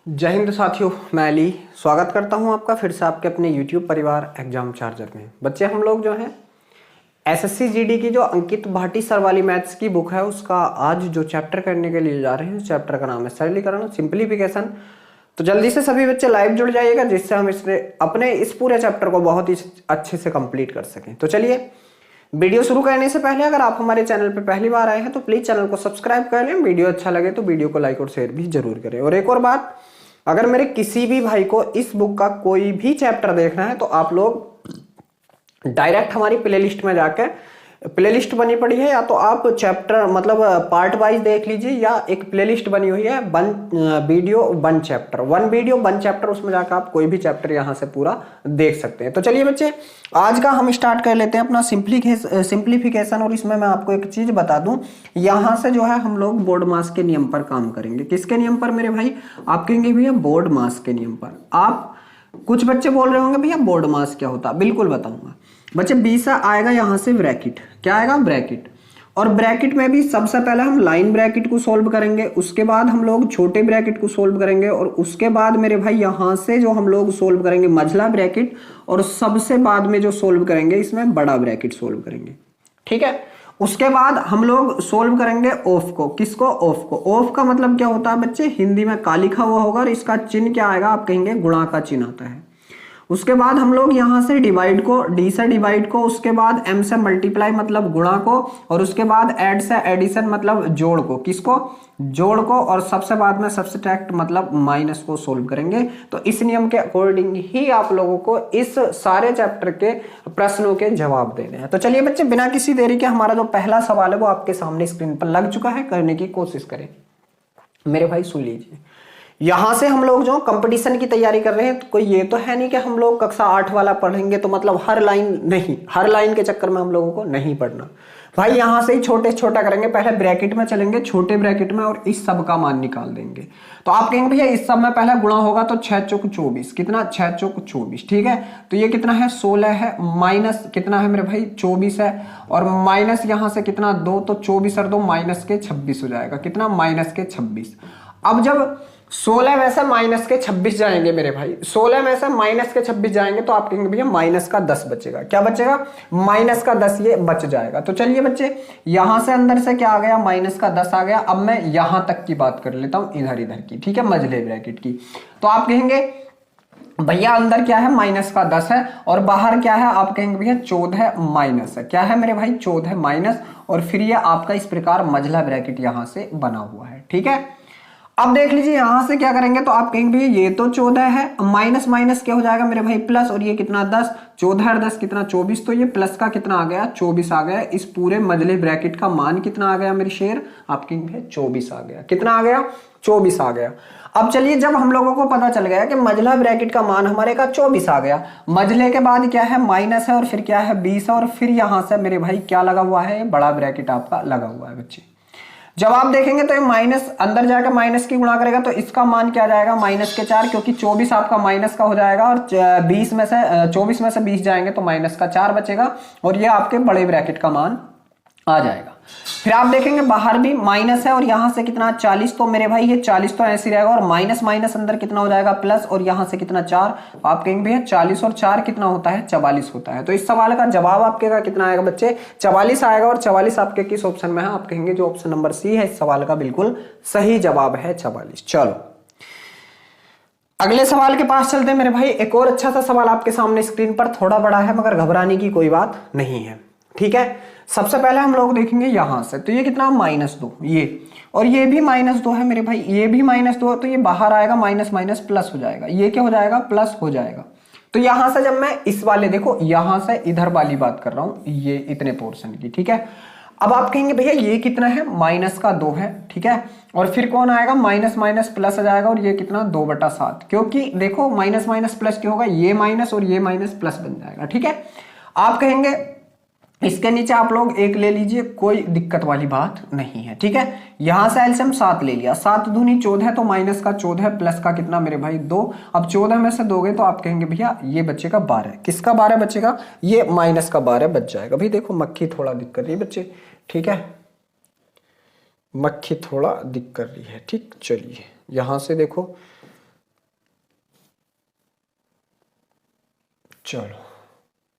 जय हिंद साथियों, मैं अली स्वागत करता हूं आपका फिर से आपके अपने YouTube परिवार एग्जाम चार्जर में। बच्चे हम लोग जो हैं एसएससी जीडी की जो अंकित भाटी सर वाली मैथ्स की बुक है उसका आज जो चैप्टर करने के लिए जा रहे हैं उस चैप्टर का नाम है सरलीकरण सिंप्लीफिकेशन। तो जल्दी से सभी बच्चे लाइव जुड़ जाइएगा जिससे हम अपने इस पूरे चैप्टर को बहुत ही अच्छे से कंप्लीट कर सकें। तो चलिए वीडियो शुरू करने से पहले अगर आप हमारे चैनल पर पहली बार आए हैं तो प्लीज चैनल को सब्सक्राइब कर लें। वीडियो अच्छा लगे तो वीडियो को लाइक और शेयर भी जरूर करें। और एक और बात, अगर मेरे किसी भी भाई को इस बुक का कोई भी चैप्टर देखना है तो आप लोग डायरेक्ट हमारी प्लेलिस्ट में जाके, प्लेलिस्ट बनी पड़ी है या तो आप चैप्टर मतलब पार्ट वाइज देख लीजिए या एक प्लेलिस्ट बनी हुई है one video one chapter, one video one chapter, उसमें जाकर आप कोई भी चैप्टर यहां से पूरा देख सकते हैं। तो चलिए बच्चे आज का हम स्टार्ट कर लेते हैं अपना सिंप्लीफिकेशन। और इसमें मैं आपको एक चीज बता दूं, यहां से जो है हम लोग बोर्ड मास के नियम पर काम करेंगे। किसके नियम पर मेरे भाई? आप कहेंगे भैया बोर्ड मास के नियम पर। आप कुछ बच्चे बोल रहे होंगे भैया बोर्ड मास क्या होता है, बिल्कुल बताऊंगा बच्चे। 20 आएगा यहां से ब्रैकेट, क्या आएगा? ब्रैकेट। और ब्रैकेट में भी सबसे पहले हम लाइन ब्रैकेट को सोल्व करेंगे, उसके बाद हम लोग छोटे ब्रैकेट को सोल्व करेंगे और उसके बाद मेरे भाई यहां से जो हम लोग सोल्व करेंगे मझला ब्रैकेट, और सबसे बाद में जो सोल्व करेंगे इसमें बड़ा ब्रैकेट सोल्व करेंगे। ठीक है, उसके बाद हम लोग सोल्व करेंगे ऑफ को। किसको? ऑफ को। ऑफ का मतलब क्या होता है बच्चे? हिंदी में का लिखा हुआ होगा और इसका चिन्ह क्या आएगा? आप कहेंगे गुणा का चिन्ह आता है। उसके बाद हम लोग यहां से डिवाइड को, डी से डिवाइड को, उसके बाद एम से मल्टीप्लाई मतलब गुणा को, और उसके बाद ऐड से एडिशन मतलब जोड़ को। किसको? जोड़ को। और सबसे बाद में सब्सट्रैक्ट मतलब माइनस को सोल्व करेंगे। तो इस नियम के अकॉर्डिंग ही आप लोगों को इस सारे चैप्टर के प्रश्नों के जवाब देने हैं। तो चलिए बच्चे बिना किसी देरी के हमारा जो पहला सवाल है वो आपके सामने स्क्रीन पर लग चुका है, करने की कोशिश करें। मेरे भाई सुन लीजिए, यहां से हम लोग जो कंपटीशन की तैयारी कर रहे हैं तो कोई ये तो है नहीं कि हम लोग कक्षा 8 वाला पढ़ेंगे तो मतलब हर लाइन नहीं, हर लाइन के चक्कर में हम लोगों को नहीं पढ़ना भाई। यहां से ही छोटे छोटा करेंगे, पहले ब्रैकेट में चलेंगे, छोटे ब्रैकेट में, और इस सब का मान निकाल देंगे। तो आप कहेंगे भैया इस सब में पहले गुणा होगा तो 6 चौक 24, कितना? 6 चौक 24। ठीक है, तो ये कितना है? 16 है, माइनस कितना है मेरे भाई? 24 है, और माइनस यहां से कितना? 2, तो 24 और 2 माइनस के 26 हो जाएगा। कितना? माइनस के 26। अब जब 16 में से माइनस के 26 जाएंगे मेरे भाई, 16 में से माइनस के 26 जाएंगे तो आप कहेंगे भैया माइनस का 10 बचेगा। क्या बचेगा? माइनस का 10 ये बच जाएगा। तो चलिए बच्चे यहां से अंदर से क्या आ गया? माइनस का 10 आ गया। अब मैं यहां तक की बात कर लेता हूं, इधर इधर की। ठीक है, मझले ब्रैकेट की। तो आप कहेंगे भैया अंदर क्या है? माइनस का 10 है, और बाहर क्या है? आप कहेंगे भैया 14 माइनस है। क्या है मेरे भाई? 14 माइनस। और फिर ये आपका इस प्रकार मझला ब्रैकेट यहां से बना हुआ है। ठीक है, अब देख लीजिए यहां से क्या करेंगे तो आप कहेंगे भैया ये तो 14 है, माइनस माइनस क्या हो जाएगा मेरे भाई? प्लस। और ये कितना? 10। 14 और 10 कितना? 24। तो ये प्लस का कितना आ गया? 24 आ गया। इस पूरे मझले ब्रैकेट का मान कितना आ गया मेरे शेर? आप कहेंगे 24 आ गया। कितना आ गया? 24 आ गया। अब चलिए जब हम लोगों को पता चल गया कि मझला ब्रैकेट का मान हमारे का 24 आ गया, मझले के बाद क्या है? माइनस है, और फिर क्या है? 20 है, और फिर यहां से मेरे भाई क्या लगा हुआ है? बड़ा ब्रैकेट आपका लगा हुआ है बच्चे। जब आप देखेंगे तो ये माइनस अंदर जाकर माइनस की गुणा करेगा तो इसका मान क्या जाएगा? माइनस के 4, क्योंकि 24 आपका माइनस का हो जाएगा, और 20 में से 24 में से 20 जाएंगे तो माइनस का 4 बचेगा, और ये आपके बड़े ब्रैकेट का मान आ जाएगा। फिर आप देखेंगे बाहर भी माइनस है, और यहां से कितना? 40। तो मेरे भाई ये 40 तो ऐसे रहेगा, और माइनस माइनस अंदर कितना हो जाएगा? प्लस। और यहां से कितना? 4। आप कहेंगे भैया 40 और 4 कितना होता है? 44 होता है। तो इस सवाल का जवाब आपके का कितना आएगा बच्चे? 44 आएगा। और 44 आपके किस ऑप्शन में है? आप कहेंगे जो ऑप्शन नंबर सी है इस सवाल का बिल्कुल सही जवाब है 44। चलो अगले सवाल के पास चलते हैं मेरे भाई। एक और अच्छा सा सवाल आपके सामने स्क्रीन पर, थोड़ा बड़ा है मगर घबराने की कोई बात नहीं है। ठीक है, सबसे पहले हम लोग देखेंगे यहां से, तो ये कितना? -2। ये और ये भी -2 है मेरे भाई, ये भी -2 है, तो ये बाहर आएगा माइनस माइनस प्लस हो जाएगा। ये क्या हो जाएगा? प्लस हो जाएगा। तो यहां से जब मैं इस वाले, देखो यहां से इधर वाली बात कर रहा हूं, ये इतने पोर्शन की। ठीक है, अब आप कहेंगे भैया ये कितना है? -2 है। ठीक है, और फिर कौन आएगा? माइनस माइनस प्लस आ जाएगा, और ये कितना? 2/7। क्योंकि देखो माइनस माइनस प्लस क्या होगा? ये माइनस और ये माइनस प्लस बन जाएगा। ठीक है, आप कहेंगे इसके नीचे आप लोग 1 ले लीजिए, कोई दिक्कत वाली बात नहीं है। ठीक है, यहां से एलसीएम 7 ले लिया, 7 दूनी 14, तो माइनस का 14 प्लस का कितना मेरे भाई? 2। अब 14 में से दोगे तो आप कहेंगे भैया ये बचेगा 12। किसका 12 बचेगा? ये माइनस का 12 बच जाएगा। भाई देखो मक्खी थोड़ा दिक्कत कर रही है बच्चे। ठीक है, मक्खी थोड़ा दिक्कत कर रही है। ठीक, चलिए यहां से देखो चलो,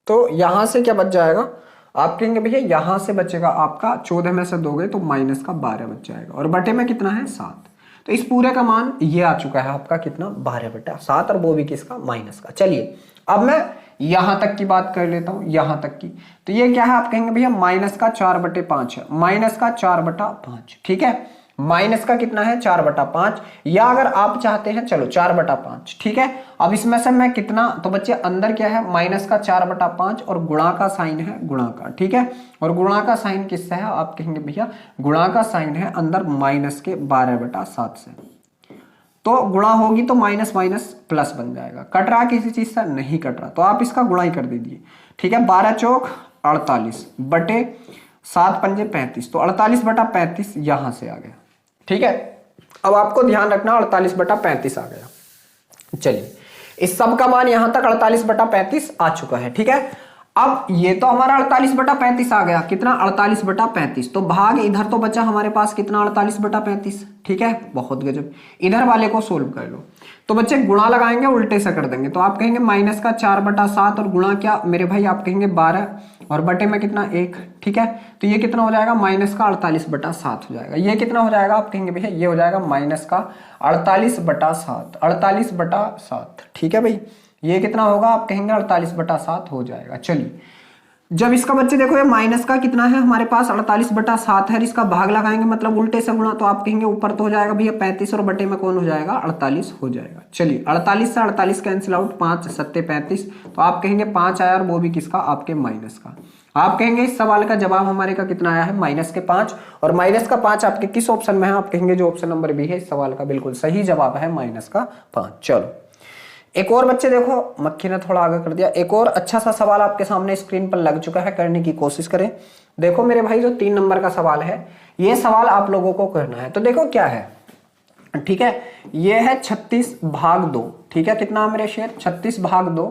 तो यहां से क्या बच जाएगा, आप कहेंगे भैया यहां से बचेगा आपका 14 में से दोगे तो माइनस का 12 बच जाएगा, और बटे में कितना है 7। तो इस पूरे का मान ये आ चुका है आपका कितना 12/7, और वो भी किसका माइनस का। चलिए अब मैं यहां तक की बात कर लेता हूं, यहां तक की। तो ये क्या है, आप कहेंगे भैया माइनस का 4/5 है, माइनस का 4/5, ठीक है। माइनस का कितना है 4/5, या अगर आप चाहते हैं चलो 4/5, ठीक है। अब इसमें से मैं कितना, तो बच्चे अंदर क्या है माइनस का 4/5 और गुणा का साइन है गुणा का, ठीक है। और गुणा का साइन किससे है, आप कहेंगे भैया गुणा का साइन है अंदर माइनस के 12/7 से। तो गुणा होगी तो माइनस माइनस प्लस बन जाएगा। कट रहा किसी चीज से, नहीं कट रहा, तो आप इसका गुणा ही कर दीजिए, ठीक है। 12 चौक 48 बटे 7 पंजे 35, तो 48/35 यहां से आ गया, ठीक है। अब आपको ध्यान रखना 48/35 आ गया। चलिए इस सब का मान यहां तक 48/35 आ चुका है, ठीक है। अब ये तो हमारा 48/35 आ गया, कितना 48/35, तो भाग इधर तो बचा हमारे पास कितना 48/35, ठीक है। बहुत गजब, इधर वाले को सोल्व कर लो। तो बच्चे गुणा लगाएंगे उल्टे से कर देंगे, तो आप कहेंगे माइनस का 4/7 और गुणा क्या मेरे भाई, आप कहेंगे 12 और बटे में कितना 1, ठीक है। तो ये कितना हो जाएगा माइनस का 48/7 हो जाएगा। ये कितना हो जाएगा, आप कहेंगे भैया ये हो जाएगा माइनस का 48/7, 48/7, ठीक है भाई। ये कितना होगा, आप कहेंगे 48/7 हो जाएगा। चलिए जब इसका बच्चे देखो ये माइनस का कितना है हमारे पास 48/7 है, इसका भाग लगाएंगे मतलब उल्टे से गुणा, तो आप कहेंगे ऊपर तो हो जाएगा भैया 35 और बटे में कौन हो जाएगा 48 हो जाएगा। चलिए 48 से 48 कैंसिल आउट, 5 7 35, तो आप कहेंगे 5 आया और वो भी किसका आपके माइनस का। आप कहेंगे इस सवाल का जवाब हमारे का कितना आया है माइनस के 5, और माइनस का 5 आपके किस ऑप्शन में है, आप कहेंगे जो ऑप्शन नंबर बी है इस सवाल का बिल्कुल सही जवाब है माइनस का 5। चलो एक और बच्चे देखो, मक्खी ने थोड़ा आगे कर दिया, एक और अच्छा सा सवाल आपके सामने स्क्रीन पर लग चुका है, करने की कोशिश करें। देखो मेरे भाई जो 3 नंबर का सवाल है, ये सवाल आप लोगों को करना है। तो देखो क्या है, ठीक है, ये है 36/2, ठीक है। कितना मेरे शेर 36/2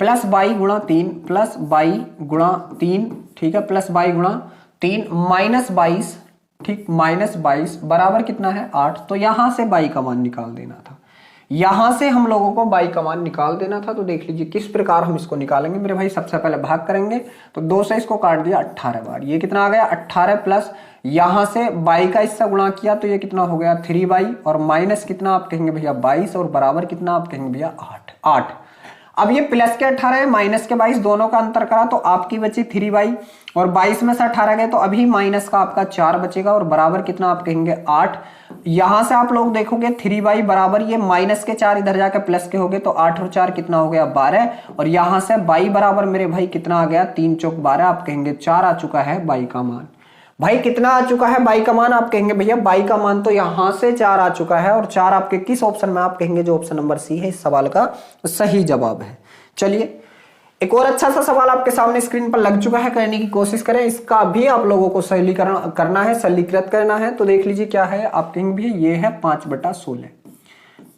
प्लस 22 गुणा 3 प्लस 22 गुणा 3, ठीक है, प्लस 22 गुणा 3 माइनस 22, ठीक, माइनस 22 बराबर कितना है 8। तो यहां से 22 का मान निकाल देना था, यहां से हम लोगों को 22 का मान निकाल देना था। तो देख लीजिए किस प्रकार हम इसको निकालेंगे मेरे भाई। सबसे पहले भाग करेंगे, तो 2 से इसको काट दिया 18 बार, ये कितना आ गया 18 प्लस यहां से 22 का इससे गुणा किया तो ये कितना हो गया 3/, और माइनस कितना आप कहेंगे भैया 22, और बराबर कितना आप कहेंगे भैया 8। अब ये प्लस के 18 माइनस के 22 दोनों का अंतर करा तो आपकी बची 3/, और 22 में से 18 गए तो अभी माइनस का आपका 4 बचेगा, और बराबर कितना आप कहेंगे 8। यहां से आप लोग देखोगे 3/, बराबर ये माइनस के 4 इधर जाकर प्लस के हो गए, तो 8 और 4 कितना हो गया 12, और यहां से 22 बराबर मेरे भाई कितना आ गया 3 चौक 12, आप कहेंगे 4 आ चुका है 22 का मान। भाई कितना आ चुका है 22 का मान, आप कहेंगे भैया 22 का मान तो यहां से 4 आ चुका है, और 4 आपके किस ऑप्शन में, आप कहेंगे जो ऑप्शन नंबर सी है इस सवाल का सही जवाब है। चलिए एक और अच्छा सा सवाल आपके सामने स्क्रीन पर लग चुका है, करने की कोशिश करें। इसका भी आप लोगों को सरलीकरण करना है, सरलीकृत करना है। तो देख लीजिए क्या है, आप कहेंगे भैया ये है 5/16,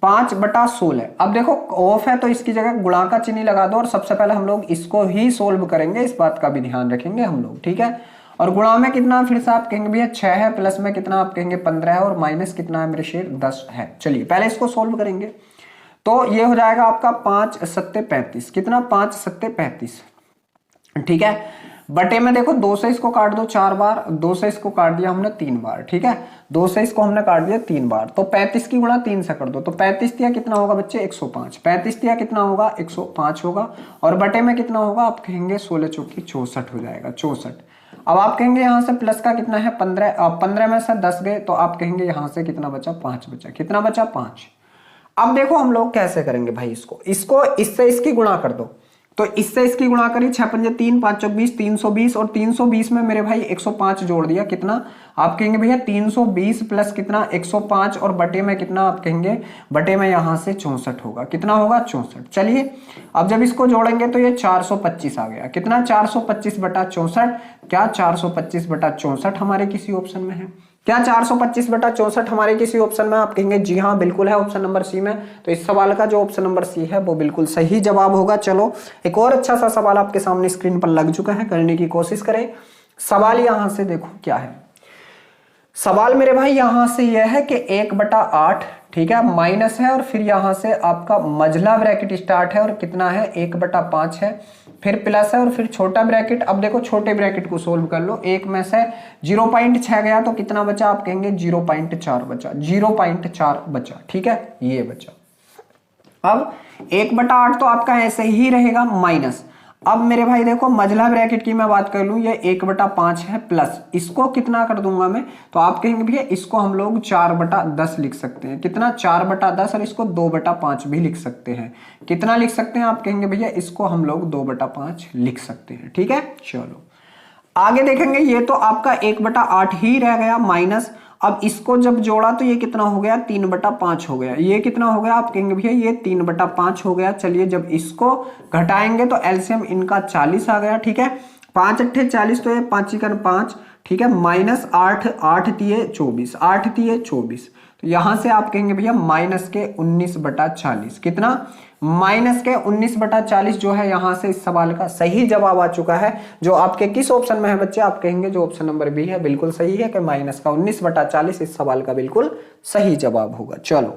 5/16। अब देखो ऑफ है तो इसकी जगह गुणा का चिन्ह लगा दो, और सबसे पहले हम लोग इसको ही सोल्व करेंगे, इस बात का भी ध्यान रखेंगे हम लोग, ठीक है। और गुणा में कितना फिर से आप कहेंगे भैया 6 है, प्लस में कितना आप कहेंगे 15 है, और माइनस कितना है मेरे शेर 10 है। चलिए पहले इसको सोल्व करेंगे, तो ये हो जाएगा आपका 5 7 35, कितना 5 7 35, ठीक है। बटे में देखो 2 से इसको काट दो 4 बार, 2 से इसको काट दिया हमने 3 बार, ठीक है, 2 से इसको हमने काट दिया 3 बार, तो 35 की गुणा 3 से कर दो, तो 35 दिया कितना होगा बच्चे 105, 35 दिया कितना होगा 105 होगा, और बटे में कितना होगा आप कहेंगे 16 चौकी 64 हो जाएगा 64। अब आप कहेंगे यहाँ से प्लस का कितना है 15, 15 में से 10 गए तो आप कहेंगे यहाँ से कितना बचा 5 बचा, कितना बचा 5। अब देखो हम लोग कैसे करेंगे भाई, इसको इससे इसकी गुणा कर दो, तो इससे इसकी गुणा करी 6 पंजे 3 5 चौक 20, 320, और 320 में मेरे भाई 105 जोड़ दिया, कितना आप कहेंगे भैया 320 प्लस कितना 105, और बटे में कितना आप कहेंगे बटे में यहां से 64 होगा, कितना होगा 64। चलिए अब जब इसको जोड़ेंगे तो ये 425 आ गया, कितना 425/64, क्या 425/64 हमारे किसी ऑप्शन में है, क्या 425/64 हमारे किसी ऑप्शन में, आप कहेंगे जी हाँ बिल्कुल है ऑप्शन नंबर सी में। तो इस सवाल का जो ऑप्शन नंबर सी है वो बिल्कुल सही जवाब होगा। चलो एक और अच्छा सा सवाल आपके सामने स्क्रीन पर लग चुका है, करने की कोशिश करें। सवाल यहां से देखो क्या है, सवाल मेरे भाई यहां से यह है कि 1/8, ठीक है, माइनस है और फिर यहां से आपका मझला ब्रैकेट स्टार्ट है और कितना है 1/5 है, फिर प्लस है और फिर छोटा ब्रैकेट। अब देखो छोटे ब्रैकेट को सोल्व कर लो, एक में से 0.6 गया तो कितना बचा, आप कहेंगे 0.4 बचा, 0.4 बचा, ठीक है, ये बचा। अब 1/8 तो आपका ऐसे ही रहेगा माइनस। अब मेरे भाई देखो मझला ब्रैकेट की मैं बात कर लूं, ये 1/5 है प्लस, इसको कितना कर दूंगा मैं, तो आप कहेंगे भैया इसको हम लोग 4/10 लिख सकते हैं, कितना 4/10, और इसको 2/5 भी लिख सकते हैं। कितना लिख सकते हैं, आप कहेंगे भैया इसको हम लोग 2/5 लिख सकते हैं, ठीक है। चलो आगे देखेंगे, ये तो आपका 1/8 ही रह गया माइनस। अब इसको जब जोड़ा तो ये कितना हो गया, 3/5 हो गया। ये कितना हो गया, आप कहेंगे भैया ये 3/5 हो गया। चलिए जब इसको घटाएंगे तो एलसीएम इनका 40 आ गया, ठीक है, 5 अट्ठे 40, तो ये 5 × 5, ठीक है, माइनस 8, 8 तिये 24, 8 तिये 24, तो यहां से आप कहेंगे भैया माइनस के 19/40, कितना, माइनस के 19/40 जो है यहां से इस सवाल का सही जवाब आ चुका है। जो आपके किस ऑप्शन में है बच्चे, आप कहेंगे जो ऑप्शन नंबर बी है बिल्कुल सही है कि माइनस का 19/40 इस सवाल का बिल्कुल सही जवाब होगा। चलो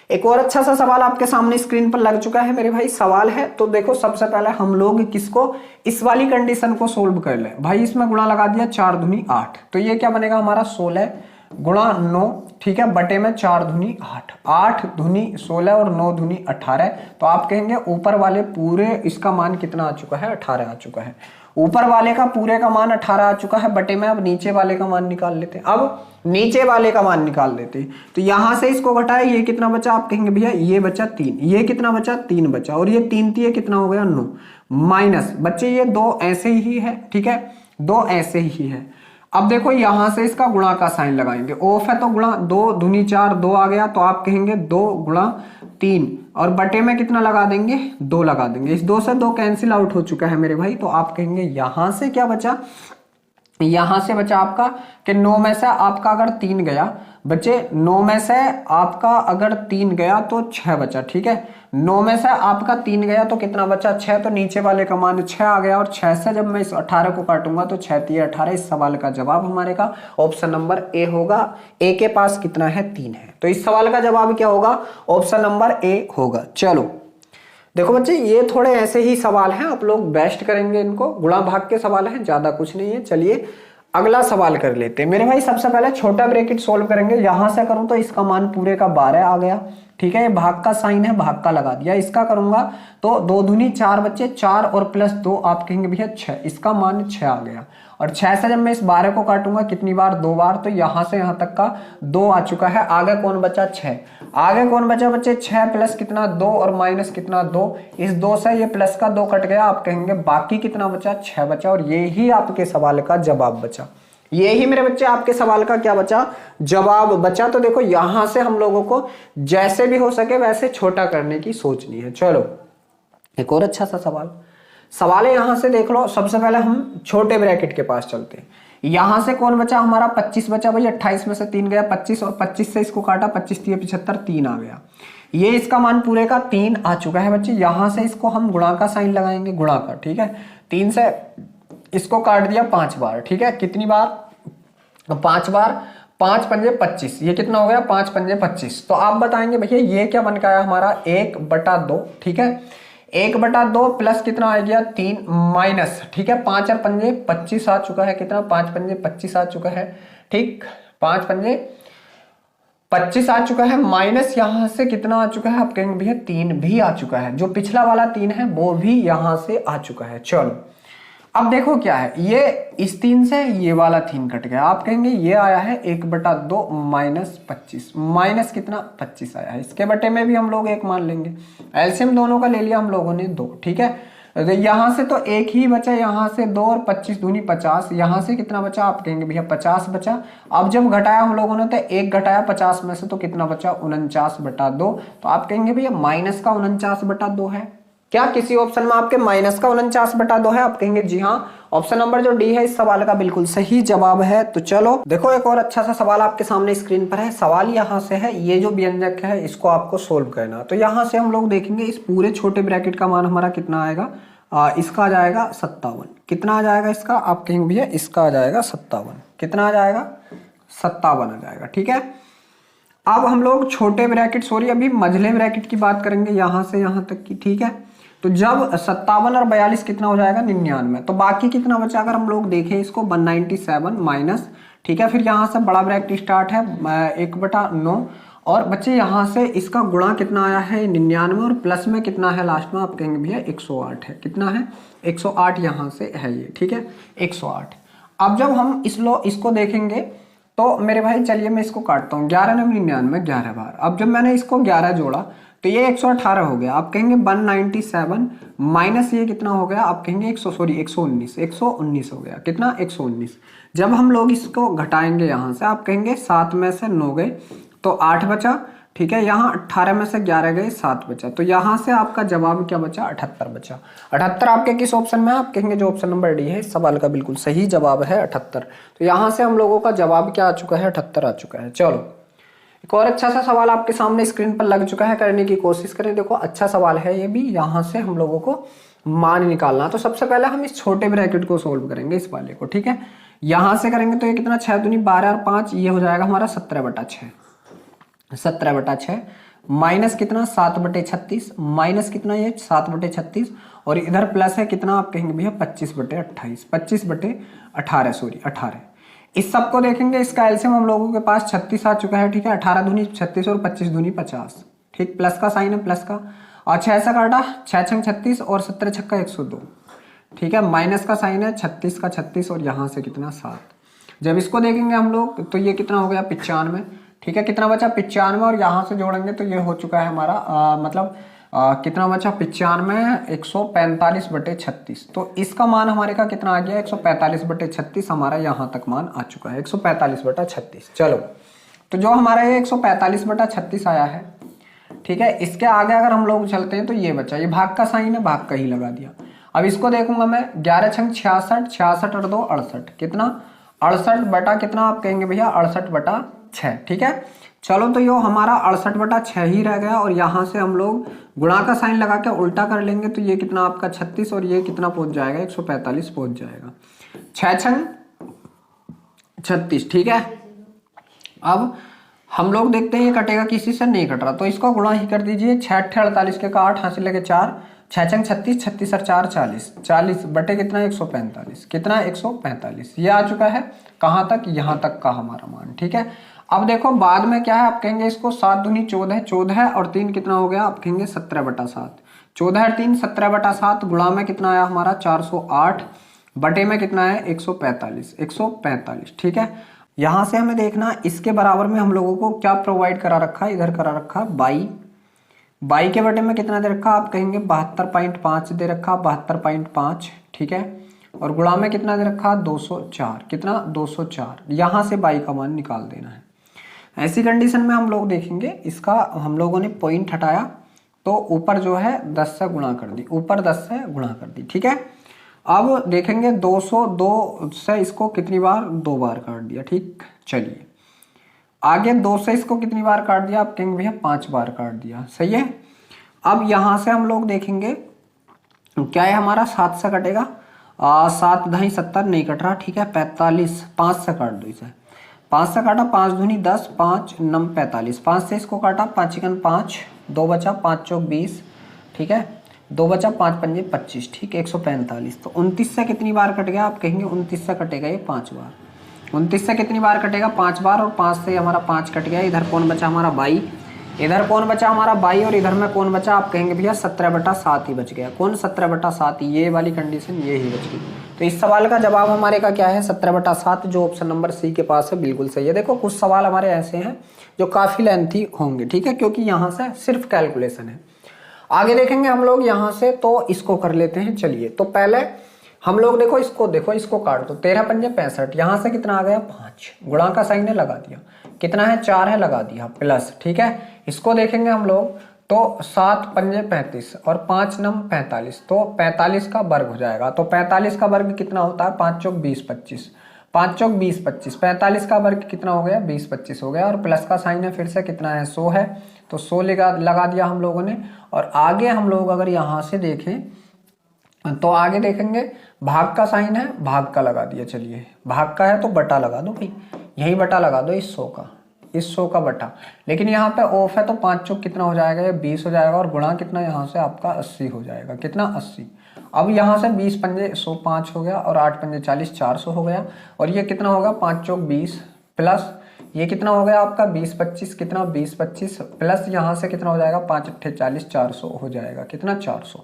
एक और अच्छा सा सवाल आपके सामने स्क्रीन पर लग चुका है मेरे भाई, सवाल है तो देखो, सबसे पहले हम लोग किसको, इस वाली कंडीशन को सोल्व कर ले भाई। इसमें गुणा लगा दिया 4 दूनी 8, तो ये क्या बनेगा हमारा 16 गुणा 9, ठीक है, बटे में 4 दूनी 8, 8 दूनी 16 और 9 दूनी 18, तो आप कहेंगे ऊपर वाले पूरे इसका मान कितना आ चुका है, 18 आ चुका है। ऊपर वाले का पूरे का मान 18 आ चुका है, बटे में अब नीचे वाले का मान निकाल लेते हैं। अब नीचे वाले का मान निकाल लेते हैं, तो यहां से इसको घटाए, ये कितना बचा, आप कहेंगे भैया ये बचा 3, ये कितना बचा 3 बचा, और ये 3 तिये कितना हो गया 9, माइनस बच्चे ये 2 ऐसे ही है, ठीक है, 2 ऐसे ही है। अब देखो यहां से इसका गुणा का साइन लगाएंगे, ऑफ है तो गुणा, 2 दूनी 4, 2 आ गया, तो आप कहेंगे 2 × 3, और बटे में कितना लगा देंगे 2 लगा देंगे, इस 2 से 2 कैंसिल आउट हो चुका है मेरे भाई। तो आप कहेंगे यहां से क्या बचा, यहां से बचा आपका कि 9 में से आपका अगर 3 गया बच्चे, 9 में से आपका अगर 3 गया तो 6 बचा, ठीक है, 9 में से आपका 3 गया तो कितना बचा 6, तो नीचे वाले का मान 6 आ गया, और 6 से जब मैं इस 18 को काटूंगा तो 6 तिये 18, इस सवाल का जवाब हमारे का ऑप्शन नंबर ए होगा। ए के पास कितना है 3 है, तो इस सवाल का जवाब क्या होगा, ऑप्शन नंबर ए होगा। चलो देखो बच्चे ये थोड़े ऐसे ही सवाल हैं, आप लोग बेस्ट करेंगे इनको, गुणा भाग के सवाल हैं, ज्यादा कुछ नहीं है। चलिए अगला सवाल कर लेते हैं मेरे भाई। सबसे पहले छोटा ब्रैकेट सोल्व करेंगे, यहां से करूं तो इसका मान पूरे का 12 आ गया, ठीक है, ये भाग का साइन है, भाग का लगा दिया। इसका करूंगा तो 2 दूनी 4 बच्चे, 4 और प्लस 2 आप कहेंगे भैया 6, इसका मान 6 आ गया, और 6 से जब मैं इस 12 को काटूंगा कितनी बार, 2 बार, तो यहां से यहां तक का 2 आ चुका है। आगे कौन बचा 6, आगे कौन बचा बच्चे 6 प्लस कितना 2 और माइनस कितना 2, इस 2 से ये प्लस का 2 कट गया, आप कहेंगे बाकी कितना बचा 6 बचा, और ये ही आपके सवाल का जवाब बचा। ये ही मेरे बच्चे आपके सवाल का क्या बचा, जवाब बचा। तो देखो यहां से हम लोगों को जैसे भी हो सके वैसे छोटा करने की सोचनी है। चलो एक और अच्छा सा सवाल है, यहां से देख लो। सबसे पहले हम छोटे ब्रैकेट के पास चलते हैं। यहां से कौन बचा हमारा 25 बचा भाई, 28 में से 3 गया 25, और 25 से इसको काटा, 25 तिये 75, 3 आ गया। ये इसका मान पूरे का 3 आ चुका है बच्चे। यहां से इसको हम गुणा का साइन लगाएंगे, गुणा का, ठीक है, 3 से इसको काट दिया 5 बार, ठीक है, कितनी बार 5 बार, 5 पंजे 25, ये कितना हो गया 5 पंजे 25। तो आप बताएंगे भैया ये क्या बन गया हमारा 1/2, ठीक है, 1/2 प्लस कितना आ गया 3 माइनस, ठीक है, 5 और पंजे 25 आ चुका है, कितना 5 पंजे 25 आ चुका है, ठीक, 5 पंजे 25 आ चुका है, माइनस यहां से कितना आ चुका है, आप कहेंगे भैया 3 भी आ चुका है, जो पिछला वाला 3 है वो भी यहां से आ चुका है। चलो अब देखो क्या है, ये इस 3 से ये वाला 3 कट गया, आप कहेंगे ये आया है 1/2 माइनस 25, माइनस कितना 25 आया है। इसके बटे में भी हम लोग 1 मान लेंगे, एलसीएम दोनों का ले लिया हम लोगों ने 2, ठीक है, तो यहां से तो 1 ही बचा, यहां से 2 और 25 दूनी 50, यहां से कितना बचा, आप कहेंगे भैया 50 बचा। अब जब घटाया हम लोगों ने तो 1 घटाया 50 में से, तो कितना बचा 49/2, तो आप कहेंगे भैया माइनस का 49/2 है। क्या किसी ऑप्शन में आपके माइनस का 49/2 है, आप कहेंगे जी हाँ, ऑप्शन नंबर जो डी है इस सवाल का बिल्कुल सही जवाब है। तो चलो देखो एक और अच्छा सा सवाल आपके सामने स्क्रीन पर है। सवाल यहाँ से है, ये जो व्यंजक है इसको आपको सोल्व करना। तो यहाँ से हम लोग देखेंगे इस पूरे छोटे ब्रैकेट का मान हमारा कितना आएगा, इसका आ जाएगा 57, कितना आ जाएगा इसका, आप कहेंगे भैया इसका आ जाएगा 57, कितना आ जाएगा 57 आ जाएगा, ठीक है। अब हम लोग छोटे ब्रैकेट, सॉरी अभी मझले ब्रैकेट की बात करेंगे, यहां से यहां तक की, ठीक है। तो जब 57 और 42 कितना हो जाएगा 99, तो बाकी कितना बचा अगर हम लोग देखें इसको 197 माइनस, ठीक है, फिर यहाँ से बड़ा ब्रैकेट स्टार्ट है 1/9, और बच्चे यहाँ से इसका गुणा कितना आया है 99, और प्लस में कितना है लास्ट में आप कहेंगे भैया 108 है, कितना है 108 यहाँ से है ये, ठीक है 108। अब जब हम इसको देखेंगे तो मेरे भाई चलिए मैं इसको काटता हूँ, 11 9 99 11 बार। अब जब मैंने इसको 11 जोड़ा तो ये 118 हो गया, आप कहेंगे 197 माइनस ये कितना हो गया, आप कहेंगे 119 हो गया, कितना 119। जब हम लोग इसको घटाएंगे यहाँ से, आप कहेंगे 7 में से 9 गए तो 8 बचा, ठीक है, यहाँ 18 में से 11 गए 7 बचा, तो यहाँ से आपका जवाब क्या बचा 78 बचा। 78 आपके किस ऑप्शन में है, आप कहेंगे जो ऑप्शन नंबर डी है इस सवाल का बिल्कुल सही जवाब है 78। तो यहाँ से हम लोगों का जवाब क्या आ चुका है 78 आ चुका है। चलो एक और अच्छा सा सवाल आपके सामने स्क्रीन पर लग चुका है, करने की कोशिश करें। देखो अच्छा सवाल है ये भी, यहाँ से हम लोगों को मान निकालना। तो सबसे पहले हम इस छोटे ब्रैकेट को सोल्व करेंगे इस वाले को, ठीक है। यहाँ से करेंगे तो ये कितना 6 दूनी 12 और 5, ये हो जाएगा हमारा 17/6, 17/6 माइनस कितना 7/36, माइनस कितना ये 7/36, और इधर प्लस है कितना आप कहेंगे भैया 25/28, 25/18 सॉरी 18। इस सबको देखेंगे, इसका एलसीएम हम लोगों के पास 36 आ चुका है, ठीक है। 18 दूनी 36 और 25 दूनी 50, ठीक, प्लस का साइन है प्लस का, और 6 से काटा 6 छंग 36 और 17 छक्का 102, ठीक है, माइनस का साइन है 36 का 36 और यहाँ से कितना 7। जब इसको देखेंगे हम लोग तो ये कितना हो गया 95, ठीक है, कितना बचा 95, और यहाँ से जोड़ेंगे तो ये हो चुका है हमारा मतलब कितना बचा 95 145/36। तो इसका मान हमारे का कितना आ गया 145/36, हमारा यहाँ तक मान आ चुका है 145/36। चलो तो जो हमारा ये 145/36 आया है, ठीक है, इसके आगे अगर हम लोग चलते हैं तो ये बचा, ये भाग का साइन है, भाग का ही लगा दिया। अब इसको देखूंगा मैं 11 छंग 66, 66 और 2 68, कितना 68 बटा कितना आप कहेंगे भैया 68/6, ठीक है। चलो तो ये हमारा 68/6 ही रह गया, और यहाँ से हम लोग गुणा का साइन लगा के उल्टा कर लेंगे तो ये कितना आपका 36, और ये कितना पहुंच जाएगा 145 पहुंच जाएगा, 6 छंग 36, ठीक है। अब हम लोग देखते हैं ये कटेगा किसी से, नहीं कट रहा, तो इसको गुणा ही कर दीजिए, 6 8 48 के का 8 हासिल लगे 4, 6 छंग 36, 36 और 4 40, 40 बटे कितना 145, कितना 145, ये आ चुका है कहाँ तक, यहाँ तक का हमारा मान, ठीक है। अब देखो बाद में क्या है, आप कहेंगे इसको 7 दूनी 14, 14 और 3 कितना हो गया, आप कहेंगे 17/7, 14 और 3 17/7, गुणा में कितना आया हमारा 408, बटे में कितना है 145, ठीक है। यहाँ से हमें देखना इसके बराबर में हम लोगों को क्या प्रोवाइड करा रखा है, इधर करा रखा है 22 के बटे में कितना दे रखा, आप कहेंगे 72.5 दे रखा, 72.5, ठीक है, और गुणा में कितना दे रखा 204, कितना 204, यहाँ से 22 का मान निकाल देना है। ऐसी कंडीशन में हम लोग देखेंगे इसका, हम लोगों ने पॉइंट हटाया तो ऊपर जो है 10 से गुणा कर दी, ऊपर 10 से गुणा कर दी, ठीक है। अब देखेंगे 202 से इसको कितनी बार, 2 बार काट दिया, ठीक। चलिए आगे 2 से इसको कितनी बार काट दिया, आप कहेंगे भैया 5 बार काट दिया, सही है। अब यहाँ से हम लोग देखेंगे क्या है हमारा 7 से कटेगा, 7 ढाई 70 नहीं कट रहा, ठीक है, 45, 5 से काट दो इसे, 5 से काटा 5 दूनी 10, 5 9 45, 5 से इसको काटा 5 चिकन 5, 2 बचा 5 चौक 20, ठीक है, 2 बचा 5 पंजे 25, ठीक 145। तो 29 से कितनी बार कट गया, आप कहेंगे 29 से कटेगा ये 5 बार, 29 से कितनी बार कटेगा 5 बार, और 5 से हमारा 5 कट गया, इधर कौन बचा हमारा 22, इधर कौन बचा हमारा 22, और इधर में कौन बचा, आप कहेंगे भैया 17/7 ही बच गया, कौन 17/7, ये वाली कंडीशन ये ही बच गई। तो इस सवाल का जवाब हमारे का क्या है 17/7, जो ऑप्शन नंबर सी के पास है बिल्कुल सही है। देखो कुछ सवाल हमारे ऐसे हैं जो काफी लेंथी होंगे, ठीक है, क्योंककि यहाँ से सिर्फ कैलकुलेशन है। आगे देखेंगे हम लोग यहाँ से, तो इसको कर लेते हैं। चलिए तो पहले हम लोग देखो इसको काट दो, 13 पंजे 65, यहाँ से कितना आ गया 5, गुणा का साइन है लगा दिया, कितना है 4 है लगा दिया, प्लस, ठीक है। इसको देखेंगे हम लोग तो 7 पंजे 35 और 5 नम 45, तो 45 का वर्ग हो जाएगा। तो 45 का वर्ग कितना होता है 5 चौक 20 25, 5 चौक 20 25, 45 का वर्ग कितना हो गया 20 25 हो गया, और प्लस का साइन है फिर से कितना है 100 है, तो 100 लगा दिया हम लोगों ने। और आगे हम लोग अगर यहाँ से देखें तो आगे देखेंगे भाग का साइन है, भाग का लगा दिया, चलिए भाग का है तो बटा लगा दो भाई, यही बटा लगा दो इस 100 का, इस 100 का बटा, लेकिन यहाँ पे ऑफ है तो 5 चौक कितना हो जाएगा, ये 20 हो जाएगा और गुणा कितना यहाँ से आपका 80 हो जाएगा, कितना 80। अब यहाँ से 20 पंजे 105 हो गया और 8 पंजे 40, 400 हो गया और ये कितना होगा 5 चौक 20 प्लस ये कितना हो गया आपका 20 25 कितना 20 25 प्लस यहाँ से कितना हो जाएगा 5 अट्ठे 40, 400 हो जाएगा, कितना 400।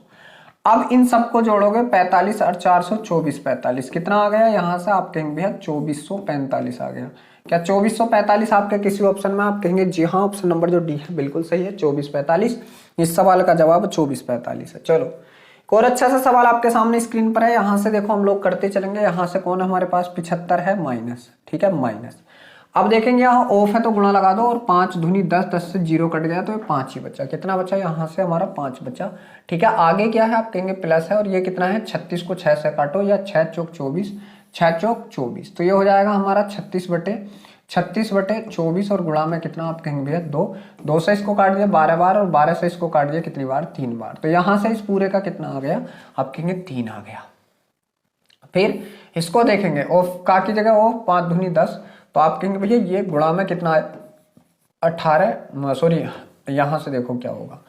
अब इन सबको जोड़ोगे 45 और 400 24 45 कितना आ गया, यहाँ से आप कहेंगे भैया 2445 आ गया। क्या 2445 आपके किसी ऑप्शन में आप कहेंगे जी हाँ, ऑप्शन नंबर जो डी है बिल्कुल सही है 2445। इस सवाल का जवाब 2445 है। चलो एक और अच्छा सा सवाल आपके सामने स्क्रीन पर है, यहाँ से देखो हम लोग करते चलेंगे। यहाँ से कौन है हमारे पास 75 है माइनस, ठीक है माइनस। अब देखेंगे यहाँ ऑफ है तो गुणा लगा दो और 5 दूनी 10, 10 से 0 कट गया तो ये 5 ही बचा, कितना बचा यहाँ से हमारा 5 बचा, ठीक है। आगे क्या है आप कहेंगे प्लस है और ये कितना है 36 को 6 से काटो या 6 चौक 24, 6 चौक 24 तो ये हो जाएगा हमारा 36 बटे 24 और गुणा में कितना आप कहेंगे भैया 2, 2 से इसको काट दिया 12 बार और 12 से इसको काट दिया कितनी बार 3 बार, तो यहाँ से इस पूरे का कितना आ गया आप कहेंगे 3 आ गया। फिर इसको देखेंगे ऑफ का की जगह ऑफ 5 दूनी 10 तो आप कहेंगे भैया ये गुणा में कितना है 18, सॉरी यहाँ से देखो क्या होगा,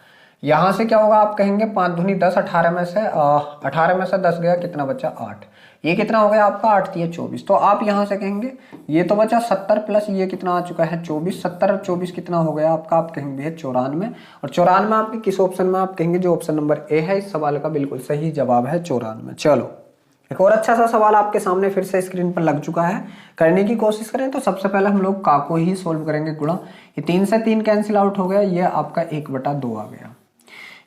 यहाँ से क्या होगा आप कहेंगे 5 दूनी 10, 18 में से 10 गया कितना बचा 8, ये कितना हो गया आपका 8 3 24, तो आप यहाँ से कहेंगे ये तो बचा 70 प्लस ये कितना आ चुका है 24, 70 और 24 कितना हो गया आपका, आप कहेंगे 94 और 94 आपके किस ऑप्शन में आप कहेंगे जो ऑप्शन नंबर ए है इस सवाल का बिल्कुल सही जवाब है 94। चलो एक और अच्छा सा सवाल आपके सामने फिर से स्क्रीन पर लग चुका है, करने की कोशिश करें तो सबसे पहले हम लोग का को ही सोल्व करेंगे गुणा, ये 3 से 3 कैंसिल आउट हो गया, ये आपका 1/2 आ गया,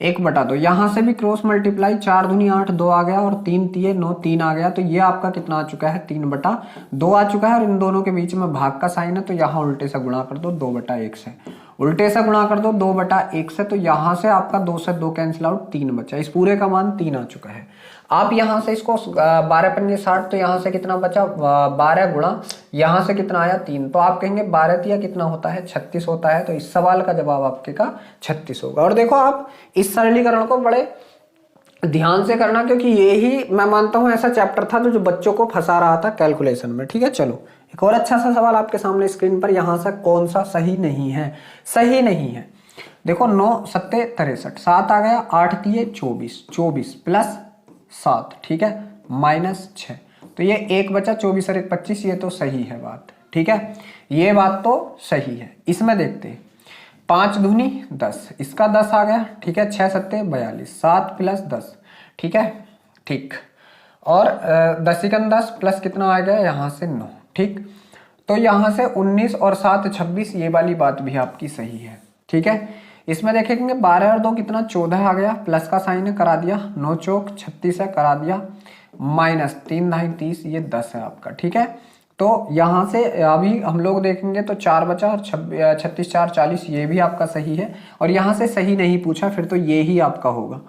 1/2 यहाँ से भी क्रॉस मल्टीप्लाई 4 दूनी 8 2 आ गया और 3 3 9 3 आ गया, तो ये आपका कितना आ चुका है 3/2 आ चुका है और इन दोनों के बीच में भाग का साइन है तो यहाँ उल्टे से गुणा कर दो 2/1 से, उल्टे से गुणा कर दो 2/1 से, तो यहाँ से आपका 2 से 2 कैंसिल आउट 3 बचा, इस पूरे का मान 3 आ चुका है। आप यहाँ से इसको 12 पंजे 60 तो यहाँ से कितना बचा 12 गुणा यहाँ से कितना आया 3, तो आप कहेंगे 12 तिया कितना होता है 36 होता है, तो इस सवाल का जवाब आपके का 36 होगा। और देखो आप इस सरलीकरण को बड़े ध्यान से करना क्योंकि यही मैं मानता हूं ऐसा चैप्टर था जो बच्चों को फंसा रहा था कैलकुलेशन में, ठीक है। चलो एक और अच्छा सा सवाल आपके सामने स्क्रीन पर, यहां से कौन सा सही नहीं है, सही नहीं है देखो 9 7 63 7 आ गया, 8 3 24 24 प्लस 7 ठीक है माइनस 6, तो ये 1 बचा 24 और 1 25, ये तो सही है बात, ठीक है ये बात तो सही है। इसमें देखते हैं 5 दूनी 10, इसका 10 आ गया, ठीक है 6 7 42 7 प्लस 10, ठीक है ठीक, और 10 एकम 10 प्लस कितना आ गया यहाँ से 9, ठीक, तो यहाँ से 19 और 7 26, ये वाली बात भी आपकी सही है, ठीक है। इसमें देखेंगे 12 और 2 कितना 14 आ गया, प्लस का साइन करा दिया, 9 चौक 36 है करा दिया, माइनस 3 ढाई 30, ये 10 है आपका, ठीक है। तो यहाँ से अभी हम लोग देखेंगे तो 4 बचा और 36 4 40, ये भी आपका सही है, और यहाँ से सही नहीं पूछा फिर तो ये ही आपका होगा।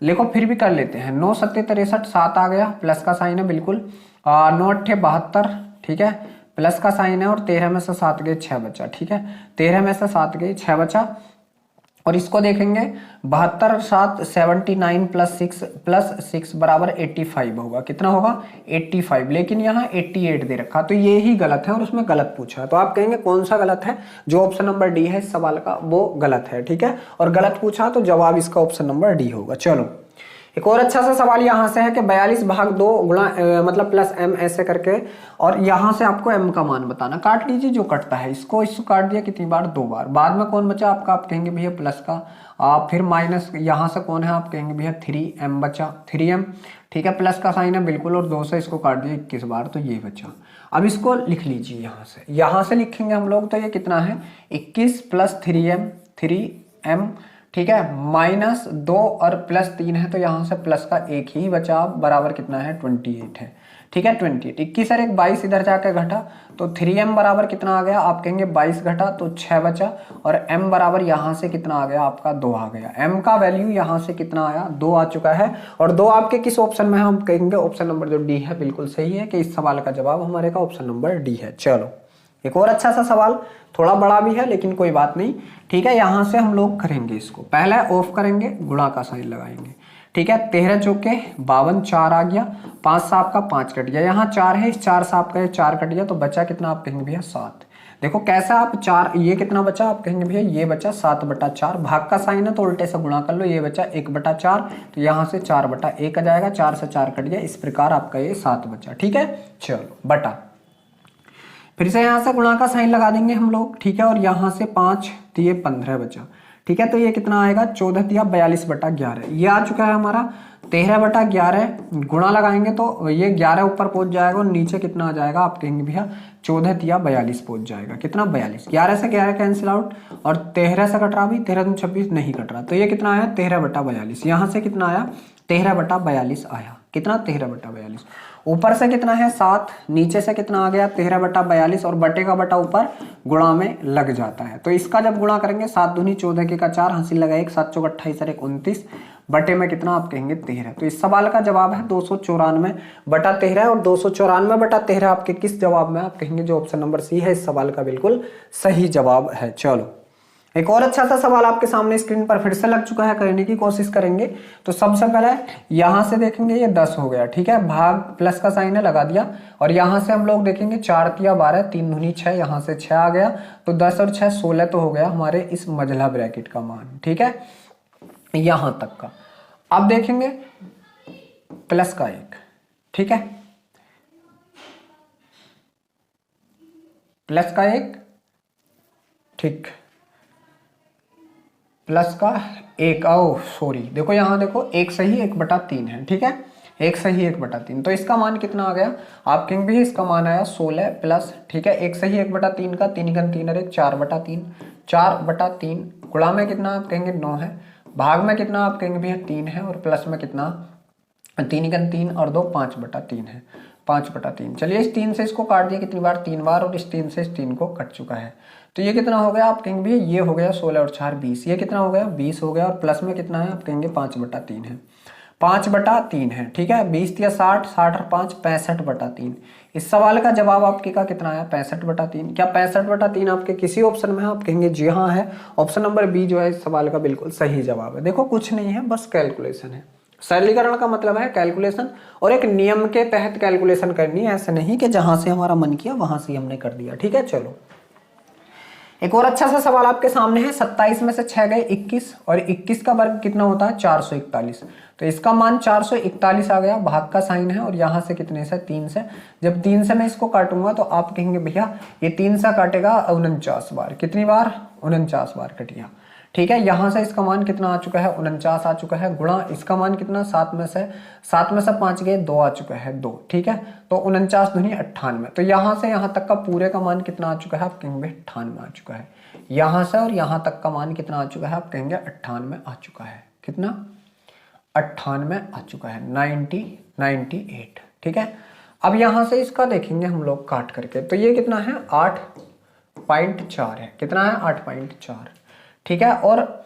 देखो फिर भी कर लेते हैं, 9 7 63 7 आ गया, प्लस का साइन है बिल्कुल, 9 8 72 ठीक है, प्लस का साइन है और 13 में से 7 गए 6 बचा, ठीक है 13 में से 7 गए 6 बचा, और इसको देखेंगे 72 और 7 79 प्लस 6 बराबर 85 होगा, कितना होगा 85, लेकिन यहाँ 88 दे रखा, तो ये ही गलत है और उसमें गलत पूछा है, तो आप कहेंगे कौन सा गलत है, जो ऑप्शन नंबर डी है इस सवाल का वो गलत है, ठीक है, और गलत पूछा तो जवाब इसका ऑप्शन नंबर डी होगा। चलो एक और अच्छा सा सवाल यहाँ से है कि 42 भाग 2 गुणा मतलब प्लस m ऐसे करके, और यहाँ से आपको m का मान बताना, काट लीजिए जो कटता है, इसको काट दिया कितनी बार 2 बार, बाद में कौन बचा आपका, आप कहेंगे भैया प्लस का, फिर माइनस यहाँ से कौन है आप कहेंगे भैया 3m बचा 3m, ठीक है प्लस का साइन है बिल्कुल, और 2 से इसको काट दिया 21 बार, तो ये बचा। अब इसको लिख लीजिए, यहाँ से लिखेंगे हम लोग, तो ये कितना है 21 प्लस 3m ठीक है, माइनस 2 और प्लस 3 है, तो यहाँ से प्लस का 1 ही बचा, बराबर कितना है 28 है, ठीक है 28, 21 और 1 22 इधर जाकर घटा, तो 3m बराबर कितना आ गया, आप कहेंगे 22 घटा तो 6 बचा, और m बराबर यहाँ से कितना आ गया आपका 2 आ गया, m का वैल्यू यहाँ से कितना आया 2 आ चुका है, और 2 आपके किस ऑप्शन में है, हम कहेंगे ऑप्शन नंबर जो डी है बिल्कुल सही है, कि इस सवाल का जवाब हमारे का ऑप्शन नंबर डी है। चलो एक और अच्छा सा सवाल, थोड़ा बड़ा भी है लेकिन कोई बात नहीं, ठीक है, यहाँ से हम लोग करेंगे इसको, पहले ऑफ करेंगे गुणा का साइन लगाएंगे, ठीक है 13 चौके 52 4 आ गया, 5 से आपका 5 कट गया, यहाँ 4 है, इस 4 से आपका 4 कट गया, तो बचा कितना आप कहेंगे भैया 7, देखो कैसा, आप 4, ये कितना बचा, आप कहेंगे भैया ये बचा 7/4, भाग का साइन है तो उल्टे से गुणा कर लो, ये बचा 1/4, तो यहाँ से 4/1 आ जाएगा, 4 से 4 कट गया, इस प्रकार आपका ये 7 बचा। ठीक है, चलो बटा, फिर से यहाँ से गुणा का साइन लगा देंगे हम लोग। ठीक है, और यहाँ से 5 तो ये 15 बचा। ठीक है, तो ये कितना आएगा, 14 या 42/11, ये आ चुका है हमारा 13/11। गुणा लगाएंगे तो ये 11 ऊपर पहुंच जाएगा और नीचे कितना आ जाएगा, आप कहेंगे भैया 14 या 42 पहुंच जाएगा। कितना, 42। 11 से 11 कैंसिल आउट, और 13 से कट रहा, भी 13 दूनी 26 नहीं कट रहा, तो ये कितना आया 13/42। यहाँ से कितना आया 13/42 आया। कितना, 13/42। ऊपर से कितना है 7, नीचे से कितना आ गया 13/42, और बटे का बटा ऊपर गुणा में लग जाता है। तो इसका जब गुणा करेंगे 7 दूनी 14 के का 4, हंसी लगा 1, 7 चौक 28 और 1 29, बटे में कितना आप कहेंगे 13। तो इस सवाल का जवाब है 294/13, और 294/13 आपके किस जवाब में, आप कहेंगे जो ऑप्शन नंबर सी है इस सवाल का बिल्कुल सही जवाब है। चलो एक और अच्छा सा सवाल आपके सामने स्क्रीन पर फिर से लग चुका है, करने की कोशिश करेंगे। तो सबसे पहले यहां से देखेंगे ये 10 हो गया। ठीक है, भाग प्लस का साइन है लगा दिया, और यहां से हम लोग देखेंगे 4 तिया 12, 3 दूनी 6, यहां से 6 आ गया, तो 10 और 6 16 तो हो गया हमारे इस मझला ब्रैकेट का मान। ठीक है, यहां तक का। अब देखेंगे प्लस का 1। ठीक है, प्लस का 1, ठीक, प्लस का 1, ओ सॉरी, देखो यहाँ देखो 1 सही 1/3 है। ठीक है, 1 सही 1/3, तो इसका मान कितना आ गया, आप कहेंगे भी इसका मान आया 16 प्लस, ठीक है 1 सही 1/3 का 3 घन 3 और 1 4/3, 4/3 गुणा में कितना आप कहेंगे 9 है, भाग में कितना आप कहेंगे भैया 3 है, और प्लस में कितना 3 घन 3 और 2 5/3 है, 5/3। चलिए इस 3 से इसको काट दिया कितनी बार, 3 बार, और इस 3 से इस 3 को कट चुका है। तो ये कितना हो गया, आप कहेंगे भैया ये हो गया 16 और 4 20, ये कितना हो गया 20 हो गया, और प्लस में कितना है आप कहेंगे 5/3 है, 5/3 है। ठीक है, 20 या 60, 60 और 5 65/3। इस सवाल का जवाब आपके का कितना आया 65/3। क्या 65/3 आपके किसी ऑप्शन में है, आप कहेंगे जी हाँ है, ऑप्शन नंबर बी जो है इस सवाल का बिल्कुल सही जवाब है। देखो कुछ नहीं है, बस कैलकुलेशन है। सरलीकरण का मतलब है कैलकुलेशन, और एक नियम के तहत कैलकुलेशन करनी है, ऐसे नहीं कि जहां से हमारा मन किया वहां से हमने कर दिया। ठीक है, चलो एक और अच्छा सा सवाल आपके सामने है। 27 में से 6 गए 21, और 21 का वर्ग कितना होता है 441, तो इसका मान 441 आ गया, भाग का साइन है, और यहाँ से कितने से 3 से, जब 3 से मैं इसको काटूंगा तो आप कहेंगे भैया ये 3 से काटेगा 49 बार, कितनी बार 49 बार कट गया। ठीक है, यहां से इसका मान कितना आ चुका है 49 आ चुका है, गुणा इसका मान कितना 7 में से 5 गए 2 आ चुका है 2। ठीक है, तो 49 दूनी 98, तो यहां से यहां तक का पूरे का मान कितना आ चुका है, आप कहेंगे 98 आ चुका है। यहां से और यहां तक का मान कितना आ चुका है, आप कहेंगे 98 आ चुका है। कितना 98 आ चुका है, 98। ठीक है, अब यहां से इसका देखेंगे हम लोग काट करके, तो ये कितना है 8.4 है, कितना है 8.4। ठीक है, और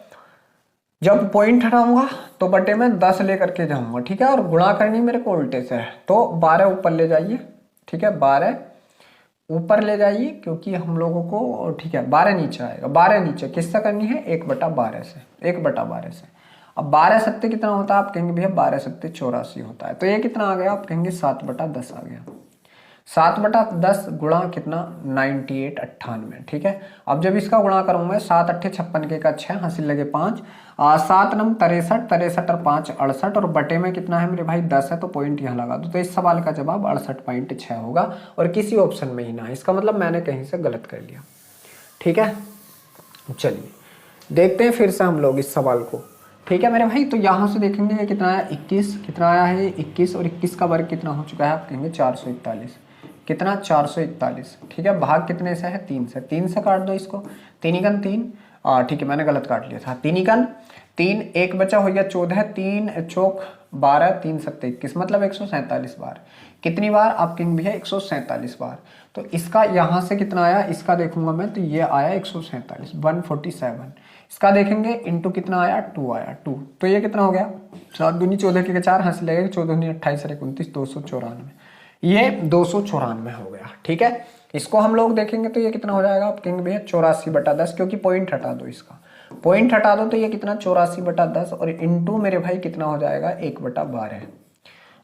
जब पॉइंट हटाऊंगा तो बटे में 10 लेकर के जाऊंगा। ठीक है, और गुणा करनी मेरे को उल्टे से है, तो 12 ऊपर ले जाइए। ठीक है, 12 ऊपर ले जाइए, क्योंकि हम लोगों को, ठीक है 12 नीचे आएगा, 12 नीचे किससे करनी है 1/12 से, 1/12 से। अब 12 सत्ते कितना होता है, आप कहेंगे भैया 12 सत्ते 84 होता है, तो ये कितना आ गया, आप कहेंगे 7/10 आ गया, 7/10 गुणा कितना 98 98। ठीक है, अब जब इसका गुणा करूंगा 7 8 56 के का 6, हंसी लगे 5, 7 9 63, 63 और 5 68, और बटे में कितना है मेरे भाई 10 है, तो पॉइंट यहाँ लगा दो, तो इस सवाल का जवाब 68.6 होगा, और किसी ऑप्शन में ही ना है, इसका मतलब मैंने कहीं से गलत कर लिया। ठीक है, चलिए देखते हैं फिर से हम लोग इस सवाल को। ठीक है मेरे भाई, तो यहाँ से देखेंगे ये कितना आया 21, कितना आया है 21, और 21 का वर्ग कितना हो चुका है, आप कहेंगे 441, कितना 441। ठीक है, भाग कितने से है 3 से, 3 से काट दो इसको, 3 घन 3, ठीक है मैंने गलत काट लिया था, 3 घन 3, 1 बचा हो गया 14, 3 चौक 12, 3 सत्ते 21, मतलब 147 बार। कितनी बार, आप कहेंगे भैया 147 बार। तो इसका यहाँ से कितना आया, इसका देखूंगा मैं, तो ये आया 147, 147। इसका देखेंगे इंटू कितना आया 2 आया 2, तो ये कितना हो गया 7 दूनी 14 के 4, हंस लगेगा 14 दूनी 28 और 29, 294, ये 294 हो गया। ठीक है, इसको हम लोग देखेंगे तो ये कितना हो जाएगा, आप कहेंगे भैया 84/10, क्योंकि पॉइंट हटा दो, इसका पॉइंट हटा दो, तो ये कितना 84/10, और इंटू मेरे भाई कितना हो जाएगा 1/12,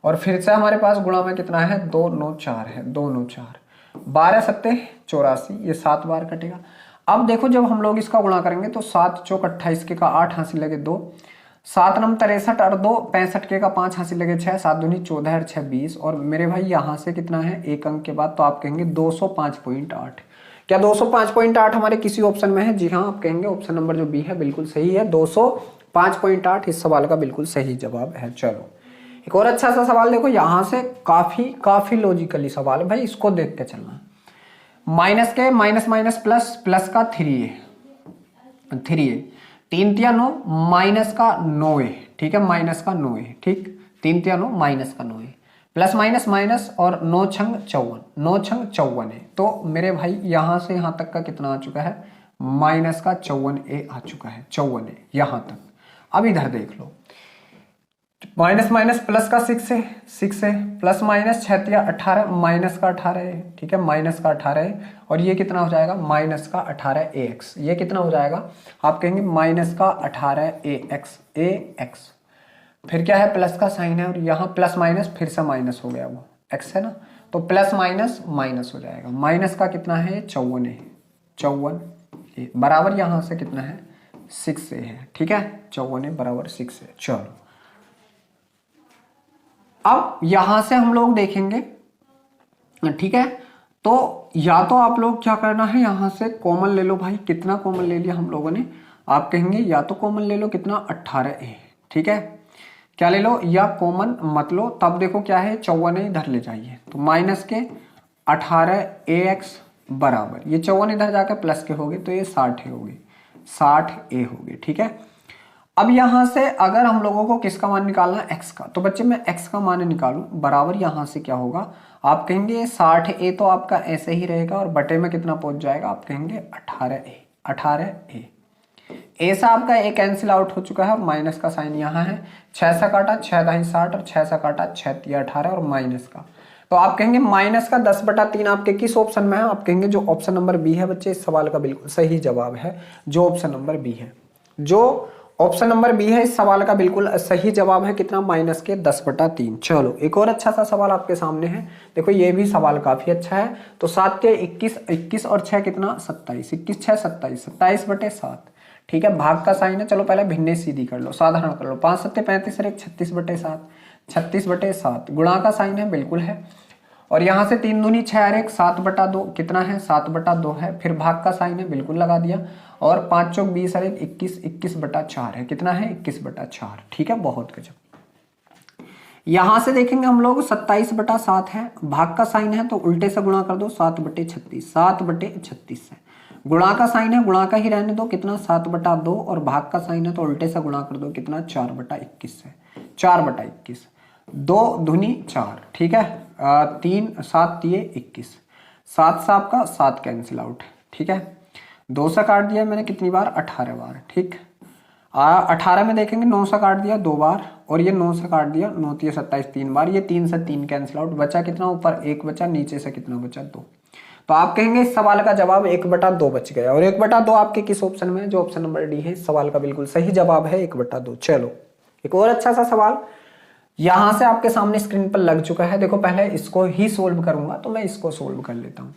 और फिर से हमारे पास गुणा में कितना है 294 है, 294, 12 सत्ते 84, ये 7 बार कटेगा। अब देखो जब हम लोग इसका गुणा करेंगे तो 7 चौक 28 के का 8 हासिल लगे 2, 7 नम 63 और 2 65 के का 5 हासिल लगे 6, 7 दूनी 14 और 6 20। और मेरे भाई यहाँ से कितना है एक अंक के बाद, तो आप कहेंगे 205.8। क्या 205.8 हमारे किसी ऑप्शन में है? जी हाँ, आप कहेंगे ऑप्शन नंबर जो बी है बिल्कुल सही है, 205.8 इस सवाल का बिल्कुल सही जवाब है। चलो एक और अच्छा सा सवाल देखो, यहाँ से काफी लॉजिकली सवाल है भाई, इसको देख के चलना। माइनस के माइनस माइनस प्लस, प्लस का 3a, 3 तिया 9, माइनस का 9a, ठीक है, माइनस का 9a, ठीक, 3 तिया 9 माइनस का 9a, प्लस माइनस माइनस और 9 छंग 54, 9 छंग 54 है। तो मेरे भाई यहाँ से यहाँ तक का कितना आ चुका है? माइनस का 54a आ चुका है, 54a यहाँ तक। अब इधर देख लो, माइनस माइनस प्लस का 6 है, 6 है, प्लस माइनस 6 तिया 18, माइनस का 18 है, ठीक है, माइनस का 18 है। और ये कितना हो जाएगा? माइनस का 18ax, ये कितना हो जाएगा? आप कहेंगे माइनस का 18ax, फिर क्या है? प्लस का साइन है और यहाँ प्लस माइनस फिर से माइनस हो गया, वो x है ना, तो प्लस माइनस माइनस हो जाएगा। माइनस का कितना है? 54 है, 54 बराबर यहाँ से कितना है? 6 है, ठीक है, 54 बराबर 6 है। चलो अब यहां से हम लोग देखेंगे, ठीक है, तो या तो आप लोग क्या करना है, यहां से कॉमन ले लो भाई। कितना कॉमन ले लिया हम लोगों ने? आप कहेंगे या तो कॉमन ले लो कितना? 18a, ठीक है, क्या ले लो? या कॉमन मत लो, तब देखो क्या है? 54 इधर ले जाइए, तो माइनस के 18ax बराबर, ये 54 इधर जाकर प्लस के हो गए, तो ये 60 हो गई, 60a हो गई, ठीक है। अब यहां से अगर हम लोगों को किसका मान निकालना है? x का, तो बच्चे मैं x का मान निकालूं, बराबर यहां से क्या होगा? आप कहेंगे 60a तो आपका ऐसे ही रहेगा और बटे में कितना पहुंच जाएगा? आप कहेंगे 18a, 18a। a से आपका a कैंसिल आउट हो चुका है और माइनस का साइन यहाँ है, 6 से काटा 6 दाई 60 और 6 से काटा 6 तिया 18 और माइनस का, तो आप कहेंगे माइनस का 10/3 आपके किस ऑप्शन में है? आप कहेंगे जो ऑप्शन नंबर बी है बच्चे, इस सवाल का बिल्कुल सही जवाब है जो ऑप्शन नंबर बी है, जो ऑप्शन नंबर बी है इस सवाल का बिल्कुल सही जवाब है। कितना? माइनस के 10/3। चलो एक और अच्छा सा सवाल आपके सामने है, देखो ये भी सवाल काफी अच्छा है। तो 7 के 21, 21 और 6 कितना? 27, 21 6 27, 27/7, ठीक है, भाग का साइन है। चलो पहले भिन्ने सीधी कर लो, साधारण कर लो, 5 7 35 और 1 36/7, 36/7, गुणा का साइन है, बिल्कुल है। और यहाँ से 3 दूनी 6 और 1 7/2, कितना है? 7/2 है, फिर भाग का साइन है, बिल्कुल लगा दिया। और 5 चौक 20 और 1 21, 21/4 है, कितना है? 21/4, ठीक है, बहुत गजब। यहां से देखेंगे हम लोग 27/7 है, भाग का साइन है तो उल्टे से गुणा कर दो, 7/36, 7/36 है, गुणा का साइन है, गुणा का ही रहने दो, कितना? 7/2, और भाग का साइन है तो उल्टे से गुणा कर दो, कितना? 4/21 है, 4/21, 2 दूनी 4, ठीक है, 3 7 तिये 21, 7 से आपका 7 कैंसिल आउट, ठीक है, 2 से काट दिया मैंने कितनी बार? 18 बार, ठीक। 18 में देखेंगे 9 से काट दिया 2 बार, और ये 9 से काट दिया, 9 तिया 27 3 बार, ये 3 से 3 कैंसिल आउट, बचा कितना? ऊपर 1 बचा, नीचे से कितना बचा? 2। तो आप कहेंगे इस सवाल का जवाब 1/2 बच गया, और 1/2 आपके किस ऑप्शन में है? जो ऑप्शन नंबर डी है, इस सवाल का बिल्कुल सही जवाब है 1/2। चलो एक और अच्छा सा सवाल यहां से आपके सामने स्क्रीन पर लग चुका है। देखो पहले इसको ही सोल्व करूंगा, तो मैं इसको सोल्व कर लेता हूँ।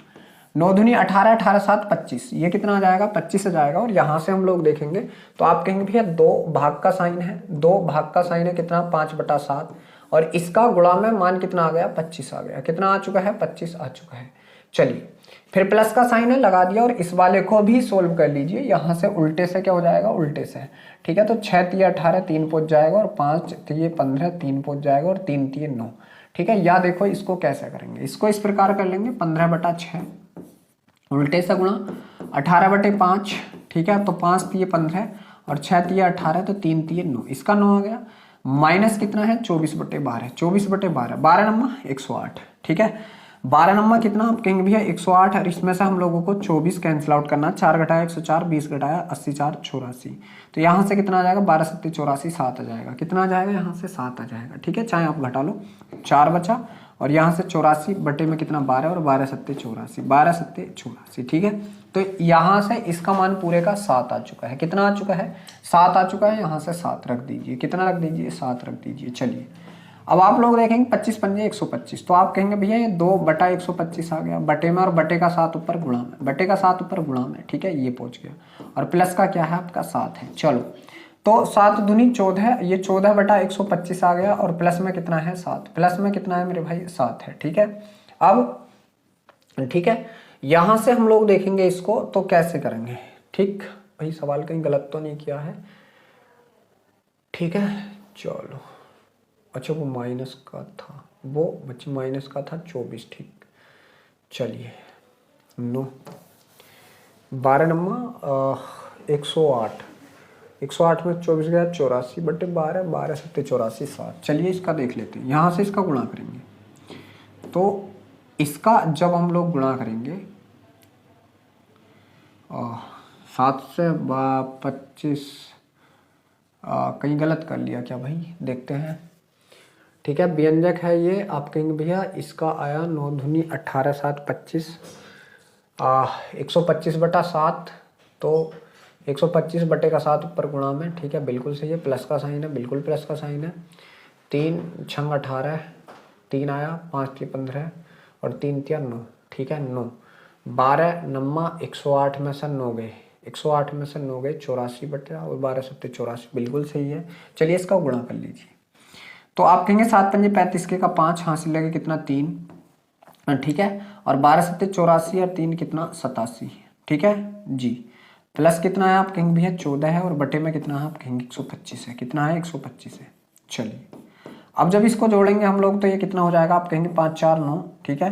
9 दूनी 18, 18 7 25, ये कितना आ जाएगा? 25 आ जाएगा। और यहां से हम लोग देखेंगे तो आप कहेंगे भैया 2 भाग का साइन है, 2 भाग का साइन है, कितना? 5/7, और इसका गुणा में मान कितना आ गया? 25 आ गया, कितना आ चुका है? 25 आ चुका है। चलिए फिर प्लस का साइन है, लगा दिया, और इस वाले को भी सोल्व कर लीजिए। यहाँ से उल्टे से क्या हो जाएगा? उल्टे से, ठीक है, तो 6 तिया 18 3 पहुंच जाएगा, और 5 तिये 15 3 पहुंच जाएगा, और 3 तिये 9, ठीक है। या देखो इसको कैसे करेंगे, इसको इस प्रकार कर लेंगे, 15/6 उल्टे से गुणा 18/5, ठीक है, तो 5 तिये 15 और 6 तिया 18, तो 3 तिये 9, इसका 9 आ गया। माइनस कितना है? 24/12, 24/12, 12 नंबर 108, ठीक है, 12 नंबर कितना? आप कहेंगे भैया 108, और इसमें से हम लोगों को 24 कैंसिल आउट करना, 4 घटाया 104, 20 घटाया 80, 4 84, तो यहाँ से कितना आ जाएगा? 12 7 84, 7 आ जाएगा, कितना आ जाएगा? यहाँ से 7 आ जाएगा, ठीक है, चाहे आप घटा लो, 4 बचा, और यहाँ से 84 बटे में कितना? 12, और 12 7 84, 12 7 84, ठीक है। तो यहाँ से इसका मान पूरे का 7 आ चुका है, कितना आ चुका है? 7 आ चुका है। यहाँ से 7 रख दीजिए, कितना रख दीजिए? 7 रख दीजिए। चलिए अब आप लोग देखेंगे 25 पंजे 125, तो आप कहेंगे भैया ये 2/125 आ गया, बटे में और बटे का 7 ऊपर गुणा में, बटे का 7 ऊपर गुणा में, ठीक है, ये पहुंच गया। और प्लस का क्या है आपका 7 है। चलो तो 7 दूनी 14, ये 14/125 आ गया, और प्लस में कितना है 7, प्लस में कितना है मेरे भाई 7 है, ठीक है। अब ठीक है, यहां से हम लोग देखेंगे इसको तो कैसे करेंगे, ठीक भाई, सवाल कहीं गलत तो नहीं किया है, ठीक है। चलो अच्छा वो माइनस का था, वो बच्चे माइनस का था 24, ठीक। चलिए 9 12 नंबर 108, 108 में 24 गया 84/12, 12 7 84 7। चलिए इसका देख लेते हैं, यहाँ से इसका गुणा करेंगे। तो इसका जब हम लोग गुणा करेंगे 7 से 25, कहीं गलत कर लिया क्या भाई, देखते हैं, ठीक है। व्यंजक है ये, आप कहेंगे भैया इसका आया 9 दूनी 18 7 25, 125/7, तो 125 बटे का 7 ऊपर गुणा में, ठीक है, बिल्कुल सही है, प्लस का साइन है, बिल्कुल प्लस का साइन है। 3 छंग 18, 3 आया, 5 3 15 और 3 3 9, ठीक है, 9 12 नम्मा 108 में से 9 गए, 108 में से 9 गए 84 बटे और 12 7 84, बिल्कुल सही है। चलिए इसका गुणा कर लीजिए, तो आप कहेंगे 7 पंजे 35 के का 5 हासिल लगे कितना 3, ठीक है, और 12 7 84 और 3 कितना 87, ठीक है जी। प्लस कितना है आप कहेंगे भैया 14 है, और बटे में कितना है आप कहेंगे 125 है, कितना है 125 है। चलिए अब जब इसको जोड़ेंगे हम लोग तो ये कितना हो जाएगा, आप कहेंगे 5 4 9, ठीक है,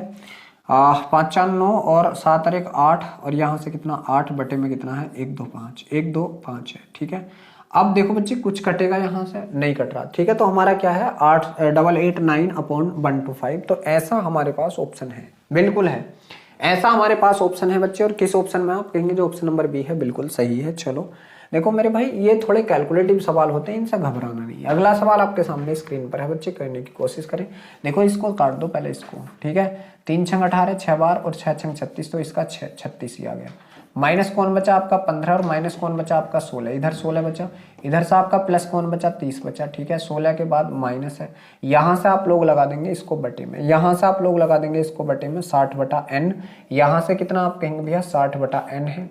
5 4 9 और 7 और 1 8, और यहाँ से कितना 8 बटे में कितना है 1 2 5, 1 2 5 है, ठीक है। अब देखो बच्चे कुछ कटेगा यहाँ से, नहीं कट रहा, ठीक है, तो हमारा क्या है 8 8 9/125, तो ऐसा हमारे पास ऑप्शन है, बिल्कुल है, ऐसा हमारे पास ऑप्शन है बच्चे। और किस ऑप्शन में आप कहेंगे जो ऑप्शन नंबर बी है, बिल्कुल सही है। चलो देखो मेरे भाई ये थोड़े कैलकुलेटिव सवाल होते हैं, इनसे घबराना नहीं। अगला सवाल आपके सामने स्क्रीन पर है बच्चे, करने की कोशिश करें। देखो इसको काट दो पहले इसको, ठीक है, 3 छंग 18 6 बार और 6 छंग 36, तो इसका 36 ही आ गया। माइनस कौन बचा आपका 15 और माइनस कौन बचा आपका 16, इधर 16 बचा, इधर से आपका प्लस कौन बचा 30 बचा, ठीक है। 16 के बाद माइनस है, यहाँ से आप लोग लगा देंगे इसको बटे में, यहाँ से आप लोग लगा देंगे इसको बटे में 60/n, यहाँ से कितना आप कहेंगे भैया 60/n है,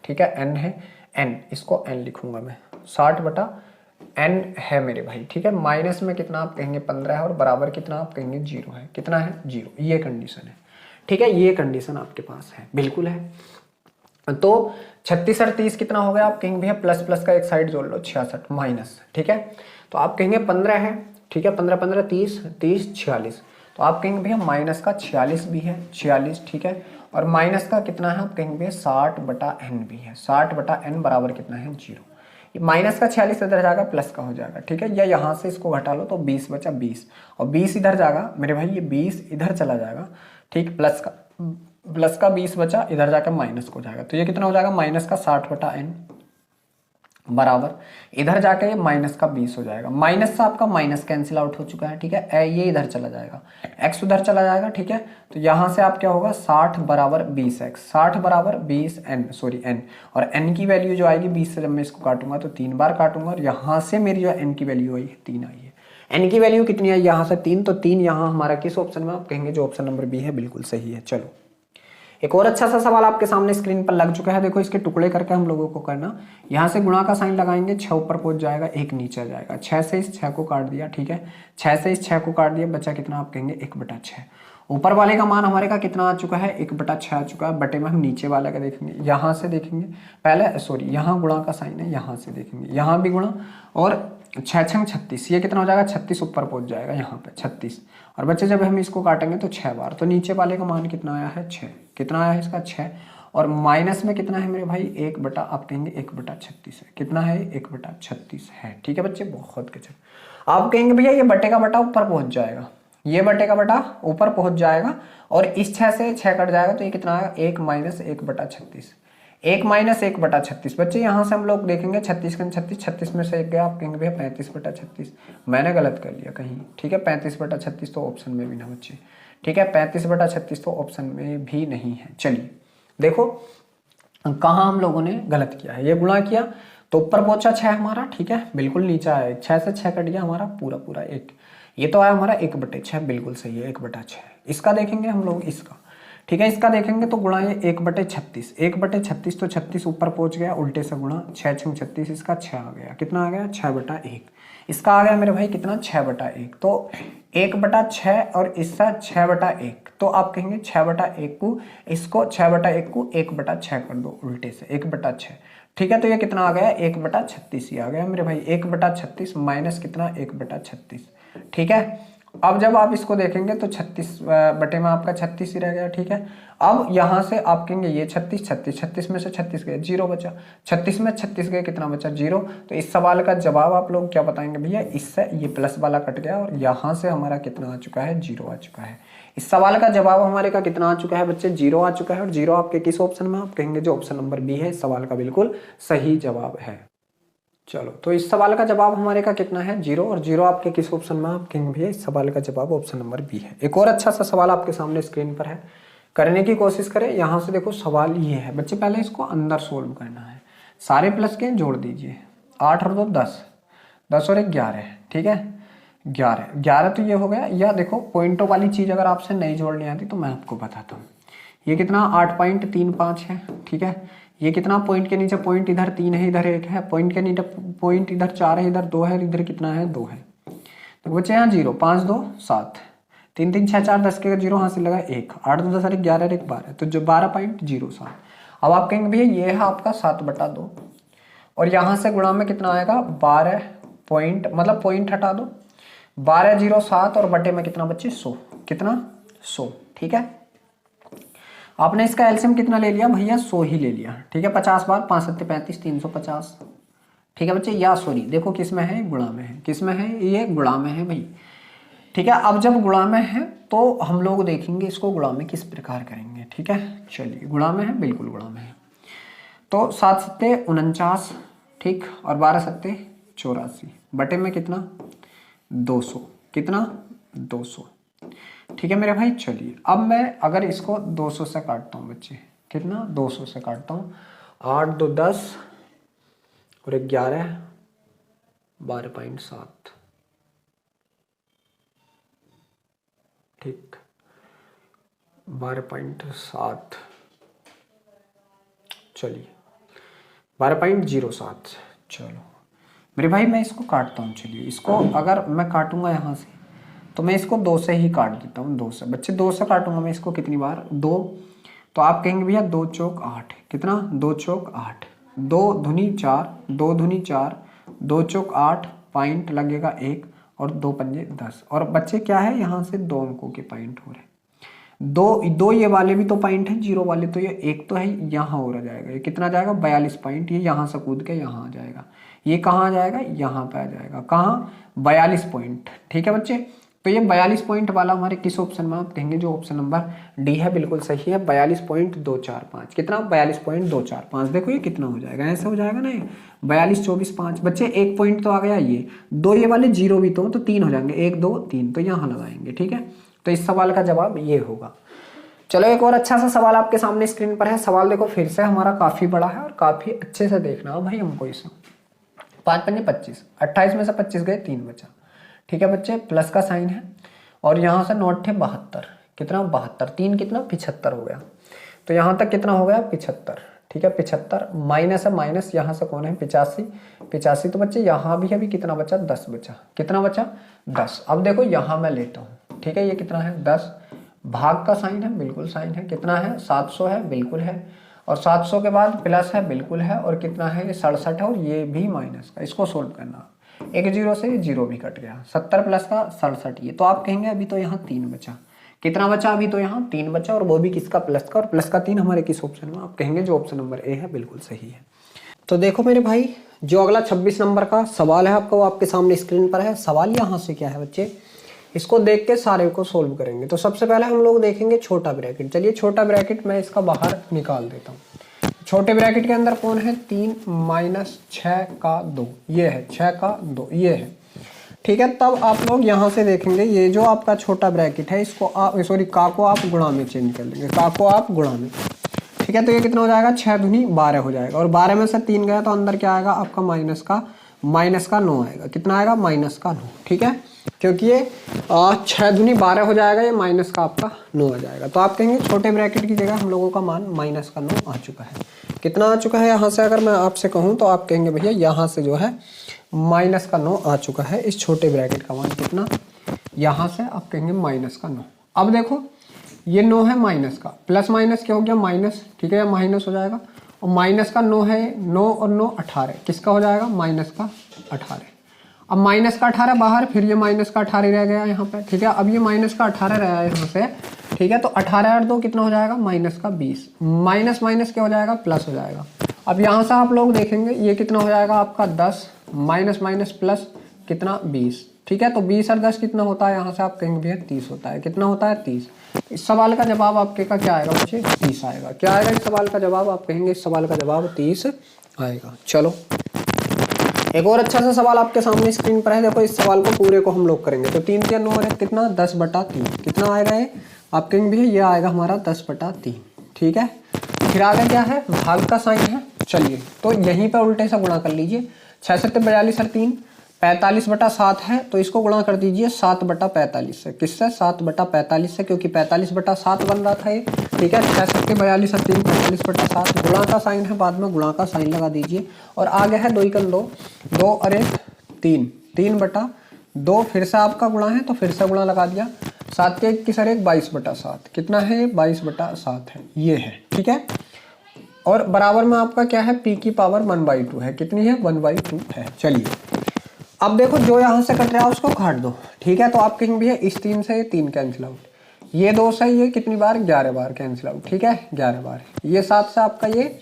ठीक है, n है, n इसको n लिखूंगा मैं, 60/n है मेरे भाई, ठीक है। माइनस में कितना आप कहेंगे 15 है, और बराबर कितना आप कहेंगे 0 है, कितना है 0, ये कंडीशन है, ठीक है, ये कंडीशन आपके पास है, बिल्कुल है। तो 36 और 30 कितना हो गया आप कहेंगे भैया, प्लस प्लस का एक साइड जोड़ लो 66 माइनस, ठीक है, तो आप कहेंगे 15 है, ठीक है, 15 15 30 30 46, तो आप कहेंगे भैया माइनस का 46 भी है, 46, ठीक है, और माइनस का कितना है आप कहेंगे भैया 60/n भी है, 60/n बराबर कितना है 0। माइनस का 46 इधर जाएगा प्लस का हो जाएगा, ठीक है, या यहाँ से इसको घटा लो तो 20 बचा 20, और 20 इधर जाएगा मेरे भाई, ये 20 इधर चला जाएगा, ठीक, प्लस का 20 बचा, इधर जाकर माइनस को जाएगा, तो ये कितना हो जाएगा माइनस का 60/n बराबर, इधर जाके ये माइनस का 20 हो जाएगा। माइनस से आपका माइनस कैंसिल आउट हो चुका है, ठीक है, ये इधर चला जाएगा, x उधर चला जाएगा, ठीक है, तो यहाँ से आप क्या होगा 60 बराबर 20x, 60 बराबर 20n, सॉरी n, और n की वैल्यू जो आएगी 20 से जब मैं इसको काटूंगा तो 3 बार काटूंगा, और यहाँ से मेरी जो n की वैल्यू आई है 3 आई है। n की वैल्यू कितनी आई यहाँ से 3, तो 3 यहाँ हमारा किस ऑप्शन में आप कहेंगे जो ऑप्शन नंबर बी है, बिल्कुल सही है। चलो एक और अच्छा सा सवाल आपके सामने स्क्रीन पर लग चुका है, देखो इसके टुकड़े करके हम लोगों को करना, यहाँ से गुणा का साइन लगाएंगे, 6 ऊपर पहुंच जाएगा 1 नीचे आ जाएगा, 6 से इस 6 को काट दिया, ठीक है, 6 से इस 6 को काट दिया, बचा कितना आप कहेंगे 1/6। ऊपर वाले का मान हमारे का कितना आ चुका है 1/6 आ चुका है, बटे में हम नीचे वाले का देखेंगे, यहाँ से देखेंगे पहले, सॉरी यहाँ गुणा का साइन है, यहाँ से देखेंगे, यहाँ भी गुणा, और 6 छंग 36, ये कितना हो जाएगा 36 ऊपर पहुंच जाएगा यहाँ पे 36, और बच्चे जब हम इसको काटेंगे तो 6 बार, तो नीचे वाले का मान कितना आया है 6, कितना आया है इसका 6, और माइनस में कितना है मेरे भाई 1 बटा आप कहेंगे 1/36 है, कितना है 1/36 है, ठीक है बच्चे, बहुत गजब। आप कहेंगे भैया ये बटे का बटा ऊपर पहुंच जाएगा, ये बटे का बटा ऊपर पहुंच जाएगा, और इस 6 से 6 कट जाएगा, तो ये कितना आएगा 1 माइनस 1/36, 1 माइनस 1/36। बच्चे यहाँ से हम लोग देखेंगे 36 का 36, 36 में से 1 गया, आप कहेंगे भैया 35/36, मैंने गलत कर लिया कहीं, ठीक है, 35/36 तो ऑप्शन में भी ना बच्चे, ठीक है, 35/36 तो ऑप्शन में भी नहीं है। चलिए देखो कहाँ हम लोगों ने गलत किया है, ये गुणा किया तो ऊपर पहुंचा 6 हमारा, ठीक है, बिल्कुल नीचे आया 6 से 6 कट गया हमारा पूरा 1, ये तो आया हमारा 1/6, बिल्कुल सही है 1/6। इसका देखेंगे हम लोग, इसका ठीक है, इसका देखेंगे तो गुणा ये 1/36, 1/36 तो 36 ऊपर पहुंच गया, उल्टे से गुणा 6 6 36, इसका 6 आ गया, कितना आ गया 6/1। इसका आ गया मेरे भाई कितना 6/1, तो 1/6 और इसका 6/1, तो आप कहेंगे 6/1 को, इसको 6/1 को 1/6 कर दो उल्टे से 1/6, ठीक है, तो ये कितना आ गया 1/36 ही आ गया मेरे भाई, 1/36 माइनस कितना 1/36, ठीक है। अब जब आप इसको देखेंगे तो 36 बटे में आपका 36 ही रह गया, ठीक है। अब यहां से आप कहेंगे ये 36 36 36 में से 36 गए 0 बचा, 36 में 36 गए कितना बचा 0। तो इस सवाल का जवाब आप लोग क्या बताएंगे भैया, इससे ये प्लस वाला कट गया और यहाँ से हमारा कितना आ चुका है 0 आ चुका है। इस सवाल का जवाब हमारे का कितना आ चुका है बच्चे 0 आ चुका है। और 0 आपके किस ऑप्शन में, आप कहेंगे जो ऑप्शन नंबर बी है इस सवाल का बिल्कुल सही जवाब है। चलो, तो इस सवाल का जवाब हमारे का कितना है 0, और 0 आपके किस ऑप्शन में, आप कहेंगे भैया इस सवाल का जवाब ऑप्शन नंबर बी है। एक और अच्छा सा सवाल आपके सामने स्क्रीन पर है, करने की कोशिश करें। यहाँ से देखो सवाल ये है बच्चे, पहले इसको अंदर सोल्व करना है, सारे प्लस के जोड़ दीजिए, 8 और 2 10, 10 और 1 11, ठीक है 11 तो ये हो गया। या देखो पॉइंटों वाली चीज अगर आपसे नहीं जोड़नी आती तो मैं आपको बताता हूँ, ये कितना 8.35 है, ठीक है। ये कितना पॉइंट के नीचे पॉइंट इधर 3 है, इधर 1 है, पॉइंट के नीचे पॉइंट इधर 4 है, इधर 2 है, इधर कितना है 2 है। तो बच्चे यहाँ 0, 5 2 7, 3 3 6 4 10 के 0 हासिल लगा 1, 8 2 10 11 1 12, तो जो 12.07। अब आप कहेंगे भैया ये है आपका 7/2, और यहाँ से गुणा में कितना आएगा 12 पॉइंट, मतलब पॉइंट हटा दो, 12 0 7 और बटे में कितना बच्चे 100, कितना 100, ठीक है। आपने इसका एलसीएम कितना ले लिया भैया 100 ही ले लिया, ठीक है। 50 बार 5 7 35 350, ठीक है बच्चे। या सॉरी देखो किस में है, गुणा में है, किस में है ये गुणा में है भाई, ठीक है। अब जब गुणा में है तो हम लोग देखेंगे इसको गुणा में किस प्रकार करेंगे, ठीक है। चलिए गुणा में है, बिल्कुल गुणा में है, तो 7 7 49, ठीक, और 12 7 84, बटे में कितना 200, कितना 200, ठीक है मेरे भाई। चलिए अब मैं अगर इसको 200 से काटता हूँ बच्चे, कितना 200 से काटता हूँ, 8 2 10 और 11 12.7, ठीक 12.7, चलिए 12.07। चलो मेरे भाई मैं इसको काटता हूँ, चलिए इसको अगर मैं काटूंगा यहाँ से तो मैं इसको 2 से ही काट देता हूँ, 2 से बच्चे 2 से काटूंगा मैं इसको कितनी बार 2, तो आप कहेंगे भैया 2 चौक 8, कितना 2 चौक 8, 2 दूनी 4, 2 दूनी 4, 2 चौक 8, पॉइंट लगेगा 1 और 2 पंजे 10, और बच्चे क्या है यहाँ से 2 अंकों के पॉइंट हो रहे, दो ये वाले भी तो पॉइंट है, 0 वाले, तो ये 1 तो है यहाँ हो रहा जाएगा, ये कितना जाएगा 42 पॉइंट, ये यहाँ से कूद के यहाँ आ जाएगा, ये कहाँ आ जाएगा यहाँ पे आ जाएगा, कहाँ 42 पॉइंट, ठीक है बच्चे। तो ये 42 पॉइंट वाला हमारे किस ऑप्शन में, आप कहेंगे जो ऑप्शन नंबर डी है बिल्कुल सही है, 42.245, कितना 42.245। देखो ये कितना हो जाएगा, ऐसा हो जाएगा ना, 42 24 5, बच्चे 1 पॉइंट तो आ गया, ये 2 ये वाले 0 भी तो 3 हो जाएंगे, 1 2 3, तो यहाँ लगाएंगे, ठीक है। तो इस सवाल का जवाब ये होगा। चलो एक और अच्छा सा सवाल आपके सामने स्क्रीन पर है। सवाल देखो फिर से हमारा काफी बड़ा है और काफी अच्छे से देखना है भाई हमको इसे। 5 पंजे 25, 28 में से 25 गए 3 बचा, ठीक है बच्चे, प्लस का साइन है, और यहाँ से 9 थे 72, कितना 72, 3 कितना 75 हो गया, तो यहाँ तक कितना हो गया 75, ठीक है 75, माइनस है माइनस, यहाँ से कौन है 85, 85, तो बच्चे यहाँ भी अभी कितना बचा 10 बचा, कितना बचा 10। अब देखो यहाँ मैं लेता हूँ, ठीक है, ये कितना है 10, भाग का साइन है, बिल्कुल साइन है, कितना है 700 है, बिल्कुल है, और 700 के बाद प्लस है, बिल्कुल है, और कितना है ये 67 है, और ये भी माइनस का, इसको सोल्व करना, एक 0 से 0 भी कट गया, 70 प्लस का 67, ये तो आप कहेंगे अभी तो यहाँ 3 बचा, कितना बचा अभी तो यहाँ 3 बचा, और वो भी किसका प्लस का, और प्लस का 3 हमारे किस ऑप्शन में, आप कहेंगे जो ऑप्शन नंबर ए है बिल्कुल सही है। तो देखो मेरे भाई जो अगला 26 नंबर का सवाल है आपका वो आपके सामने स्क्रीन पर है। सवाल यहाँ से क्या है बच्चे, इसको देख के सारे को सोल्व करेंगे। तो सबसे पहले हम लोग देखेंगे छोटा ब्रैकेट, चलिए छोटा ब्रैकेट मैं इसका बाहर निकाल देता हूँ। छोटे ब्रैकेट के अंदर कौन है 3 माइनस 6 का 2, ये है 6 का 2, ये है, ठीक है। तब आप लोग यहाँ से देखेंगे ये जो आपका छोटा ब्रैकेट है इसको आप सॉरी का को आप गुणा में चेंज कर लेंगे, का को आप गुणा में, ठीक है। तो ये कितना हो जाएगा 6 दूनी 12 हो जाएगा, और 12 में से 3 गया तो अंदर क्या आएगा आपका माइनस का माइनस का 9 आएगा। कितना आएगा? माइनस का 9। ठीक है, क्योंकि ये 6 दूनी 12 हो जाएगा, ये माइनस का आपका 9 आ जाएगा। तो आप कहेंगे छोटे ब्रैकेट की जगह हम लोगों का मान माइनस का 9 आ चुका है। कितना आ चुका है यहाँ से? अगर मैं आपसे कहूँ तो आप कहेंगे भैया यहाँ से जो है माइनस का 9 आ चुका है। इस छोटे ब्रैकेट का मान कितना? यहाँ से आप कहेंगे माइनस का 9। अब देखो ये 9 है माइनस का, प्लस माइनस क्या हो गया? माइनस। ठीक है, या माइनस हो जाएगा। और माइनस का 9 है, 9 और 9 18। किसका हो जाएगा? माइनस का 18। अब माइनस का 18 बाहर, फिर ये माइनस का 18 रह गया यहाँ पे। ठीक है, अब ये माइनस का 18 रहा है यहाँ से। ठीक है, तो 18 और 2 कितना हो जाएगा? माइनस का 20। माइनस माइनस क्या हो जाएगा? प्लस हो जाएगा। अब यहाँ से आप लोग देखेंगे ये कितना हो जाएगा आपका? 10 माइनस माइनस प्लस कितना? 20। ठीक है, तो 20 और 10 कितना होता है? यहाँ से आप कहेंगे भैया 30 होता है। कितना होता है? 30। इस सवाल का जवाब आपके का क्या आएगा बच्चे? 30 आएगा। क्या आएगा इस सवाल का जवाब? आप कहेंगे इस सवाल का जवाब 30 आएगा। चलो एक और अच्छा सा सवाल आपके सामने स्क्रीन पर है। देखो इस सवाल को पूरे को हम लोग करेंगे। तो 3 या 9 है कितना? 10/3। कितना आएगा ये? आप कहेंगे भैया ये आएगा हमारा 10/3। ठीक है, फिर आगे क्या है? भाग का साइन है। चलिए तो यहीं पर उल्टे से गुणा कर लीजिए। 6 7 42 और 3 45/7 है, तो इसको गुणा कर दीजिए 7/45 से। किससे? 7/45 से, क्योंकि 45/7 बन रहा था ये। ठीक है, 6 7 42 और 3 45/7। गुणा का साइन है, बाद में गुणा का साइन लगा दीजिए। और आगे है 2 × 2, 2 और 1 3, 3/2। फिर से आपका गुणा है तो फिर से गुणा लगा दिया। 7 के 1 की सर 1 22/7। कितना है? 22/7 है, ये है। ठीक है, और बराबर में आपका क्या है? p की पावर 1/2 है। कितनी है? 1/2 है। चलिए अब देखो जो यहाँ से कट रहा है उसको काट दो। ठीक है, तो आप कहेंगे भैया इस 3 से ये 3 कैंसिल आउट, ये 2 से ये कितनी बार? 11 बार कैंसिल आउट। ठीक है, 11 बार। ये 7 से आपका ये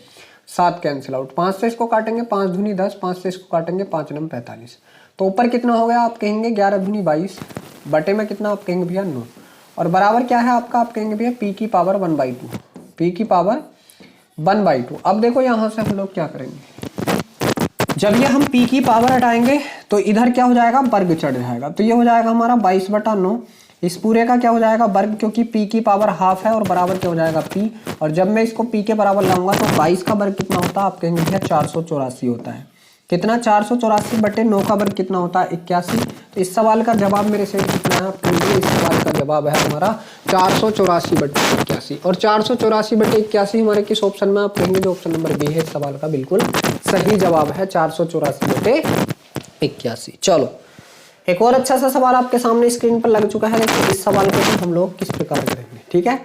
7 कैंसिल आउट। 5 से इसको काटेंगे 5 दूनी 10, 5 से इसको काटेंगे 5 9 45। तो ऊपर कितना हो गया? आप कहेंगे 11 दूनी 22 बटे में कितना? आप कहेंगे भैया 9। और बराबर क्या है आपका? आप कहेंगे भैया p की पावर 1/2, p की पावर 1/2। अब देखो यहाँ से हम लोग क्या करेंगे, जब ये हम p की पावर हटाएंगे तो इधर क्या हो जाएगा? वर्ग चढ़ जाएगा। तो ये हो जाएगा हमारा 22/9। इस पूरे का क्या हो जाएगा? वर्ग, क्योंकि p की पावर हाफ है। और बराबर क्या हो जाएगा? p। और जब मैं इसको p के बराबर लाऊंगा तो 22 का वर्ग कितना होता है? आप कहेंगे भैया 484 होता है। कितना? 484/9 का वर्ग कितना होता है? 81। तो इस सवाल का जवाब मेरे से कितना है? आप कहेंगे इस सवाल का जवाब है हमारा 484/81। और 484/81 हमारे किस ऑप्शन में? आप कहेंगे जो ऑप्शन नंबर बी है इस सवाल का बिल्कुल सही जवाब है, 484/81। चलो एक और अच्छा सा सवाल आपके सामने स्क्रीन पर लग चुका है। देखो इस सवाल को हम लोग किस प्रकार करेंगे। ठीक है,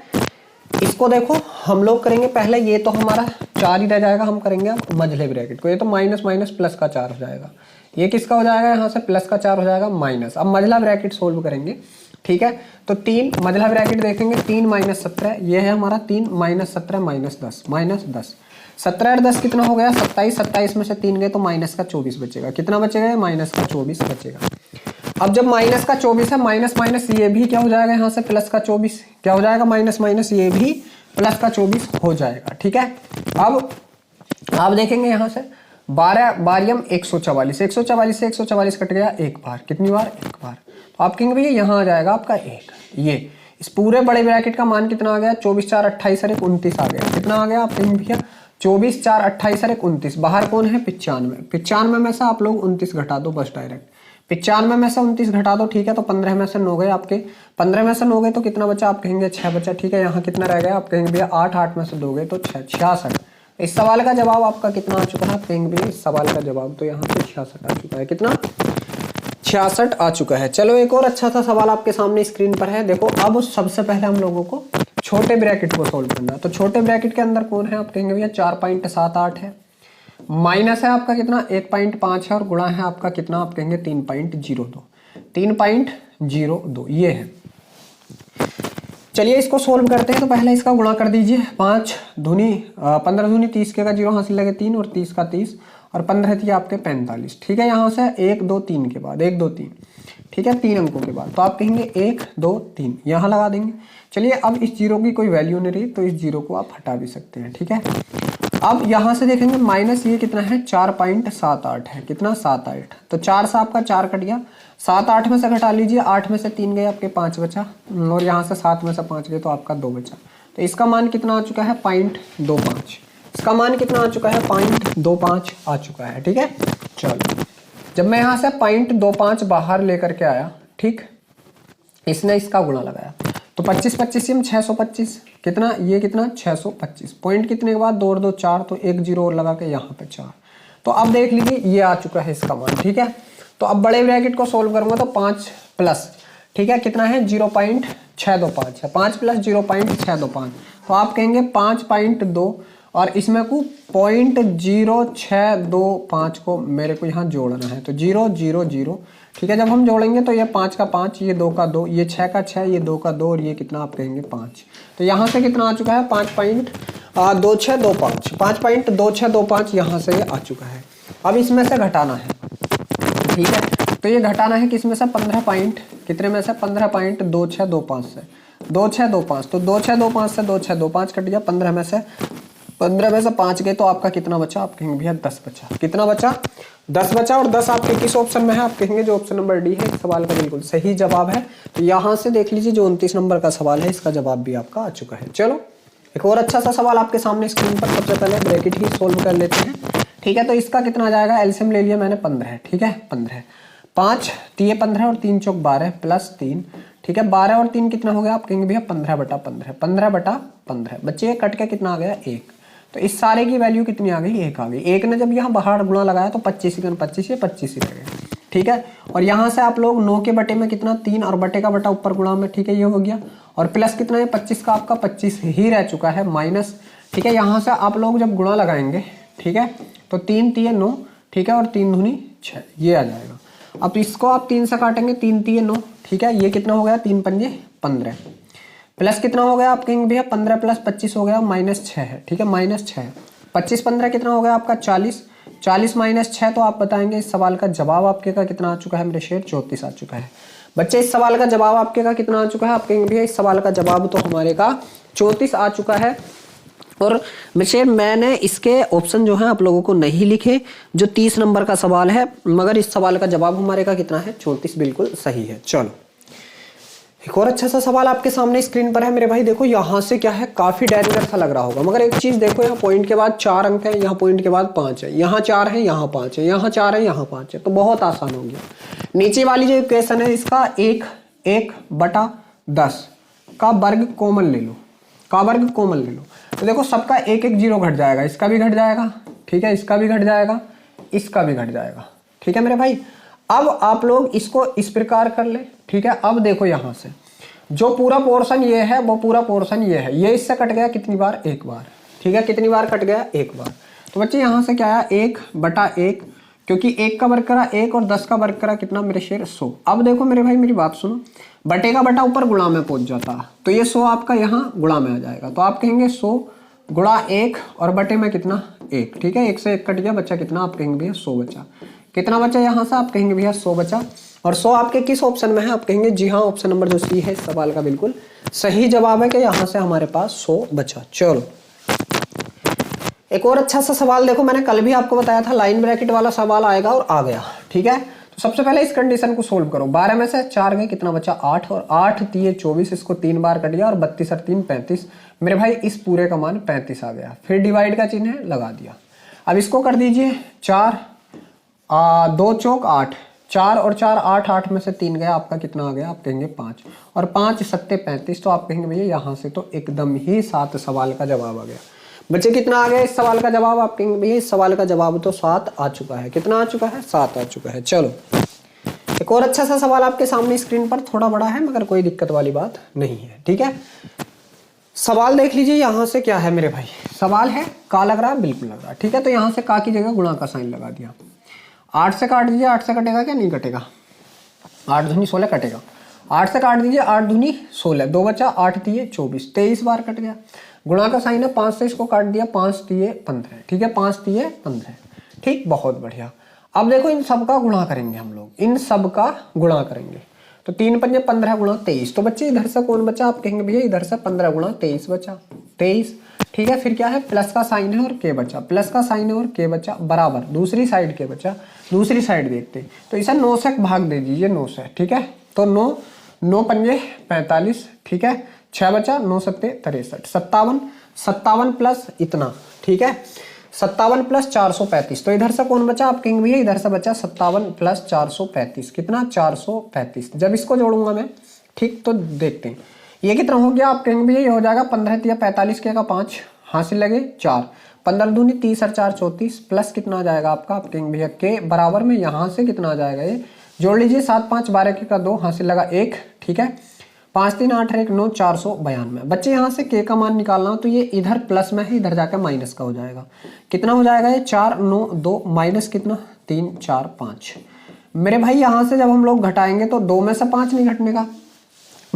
इसको देखो हम लोग करेंगे पहले, ये तो हमारा 4 ही रह जाएगा। हम करेंगे अब मझले ब्रैकेट को। ये तो माइनस माइनस प्लस का 4 हो जाएगा। ये किसका हो जाएगा? यहाँ से प्लस का 4 हो जाएगा माइनस। अब मझला ब्रैकेट सोल्व करेंगे। ठीक है, तो 3 मझला ब्रैकेट देखेंगे। 3 - 17 ये है हमारा 3 - 17 -10 -10। 17 और 10 कितना हो गया? 27। 27 में से 3 गए तो माइनस का 24 बचेगा। कितना बचेगा? माइनस का 24 बचेगा। अब जब माइनस का 24 है, माइनस माइनस ये भी क्या हो जाएगा? यहाँ से प्लस का 24 क्या हो जाएगा? माइनस माइनस ये भी प्लस का 24 हो जाएगा। ठीक है, अब आप देखेंगे यहाँ से 12 बारियम 144, 144 से 144 कट गया एक बार। कितनी बार? एक बार। तो आप कहेंगे भैया यहाँ आ जाएगा आपका 1। ये इस पूरे बड़े ब्रैकेट का मान कितना आ गया? 24 4 28 और 1 29 आ गया। कितना आ गया? आप कहेंगे भैया 24 4 28 और 1 29। बाहर कौन है? 95। 95 में से आप लोग 29 घटा दो बस डायरेक्ट। 95 में से 29 घटा दो। ठीक है, तो 15 में से 9 गए आपके। 15 में से 9 गए तो कितना बचा? आप कहेंगे 6 बचा। ठीक है, यहाँ कितना रह गया? आप कहेंगे भैया 8, 8 में से 2 गए तो 6, 66। इस सवाल का जवाब आपका कितना आ चुका है? आप कहेंगे भैया इस सवाल का जवाब तो यहाँ पे 66 आ चुका है। कितना? 66 आ चुका है। चलो एक और अच्छा सा सवाल आपके सामने स्क्रीन पर है। देखो अब सबसे पहले हम लोगों को छोटे ब्रैकेट को सोल्व करना है। तो छोटे ब्रैकेट के अंदर कौन है? आप कहेंगे भैया 4.78 है। माइनस है आपका कितना? 1.5 है। और गुणा है आपका कितना? आप कहेंगे 3.02। 3.02 ये है। चलिए इसको सोल्व करते हैं। तो पहले इसका गुणा कर दीजिए। 5 दूनी 15 दूनी 30 के का 0 हासिल लगे 3 और 30 का 30 और 15 थी आपके 45। ठीक है, यहाँ से 1 2 3 के बाद 1 2 3। ठीक है, 3 अंकों के बाद तो आप कहेंगे 1 2 3 यहाँ लगा देंगे। चलिए अब इस 0 की कोई वैल्यू नहीं रही तो इस 0 को आप हटा भी सकते हैं। ठीक है, अब यहाँ से देखेंगे माइनस ये कितना है? 4.78 है। कितना? 7 8। तो 4 से आपका 4 कट गया। 7 8 में से घटा लीजिए। 8 में से 3 गए आपके 5 बचा। और यहाँ से 7 में से 5 गए तो आपका 2 बचा। तो इसका मान कितना आ चुका है? 0.25। इसका मान कितना आ चुका है? 0.25 आ चुका है। ठीक है, चलो जब मैं यहाँ से 0.25 बाहर लेकर के आया, ठीक, इसने इसका गुणा लगाया तो 25 25 में 625, कितना ये कितना 625, पॉइंट कितने के बाद 2 और 2 4, तो 1 0 और लगा के यहाँ पे 4। तो अब देख लीजिए ये आ चुका है इसका मान, ठीक है। तो अब बड़े ब्रैकेट को सोल्व करूंगा तो 5 प्लस, ठीक है, कितना है 0.625 है, 5 प्लस 0.625, तो आप कहेंगे 5.2 और इसमें को 0.0625 को मेरे को यहाँ जोड़ना है, तो 0 0 0, ठीक है। जब हम जोड़ेंगे तो ये 5 का 5, ये 2 का 2, ये 6 का 6, ये 2 का 2 और ये कितना आप कहेंगे 5। तो यहाँ से कितना आ चुका है 5.2625, 5.2625 यहाँ से आ चुका है। अब इसमें से घटाना है, ठीक है। तो ये घटाना है किसमें से 15 पॉइंट, कितने में से 15.2625 से 2625, तो 2625 से 2625 कट गया, 15 में से 5 गए तो आपका कितना बचा, आप कहेंगे भैया 10 बचा। कितना बचा 10 बचा। और 10 आपके किस ऑप्शन में है, आप कहेंगे जो ऑप्शन नंबर डी है, इस सवाल का बिल्कुल सही जवाब है। तो यहाँ से देख लीजिए जो 29 नंबर का सवाल है इसका जवाब भी आपका आ चुका है। चलो एक और अच्छा सा सवाल आपके सामने स्क्रीन पर, सबसे पहले ब्रैकेट ही सोल्व कर लेते हैं, ठीक है। तो इसका कितना आ जाएगा, एलसीएम ले लिया मैंने 15, ठीक है, 15, 5 3 15 और 3 चौक 12 प्लस 3, ठीक है, 12 और 3 कितना हो गया, आप कहेंगे भैया 15/15, 15/15। बच्चे कट के कितना आ गया 1, तो इस सारे की वैल्यू कितनी आ गई 1 आ गई। 1 ने जब यहाँ बाहर गुणा लगाया तो 25 ही 25 ही 25 ही रह गए, ठीक है। और यहाँ से आप लोग 9 के बटे में कितना 3 और बटे का बटा ऊपर गुणा में, ठीक है, ये हो गया। और प्लस कितना है 25 का आपका 25 ही रह चुका है, माइनस, ठीक है। यहाँ से आप लोग जब गुणा लगाएंगे, ठीक है, तो 3 3 9, ठीक है, और 3 दूनी 6, ये आ जाएगा। अब इसको आप 3 से काटेंगे, 3 3 9, ठीक है, ये कितना हो गया 3 पंजे 15, प्लस कितना हो गया आप कहेंगे भैया 15 प्लस 25 हो गया -6 है, ठीक है, -6, 25 15 कितना हो गया आपका 40, 40 -6, तो आप बताएंगे इस सवाल का जवाब आपके का कितना आ चुका है मेरे शेर, 34 आ चुका है। बच्चे इस सवाल का जवाब आपके का कितना आ चुका है, आप कहेंगे भैया इस सवाल का जवाब तो हमारे का 34 आ चुका है। और मैंने इसके ऑप्शन जो है आप लोगों को नहीं लिखे, जो 30 नंबर का सवाल है, मगर इस सवाल का जवाब हमारे का कितना है 34, बिल्कुल सही है। चलो एक और अच्छा सा सवाल आपके सामने स्क्रीन पर है मेरे भाई। देखो यहाँ से क्या है, काफी डेंजर सा लग रहा होगा, मगर एक चीज देखो, यहाँ पॉइंट के बाद 4 अंक है, यहाँ पॉइंट के बाद 5 है, यहाँ 4 है, यहाँ 5 है, यहाँ 4 है, यहाँ 5 है, तो बहुत आसान हो गया। नीचे वाली जो इक्वेशन है इसका 1/10 का वर्ग कॉमन ले लो, का वर्ग कॉमन ले लो, तो देखो सबका 1 1 0 घट जाएगा, इसका भी घट जाएगा, ठीक है, इसका भी घट जाएगा, इसका भी घट जाएगा, ठीक है मेरे भाई। अब आप लोग इसको इस प्रकार कर ले, ठीक है। अब देखो यहाँ से जो पूरा पोर्शन ये है वो पूरा पोर्शन ये है, ये इससे कट गया कितनी बार, 1 बार, ठीक है, कितनी बार कट गया 1 बार। तो बच्चे यहाँ से क्या आया 1/1, क्योंकि 1 का वर्ग करा 1 और 10 का वर्ग करा कितना मेरे शेर 100। अब देखो मेरे भाई मेरी बात सुनो, बटे का बटा ऊपर गुणा में पहुंच जाता, तो ये 100 आपका यहाँ गुणा में आ जाएगा, तो आप कहेंगे 100 गुणा 1 और बटे में कितना 1, ठीक है, 1 से 1 कट गया, बच्चा कितना, आप कहेंगे भैया 100 बचा। कितना बचा यहाँ से, आप कहेंगे भैया 100 बचा। और 100 आपके किस ऑप्शन में है, आप कहेंगे जी हाँ ऑप्शन नंबर जो सी है इस सवाल का बिल्कुल सही जवाब है कि यहाँ से हमारे पास 100 बचा। चलो एक और अच्छा सा सवाल देखो, मैंने कल भी आपको बताया था लाइन ब्रैकेट वाला सवाल आएगा और आ गया, ठीक है। तो सबसे पहले इस कंडीशन को सोल्व करो, 12 में से 4 गए, कितना बचा 8, और 8 3 24, इसको 3 बार कट गया, और 32 और 3 35, मेरे भाई इस पूरे का मान 35 आ गया। फिर डिवाइड का चिन्ह लगा दिया। अब इसको कर दीजिए 4 2 चौक 8, 4 और 4 8, 8 में से 3 गया, आपका कितना आ गया, आप कहेंगे 5, और 5 7 35, तो आप कहेंगे भैया यहाँ से तो एकदम ही 7 सवाल का जवाब आ गया। बच्चे कितना आ गया इस सवाल का जवाब, आप कहेंगे भैया इस सवाल का जवाब तो 7 आ चुका है। कितना आ चुका है, 7 आ चुका है। चलो एक और अच्छा सा सवाल आपके सामने स्क्रीन पर, थोड़ा बड़ा है मगर कोई दिक्कत वाली बात नहीं है, ठीक है। सवाल देख लीजिए यहाँ से क्या है मेरे भाई, सवाल है का लग रहा है, बिल्कुल लग रहा है, ठीक है। तो यहाँ से का की जगह गुणा का साइन लगा दिया, 8 से काट दीजिए, 8 से कटेगा क्या, नहीं कटेगा, 8 दूनी 16 कटेगा, 8 से काट दीजिए, 8 दूनी 16, 2 बचा, 8 3 24, 23 बार कट गया। गुणा का साइन है, 5 से इसको काट दिया, 5 3 15, ठीक है, 5 3 15, ठीक, बहुत बढ़िया। अब देखो इन सब का गुणा करेंगे हम लोग, इन सब का गुणा करेंगे, तो 3 पंजे 15 गुणा 23, तो बच्चे इधर से कौन बचा, आप कहेंगे भैया इधर से 15 गुणा 23 बचा, 23, ठीक है। फिर क्या है, प्लस का साइन है और के बचा, प्लस का साइन है और के बचा, बराबर दूसरी साइड के बचा, दूसरी साइड देखते, तो इसे 9 से भाग दे दीजिए, 9 से, ठीक है। तो 9 पंजे 45, ठीक है, 6 बचा, 9 7 63, 57 प्लस इतना, ठीक है, 57 प्लस 435, तो इधर से कौन बचा आप कहेंगे भैया, इधर से बचा 57 प्लस 435, कितना 435। जब इसको जोड़ूंगा मैं, ठीक, तो देखते हैं ये कितना हो गया, आप कहेंगे भैया ये हो जाएगा 15 या 45 के का 5 हासिल लगे 4, 15 दूनी 30 और 4 34, प्लस कितना आ जाएगा आपका, आप कहेंगे भैया के बराबर में यहाँ से कितना आ जाएगा, ये जोड़ लीजिए 7 5 12 के का 2 हासिल लगा 1, ठीक है, 5 3 8 1 9 492। बच्चे यहाँ से के का मान निकालना हो तो ये इधर प्लस में है, इधर जाकर माइनस का हो जाएगा, कितना हो जाएगा ये 4 9 2 माइनस कितना 3 4 5। मेरे भाई यहाँ से जब हम लोग घटाएंगे तो 2 में से 5 नहीं घटने का,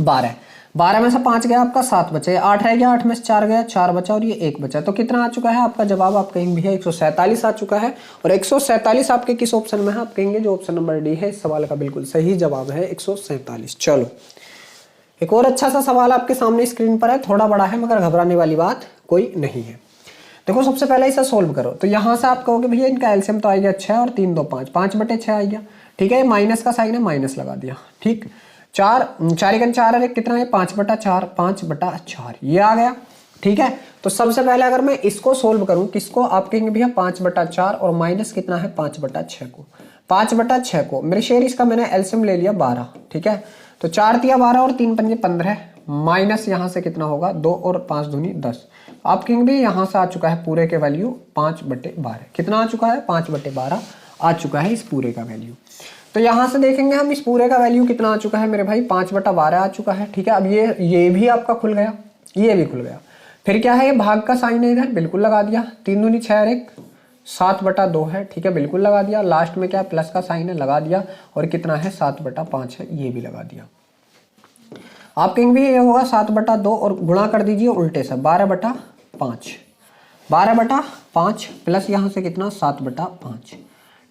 12 12 में से 5 गया आपका 7 बचे, 8 रह गया, 8 में से 4 गया 4 बचा और ये 1 बचा, तो कितना आ चुका है आपका जवाब, आप कहेंगे भैया 147 आ चुका है। और 147 आपके किस ऑप्शन में है, आप कहेंगे जो ऑप्शन नंबर डी है इस सवाल का बिल्कुल सही जवाब है 147। चलो एक और अच्छा सा सवाल आपके सामने स्क्रीन पर है, थोड़ा बड़ा है मगर घबराने वाली बात कोई नहीं है। देखो सबसे पहले इसे सोल्व करो, तो यहाँ से आप कहोगे भैया इनका एलसीएम तो आ गया 6 और 3 2 5, 5/6 आ गया, ठीक है, माइनस का साइन है माइनस लगा दिया, ठीक, 4 4 4 है कितना है 5/4 5/4 ये आ गया, ठीक है। तो सबसे पहले अगर मैं इसको सोल्व करूं, किसको, आप कहेंगे भैया 5/4 और माइनस कितना है 5/6 को, 5/6 को मेरे शेयर इसका मैंने एलसीएम ले लिया 12, ठीक है, तो 4 तिया 12 और 3 पंजे 15, माइनस यहाँ से कितना होगा 2 और 5 दूनी 10, आप कहेंगे भैया यहाँ से आ चुका है पूरे के वैल्यू 5/12, कितना आ चुका है 5/12 आ चुका है इस पूरे का वैल्यू। तो यहाँ से देखेंगे हम इस पूरे का वैल्यू कितना आ चुका है मेरे भाई 5/12 आ चुका है, ठीक है। अब ये भी आपका खुल गया, ये भी खुल गया, फिर क्या है ये भाग का साइन है इधर बिल्कुल लगा दिया, 3 दूनी 6 और 1 7/2 है, ठीक है, बिल्कुल लगा दिया, लास्ट में क्या प्लस का साइन है लगा दिया, और कितना है 7/5 है ये भी लगा दिया। आप कहेंगे ये होगा 7/2 और गुणा कर दीजिए उल्टे से 12/5, 12/5 प्लस यहाँ से कितना 7/5,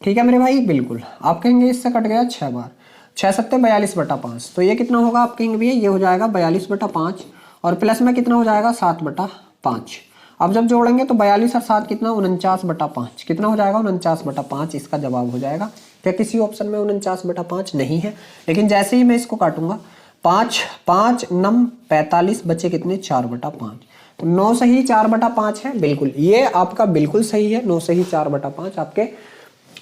ठीक है मेरे भाई, बिल्कुल। आप कहेंगे इससे कट गया 6 बार, 6 7 42/5, तो ये कितना होगा, आप कहेंगे भैया ये हो जाएगा 42/5 और प्लस में कितना हो जाएगा 7/5। अब जब जोड़ेंगे तो 42 और 7 कितना 49/5, कितना हो जाएगा 49/5, इसका जवाब हो जाएगा। क्या किसी ऑप्शन में 49/5 नहीं है, लेकिन जैसे ही मैं इसको काटूंगा 5 5 9 45 बचे कितने 4/5, तो 9 सही 4/5 है, बिल्कुल ये आपका बिल्कुल सही है, 9 सही 4/5 आपके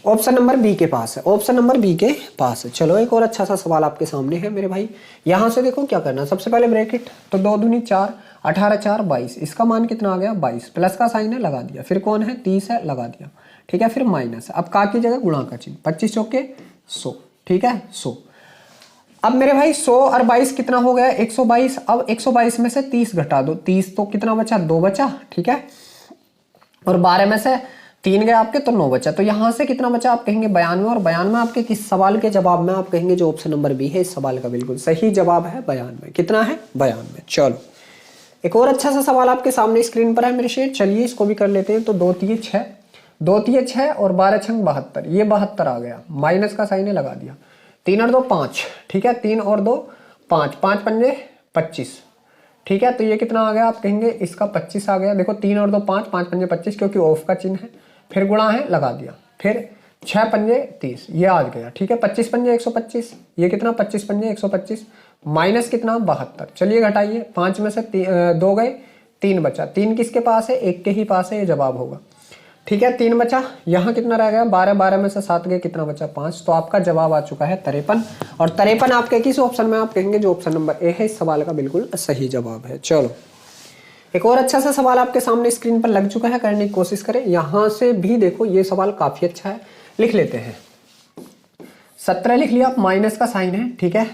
ऑप्शन नंबर बी के पास है, ऑप्शन नंबर बी के पास है। चलो एक और अच्छा सा सवाल आपके सामने है मेरे भाई, यहाँ से देखो क्या करना है, सबसे पहले ब्रैकेट, तो 2 दूनी 4 18 4 22, इसका मान कितना आ गया 22, प्लस का साइन है लगा दिया, फिर कौन है 30 है लगा दिया, ठीक है, फिर माइनस, अब का की जगह गुणा का चिन्ह, 25 चौके 100, ठीक है 100। अब मेरे भाई 100 और 22 कितना हो गया 122, अब 122 में से 30 घटा दो, 30 तो कितना बचा 2 बचा, ठीक है, और 12 में से 3 गए आपके तो 9 बचा, तो यहाँ से कितना बचा आप कहेंगे 92, और 92 आपके किस सवाल के जवाब में, आप कहेंगे जो ऑप्शन नंबर बी है इस सवाल का बिल्कुल सही जवाब है 92, कितना है 92। चलो एक और अच्छा सा सवाल आपके सामने स्क्रीन पर है मेरे शेर, चलिए इसको भी कर लेते हैं। तो 2 तिये 6, 2 तिये 6 और 12 छंग 72, ये 72 आ गया, माइनस का साइन है लगा दिया, 3 और 2 5, ठीक है, 3 और 2 5, 5 पंजे 25, ठीक है, तो ये कितना आ गया आप कहेंगे इसका 25 आ गया, देखो 3 और 2 5, 5 पंजे 25 क्योंकि ऑफ का चिन्ह है, फिर गुणा है लगा दिया, फिर 6 पंजे 30 ये आ गया, ठीक है, 25 पंजे 125, ये कितना 25 पंजे 125, माइनस कितना 72, चलिए घटाइए, 5 में से 2 गए 3 बचा, 3 किसके पास है 1 के ही पास है, ये जवाब होगा, ठीक है, 3 बचा, यहाँ कितना रह गया 12, 12 में से 7 गए कितना बचा 5, तो आपका जवाब आ चुका है 53, और 53 आपके किस ऑप्शन में, आप कहेंगे जो ऑप्शन नंबर ए है इस सवाल का बिल्कुल सही जवाब है। चलो एक और अच्छा सा सवाल आपके सामने स्क्रीन पर लग चुका है, करने की कोशिश करें, यहां से भी देखो ये सवाल काफी अच्छा है, लिख लेते हैं। 17 लिख लिया, माइनस का साइन है, ठीक है,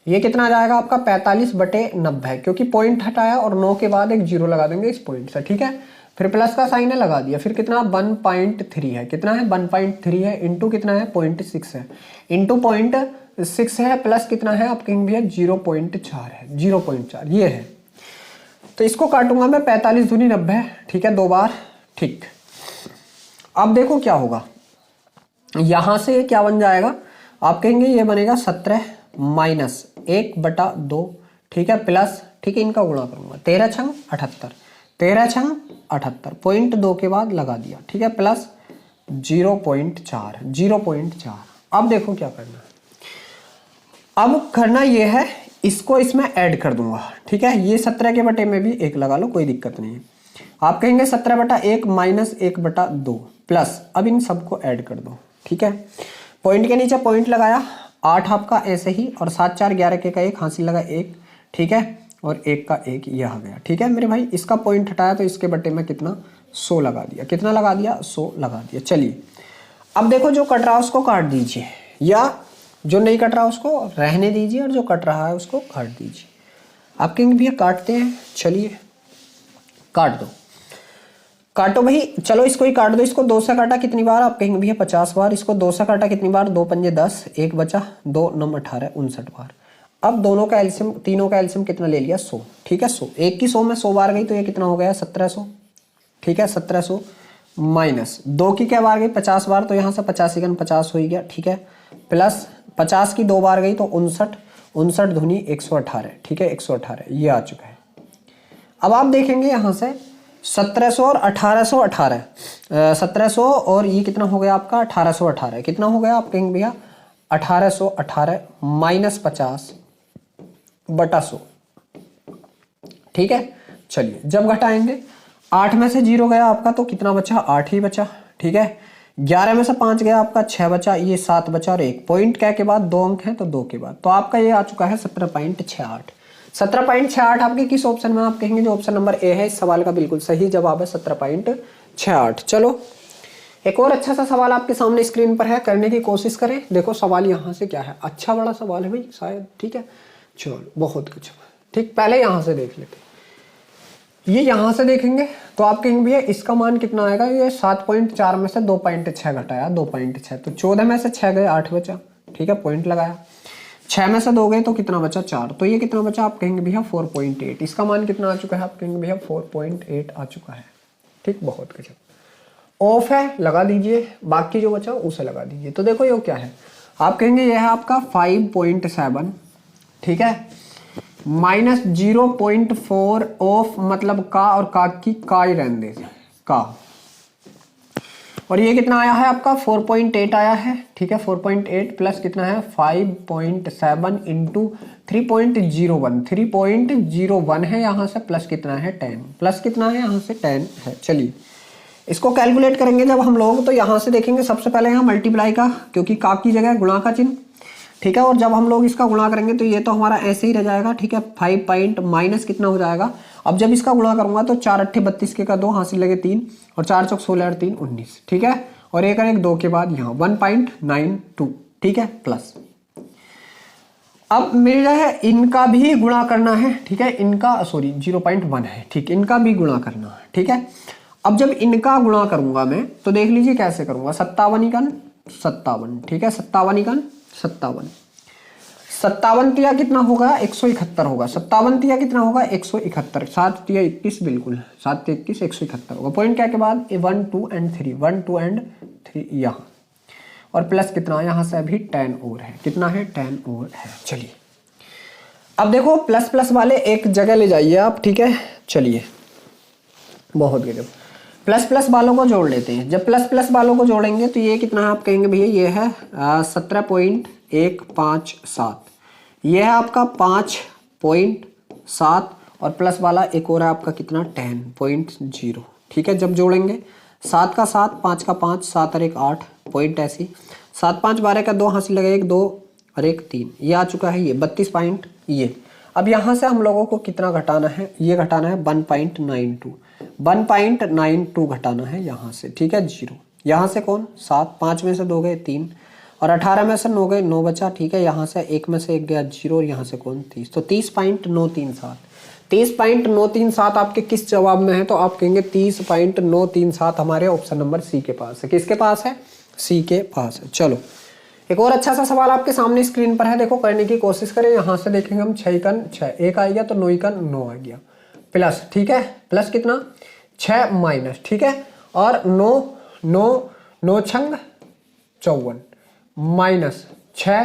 ये कितना आ जाएगा आपका 45/90, क्योंकि पॉइंट हटाया और 9 के बाद एक 0 लगा देंगे इस पॉइंट से, ठीक है, फिर प्लस का साइन है लगा दिया, फिर कितना 1.3 है, कितना है 1.3 है, इंटू कितना है 0.6 है, इंटू 0.6 है, प्लस कितना है आप कहेंगे भैया 0.4 है, 0.4 ये है, तो इसको काटूंगा मैं 45 दूनी 90, ठीक है 2 बार, ठीक। अब देखो क्या होगा, यहां से क्या बन जाएगा आप कहेंगे ये बनेगा 17 माइनस 1/2, ठीक है, प्लस, ठीक है, इनका गुणा करूंगा 13 छंग 78, 13 छंग 78, 0.2 के बाद लगा दिया, ठीक है, प्लस 0.4, 0.4। अब देखो क्या करना है, अब करना ये है इसको इसमें ऐड कर दूंगा, ठीक है, ये 17 के बटे में भी 1 लगा लो कोई दिक्कत नहीं है, आप कहेंगे 17/1 माइनस 1/2 प्लस, अब इन सबको ऐड कर दो, ठीक है। पॉइंट के नीचे पॉइंट लगाया, 8 आपका ऐसे ही, और 7 4 11 के का 1 हासिल लगा 1, ठीक है, और 1 का 1 ये आ गया, ठीक है मेरे भाई। इसका पॉइंट हटाया तो इसके बटे में कितना 100 लगा दिया, कितना लगा दिया 100 लगा दिया। चलिए अब देखो जो कट रहा है उसको काट दीजिए, या जो नहीं कट रहा उसको रहने दीजिए, और जो कट रहा है उसको काट दीजिए। आप कहेंगे भैया काटते हैं, चलिए काट दो, काटो भाई, चलो इसको ही काट दो। इसको 2 से काटा कितनी बार, आप कहेंगे भैया 50 बार। इसको 2 से काटा कितनी बार, 2 पंजे 10, 1 बचा, 2 9 18 59 बार। अब दोनों का एल्सियम, तीनों का एल्सियम कितना ले लिया 100, ठीक है 100, एक की 100 में 100 बार गई तो ये कितना हो गया 1700, ठीक है 1700 माइनस 2 की क्या बार गई 50 बार, तो यहाँ से 50 × 50 हो ही गया, ठीक है, प्लस 50 की 2 बार गई तो 59, 59 दूनी 118, ठीक है 118 ये आ चुका है। अब आप देखेंगे यहाँ से 1700 और 1818, 1700 और ये कितना हो गया आपका 1818, कितना हो गया आप कहेंगे भैया 1818 माइनस 50/100, ठीक है। चलिए जब घटाएंगे 8 में से 0 गया आपका तो कितना बचा 8 ही बचा, ठीक है। 11 में से 5 गया आपका 6 बचा, ये 7 बचा, और 1 पॉइंट क्या के बाद 2 अंक हैं तो 2 के बाद, तो आपका ये आ चुका है 17.68। 17.68 आपके किस ऑप्शन में, आप कहेंगे जो ऑप्शन नंबर ए है इस सवाल का बिल्कुल सही जवाब है 17.68। चलो एक और अच्छा सा सवाल आपके सामने स्क्रीन पर है, करने की कोशिश करें। देखो सवाल यहाँ से क्या है, अच्छा बड़ा सवाल है भाई शायद, ठीक है। चलो बहुत कुछ, ठीक, पहले यहाँ से देख लेते हैं। ये यहाँ से देखेंगे तो आप कहेंगे भैया इसका मान कितना आएगा, ये 7.4 में से 2.6 घटाया 2.6, तो 14 में से 6 गए 8 बचा, ठीक है, पॉइंट लगाया। 6 में से 2 गए तो कितना बचा 4, तो ये कितना बचा आप कहेंगे भैया 4.8। इसका मान कितना आ चुका है, आप कहेंगे भैया 4.8 आ चुका है, ठीक, बहुत कुछ। ऑफ है लगा दीजिए, बाकी जो बचा उसे लगा दीजिए। तो देखो ये क्या है, आप कहेंगे ये है आपका 5.7, ठीक है, माइनस 0.4 ऑफ, मतलब का और का की का ही रहने दे का, और ये कितना आया है आपका 4.8 आया है, ठीक है 4.8 प्लस कितना है 5.7 इंटू 3.01, 3.01 है यहाँ से, प्लस कितना है 10, प्लस कितना है यहाँ से 10 है। चलिए इसको कैलकुलेट करेंगे जब हम लोग, तो यहाँ से देखेंगे सबसे पहले यहाँ मल्टीप्लाई का, क्योंकि का की जगह गुणा का चिन्ह, ठीक है, और जब हम लोग इसका गुणा करेंगे तो ये तो हमारा ऐसे ही रह जाएगा, ठीक है 5 पॉइंट माइनस कितना हो जाएगा। अब जब इसका गुणा करूंगा तो 4 8 32 के का 2 हासिल लगे 3, और 4 चौक 16 और 3 19, ठीक है, और एक और एक 2 के बाद यहाँ 1.92, ठीक है, प्लस। अब मेरा है इनका भी गुणा करना है, ठीक है, इनका सॉरी 0.1 है, ठीक, इनका भी गुणा करना है, ठीक है। अब जब इनका गुणा करूंगा मैं तो देख लीजिए कैसे करूंगा, 57 57, ठीक है 57 57, 57 तिया कितना होगा 171 होगा, 57 तिया कितना होगा 171, 7 तिया 21 बिल्कुल, 7 तिया 21 171 होगा। पॉइंट क्या के बाद 1 2 एंड 3, 1 2 एंड 3 यहाँ, और प्लस कितना यहाँ से अभी 10 और है, कितना है 10 और है। चलिए अब देखो प्लस प्लस वाले एक जगह ले जाइए आप, ठीक है। चलिए बहुत गजब, प्लस प्लस वालों को जोड़ लेते हैं। जब प्लस प्लस वालों को जोड़ेंगे तो ये कितना है आप कहेंगे भैया ये है 17.157, ये है आपका 5.7, और प्लस वाला एक और है आपका कितना 10.0, ठीक है। जब जोड़ेंगे 7 का 7, 5 का 5, 7 और 1 8, पॉइंट ऐसी 7 5 12 का 2 हासिल लगे 1 2 और 1 3, ये आ चुका है ये 32 पॉइंट ये। अब यहाँ से हम लोगों को कितना घटाना है, ये घटाना है 1.92, 1.92 घटाना है यहाँ से, ठीक है 0, यहाँ से कौन 7, 5 में से 2 गए 3, और 18 में से 9 गए 9 बचा, ठीक है, यहाँ से 1 में से 1 गया 0, और यहाँ से कौन 30, तो 30.937, 30.937 आपके किस जवाब में है, तो आप कहेंगे 30.937 हमारे ऑप्शन नंबर सी के पास है। किसके पास है, सी के पास है। चलो एक और अच्छा सा सवाल आपके सामने स्क्रीन पर है, देखो करने की कोशिश करें। यहाँ से देखेंगे हम 6 का 6, 1 आ गया तो 9 का 9 आ गया, प्लस, ठीक है, प्लस कितना 6 माइनस, ठीक है, और 9 9 9 छंग 54 माइनस 6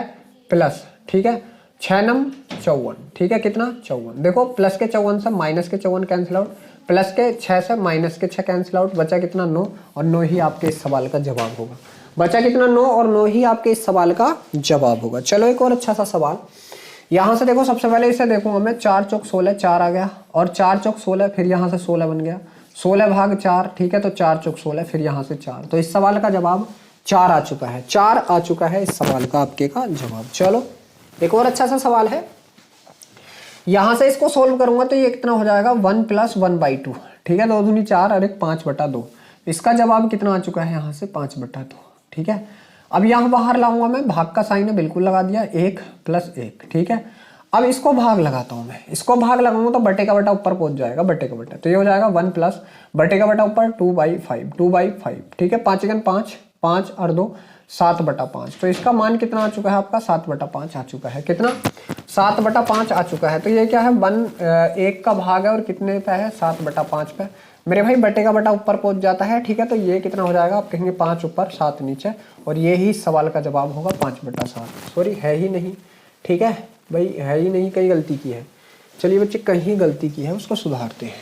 प्लस, ठीक है 6 नम 54, ठीक है, कितना 54। देखो प्लस के 54 से माइनस के 54 कैंसिल आउट, प्लस के 6 से माइनस के 6 कैंसिल आउट, बचा कितना 9, और 9 ही आपके इस सवाल का जवाब होगा। बचा कितना 9, और 9 ही आपके इस सवाल का जवाब होगा। चलो एक और अच्छा सा सवाल, यहाँ से देखो सबसे पहले इसे देखूंगा मैं, 4 चौक 16 4 आ गया, और 4 चौक 16 फिर यहाँ से 16 बन गया, 16 भाग 4, ठीक है, तो 4 चौक 16, फिर यहाँ से 4, तो इस सवाल का जवाब 4 आ चुका है। 4 आ चुका है इस सवाल का आपके का जवाब। चलो एक और अच्छा सा सवाल है, यहां से इसको सोल्व करूंगा तो ये कितना हो जाएगा 1 + 1/2, ठीक है, 2 दूनी 4 और 1 5/2। इसका जवाब कितना आ चुका है यहाँ से 5/2, ठीक है। अब यहाँ बाहर लाऊंगा मैं, भाग का साइन है बिल्कुल लगा दिया, 1 + 1, ठीक है। अब इसको भाग लगाता हूँ मैं, इसको भाग लगाऊंगा तो बटे का बटा ऊपर पहुंच जाएगा, बटे का बटा, तो ये हो जाएगा 1 + बटे का बटा ऊपर 2/5, 2/5, ठीक है, 5 × 5, 5 और 2 7/5, तो इसका मान कितना आ चुका है आपका 7/5 आ चुका है। कितना 7/5 आ चुका है। तो ये क्या है 1 का भाग है और कितने पे है 7/5 पे। मेरे भाई बटे का बटा ऊपर पहुंच जाता है, ठीक है, तो ये कितना हो जाएगा आप कहेंगे 5 ऊपर 7 नीचे, और ये ही सवाल का जवाब होगा 5/7। सॉरी है ही नहीं, ठीक है भाई, है ही नहीं, कहीं गलती की है। चलिए बच्चे कहीं गलती की है उसको सुधारते हैं।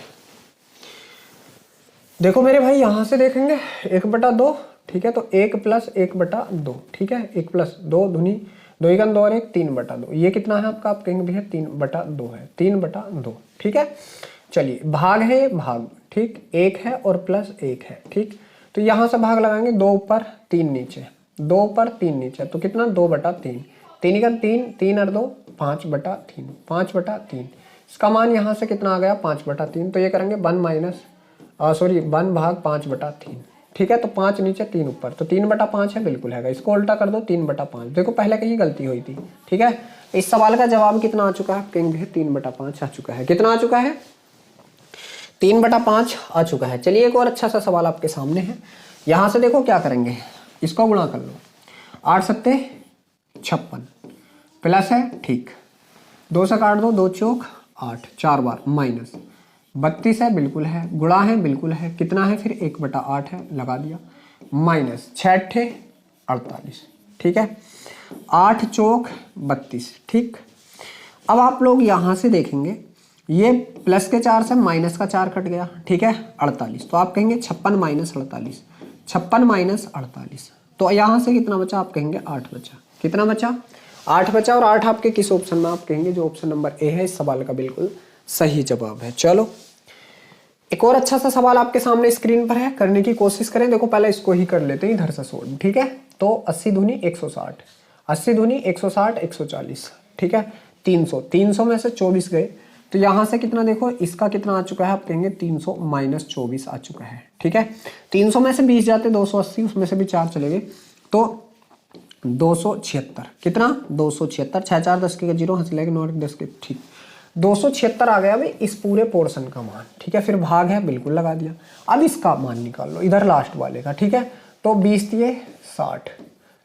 देखो मेरे भाई यहाँ से देखेंगे 1/2, ठीक है, तो 1 + 1/2, ठीक है, 1 + 2 दूनी 2 × 2 और 1 3/2, ये कितना है आपका, आप कहेंगे भैया 3/2 है, 3/2, ठीक है। चलिए भाग है भाग, ठीक, 1 है और +1 है, ठीक, तो यहाँ से भाग लगाएंगे 2 ऊपर 3 नीचे, 2 ऊपर 3 नीचे, तो कितना 2/3, 3 × 3, 3 और 2 5/3, 5/3। इसका मान यहाँ से कितना आ गया 5/3, तो ये करेंगे 1 भाग 5/3, ठीक है, तो 5 नीचे 3 ऊपर, तो 3/5 है, बिल्कुल है, इसको उल्टा कर दो 3/5। देखो पहले कहीं गलती हुई थी, ठीक है। इस सवाल का जवाब कितना आ चुका है, आप कहेंगे 3/5 आ चुका है। कितना आ चुका है 3/5 आ चुका है। चलिए एक और अच्छा सा सवाल आपके सामने है, यहां से देखो क्या करेंगे, इसको गुणा कर लो, 8 × 7 = 56 प्लस है, ठीक, 2 से काट दो, 2 चौक 8, 4 बार माइनस 32 है, बिल्कुल है, गुणा है, बिल्कुल है, कितना है फिर 1/8 है, लगा दिया, माइनस 6 × 48, ठीक है, 8 चौक 32, ठीक। अब आप लोग यहां से देखेंगे ये प्लस के 4 से माइनस का 4 कट गया, ठीक है, 48, तो आप कहेंगे 56 - 48, 56 - 48, तो यहां से कितना बचा, आप कहेंगे 8 बचा। कितना बचा 8 बचा, और 8 आपके किस ऑप्शन में, आप कहेंगे जो ऑप्शन नंबर ए है इस सवाल का बिल्कुल सही जवाब है। चलो एक और अच्छा सा सवाल आपके सामने स्क्रीन पर है, करने की कोशिश करें। देखो पहले इसको ही कर लेते हैं इधर से सोल्व, ठीक है, तो 80 दूनी 160, 80 दूनी 160, 140, ठीक है, 300, 300 में से 24 गए, तो यहां से कितना देखो, इसका कितना आ चुका है, आप कहेंगे 300 - 24 आ चुका है, ठीक है। 300 में से 20 जाते 280, उसमें से भी 4 चले गए, तो 276, कितना 276, 6 4 10 के 0, हंस लेके 9 10 के, ठीक, 276 आ गया भाई इस पूरे पोर्शन का मान, ठीक है। फिर भाग है, बिल्कुल लगा दिया। अब इसका मान निकाल लो इधर लास्ट वाले का, ठीक है, तो 20 दिए 60,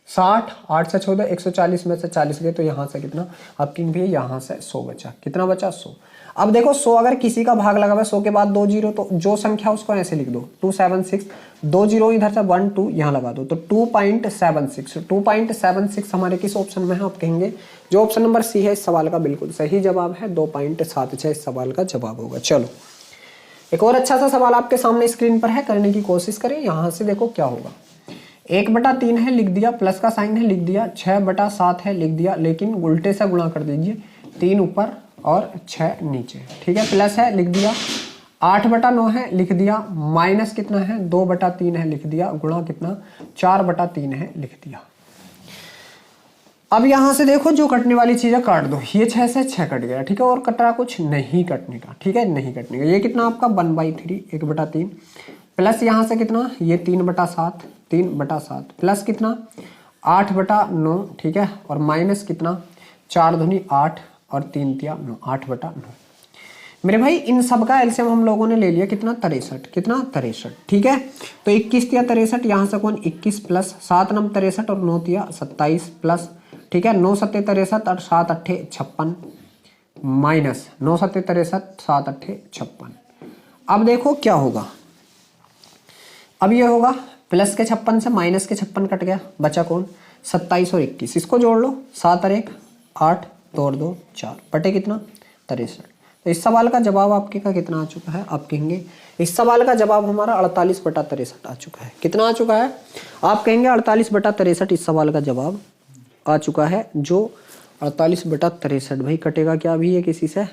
60, 8 से 14, 140 में से 40 गए, तो यहाँ से कितना आपकी भी यहाँ से 100 बचा। कितना बचा 100। अब देखो 100 अगर किसी का भाग लगा हुआ है 100 के बाद 2 0, तो जो संख्या उसको ऐसे लिख दो 276, 2 0 इधर से 1 2 यहाँ लगा दो, तो 2.76, 2.76 हमारे किस ऑप्शन में है, आप कहेंगे जो ऑप्शन नंबर सी है इस सवाल का बिल्कुल सही जवाब है, 2.76 इस सवाल का जवाब होगा। चलो एक और अच्छा सा सवाल आपके सामने स्क्रीन पर है, करने की कोशिश करें। यहाँ से देखो क्या होगा, 1/3 है लिख दिया, प्लस का साइन है लिख दिया, 6/7 है लिख दिया, लेकिन उल्टे से गुणा कर दीजिए, 3 ऊपर और 6 नीचे, ठीक है, प्लस है लिख दिया, 8/9 है लिख दिया, माइनस कितना है 2/3 है लिख दिया, गुणा कितना 4/3 है लिख दिया। अब यहां से देखो जो कटने वाली चीजें काट दो, ये 6 से 6 कट गया, ठीक है, और कट रहा कुछ नहीं कटने का, ठीक है, नहीं कटने का। ये कितना आपका 1/3, 1/3, प्लस यहाँ से कितना ये 3/7, 3/7, प्लस कितना 8/9, ठीक है, और माइनस कितना 4 दूनी 8 और 3 तिया 9, 8/9। मेरे भाई इन सब का एलसीएम हम लोगों ने ले लिया कितना 63, कितना 63, ठीक है, तो 21 तिया 63, यहाँ से कौन 21 प्लस 7 9 63 और 9 तिया 27 प्लस, ठीक है, 9 7 63 और 7 8 56 माइनस 9 7 63 7 8 56। अब देखो क्या होगा, अब ये होगा प्लस के 56 से माइनस के 56 कट गया, बचा कौन 27 और 21, इसको जोड़ लो, 7 और 1 8, 2 और 2 4, बटे कितना 63। तो इस सवाल का जवाब आपके का कितना आ चुका है, आप कहेंगे इस सवाल का जवाब हमारा 48/63 आ चुका है। कितना आ चुका है, आप कहेंगे 48/63 इस सवाल का जवाब आ चुका है, जो 48/63 भाई कटेगा क्या भी है किसी से,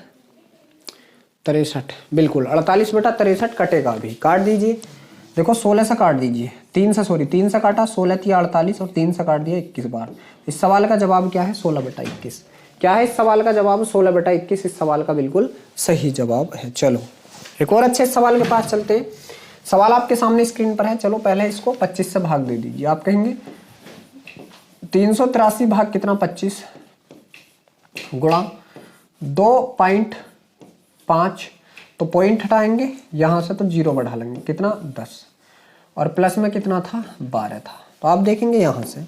63, बिल्कुल 48/63 कटेगा अभी, काट दीजिए। देखो 16 से काट दीजिए, 3 से काटा, 16 थी 48 और 3 से काट दिया 21 बार। इस सवाल का जवाब क्या है? 16/21। क्या है इस सवाल का जवाब? 16/21 इस सवाल का बिल्कुल सही जवाब है। चलो एक और अच्छे सवाल के पास चलते हैं। सवाल आपके सामने स्क्रीन पर है। चलो पहले इसको 25 से भाग दे दीजिए। आप कहेंगे 383 भाग कितना? 25 गुणा 2.5, तो पॉइंट हटाएंगे यहां से तो 0 बढ़ा लेंगे, कितना? 10, और प्लस में कितना था? 12 था। तो आप देखेंगे यहां से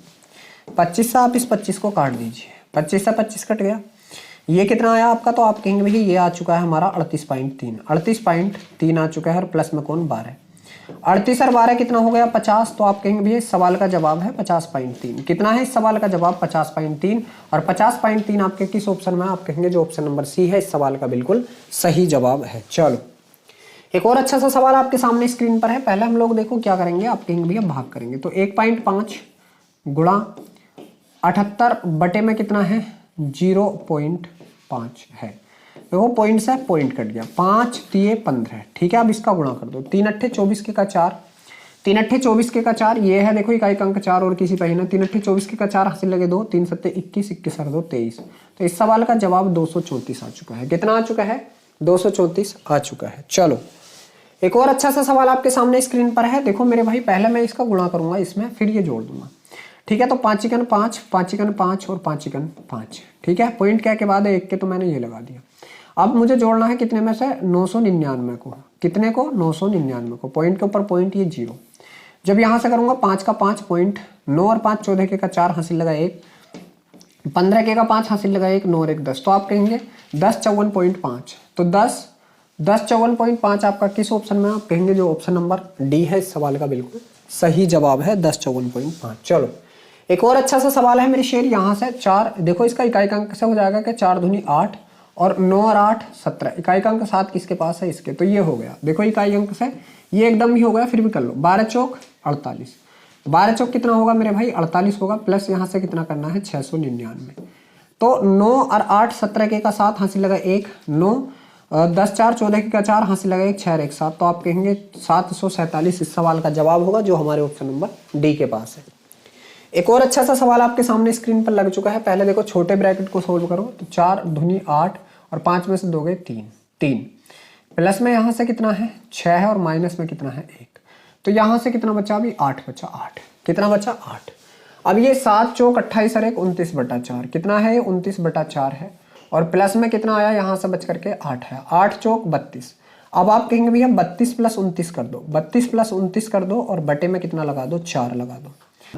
25 से आप इस 25 को काट दीजिए, 25 से 25 कट गया। ये कितना आया आपका? तो आप कहेंगे भैया ये आ चुका है हमारा 38.3 आ चुका है, और प्लस में कौन? 12। 38 और 12 कितना हो गया? 50। तो आप कहेंगे भैया इस सवाल का जवाब है 50.3। कितना है इस सवाल का जवाब? 50.3। और 50.3 आपके किस ऑप्शन में? आप कहेंगे जो ऑप्शन नंबर सी है इस सवाल का बिल्कुल सही जवाब है। चलो एक और अच्छा सा सवाल आपके सामने स्क्रीन पर है। पहले हम लोग देखो क्या करेंगे, आप कहेंगे भैया भाग करेंगे, तो 1.5 गुणा 78 बटे में कितना है? 0.5 है। देखो पॉइंट से पॉइंट कट गया, 5 तिये 15, ठीक है। अब इसका गुणा कर दो, 3 अट्ठे 24 के का 4, 3 अट्ठे 24 के का 4, ये है देखो इकाई अंक 4 और किसी पहिना, 3 अट्ठे 24 के का 4 हासिल लगे 2, 3 सत्ते 21, 21 और 2 23। तो इस सवाल का जवाब 234 आ चुका है। कितना आ चुका है? 234 आ चुका है। चलो एक और अच्छा सा सवाल आपके सामने स्क्रीन पर है। देखो मेरे भाई पहले मैं इसका गुणा करूंगा इसमें, फिर ये जोड़ दूंगा, ठीक है। तो 5 चिकन 5, 5 चिकन 5 और 5 चिकन 5, ठीक है। पॉइंट क्या के बाद है? 1 के, तो मैंने ये लगा दिया। अब मुझे जोड़ना है कितने में से? 999 को। कितने को? 999 को। पॉइंट के ऊपर पॉइंट, ये 0। जब यहां से करूंगा 5 का 5 पॉइंट, 9 और 5 14 के का 4 हासिल लगा 1, 15 के का 5 हासिल लगा 1, 9 और 1 10। तो आप कहेंगे 1054.5। तो 1054.5 आपका किस ऑप्शन में? आप कहेंगे जो ऑप्शन नंबर डी है इस सवाल का बिल्कुल सही जवाब है, 1054.5। चलो एक और अच्छा सा सवाल है मेरे शेर। यहाँ से 4, देखो इसका इकाई अंक से हो जाएगा कि 4 दूनी 8 और 9 और 8 17। इकाई अंक 7 किसके पास है? इसके। तो ये हो गया, देखो इकाई अंक से ये एकदम ही हो गया, फिर भी कर लो। 12 चौक 48, 12 चौक कितना होगा मेरे भाई? 48 होगा, प्लस यहाँ से कितना करना है? 699। तो 9 और 8 17 के का 7 हासिल लगा 1, 9 10 4 14 के का 4 हासिल लगा 1, 6 और 1 7। तो आप कहेंगे 747 इस सवाल का जवाब होगा, जो हमारे ऑप्शन नंबर डी के पास है। एक और अच्छा सा सवाल आपके सामने स्क्रीन पर लग चुका है। पहले देखो छोटे ब्रैकेट को सोल्व करो, तो 4 दूनी 8 और 5 में से 2 गए 3, प्लस में यहाँ से कितना है? 6 है, और माइनस में कितना है? 1। तो यहाँ से कितना बचा? अभी 8 बचा, 8 कितना बचा? 8। अब ये 7 चौक 28 और 1 29/4, कितना है? 29/4 है, और प्लस में कितना आया? यहाँ से बच करके 8 है, 8 चौक 32। अब आप कहेंगे भैया 32 + 29 कर दो, 32 + 29 कर दो, और बटे में कितना लगा दो? 4 लगा दो।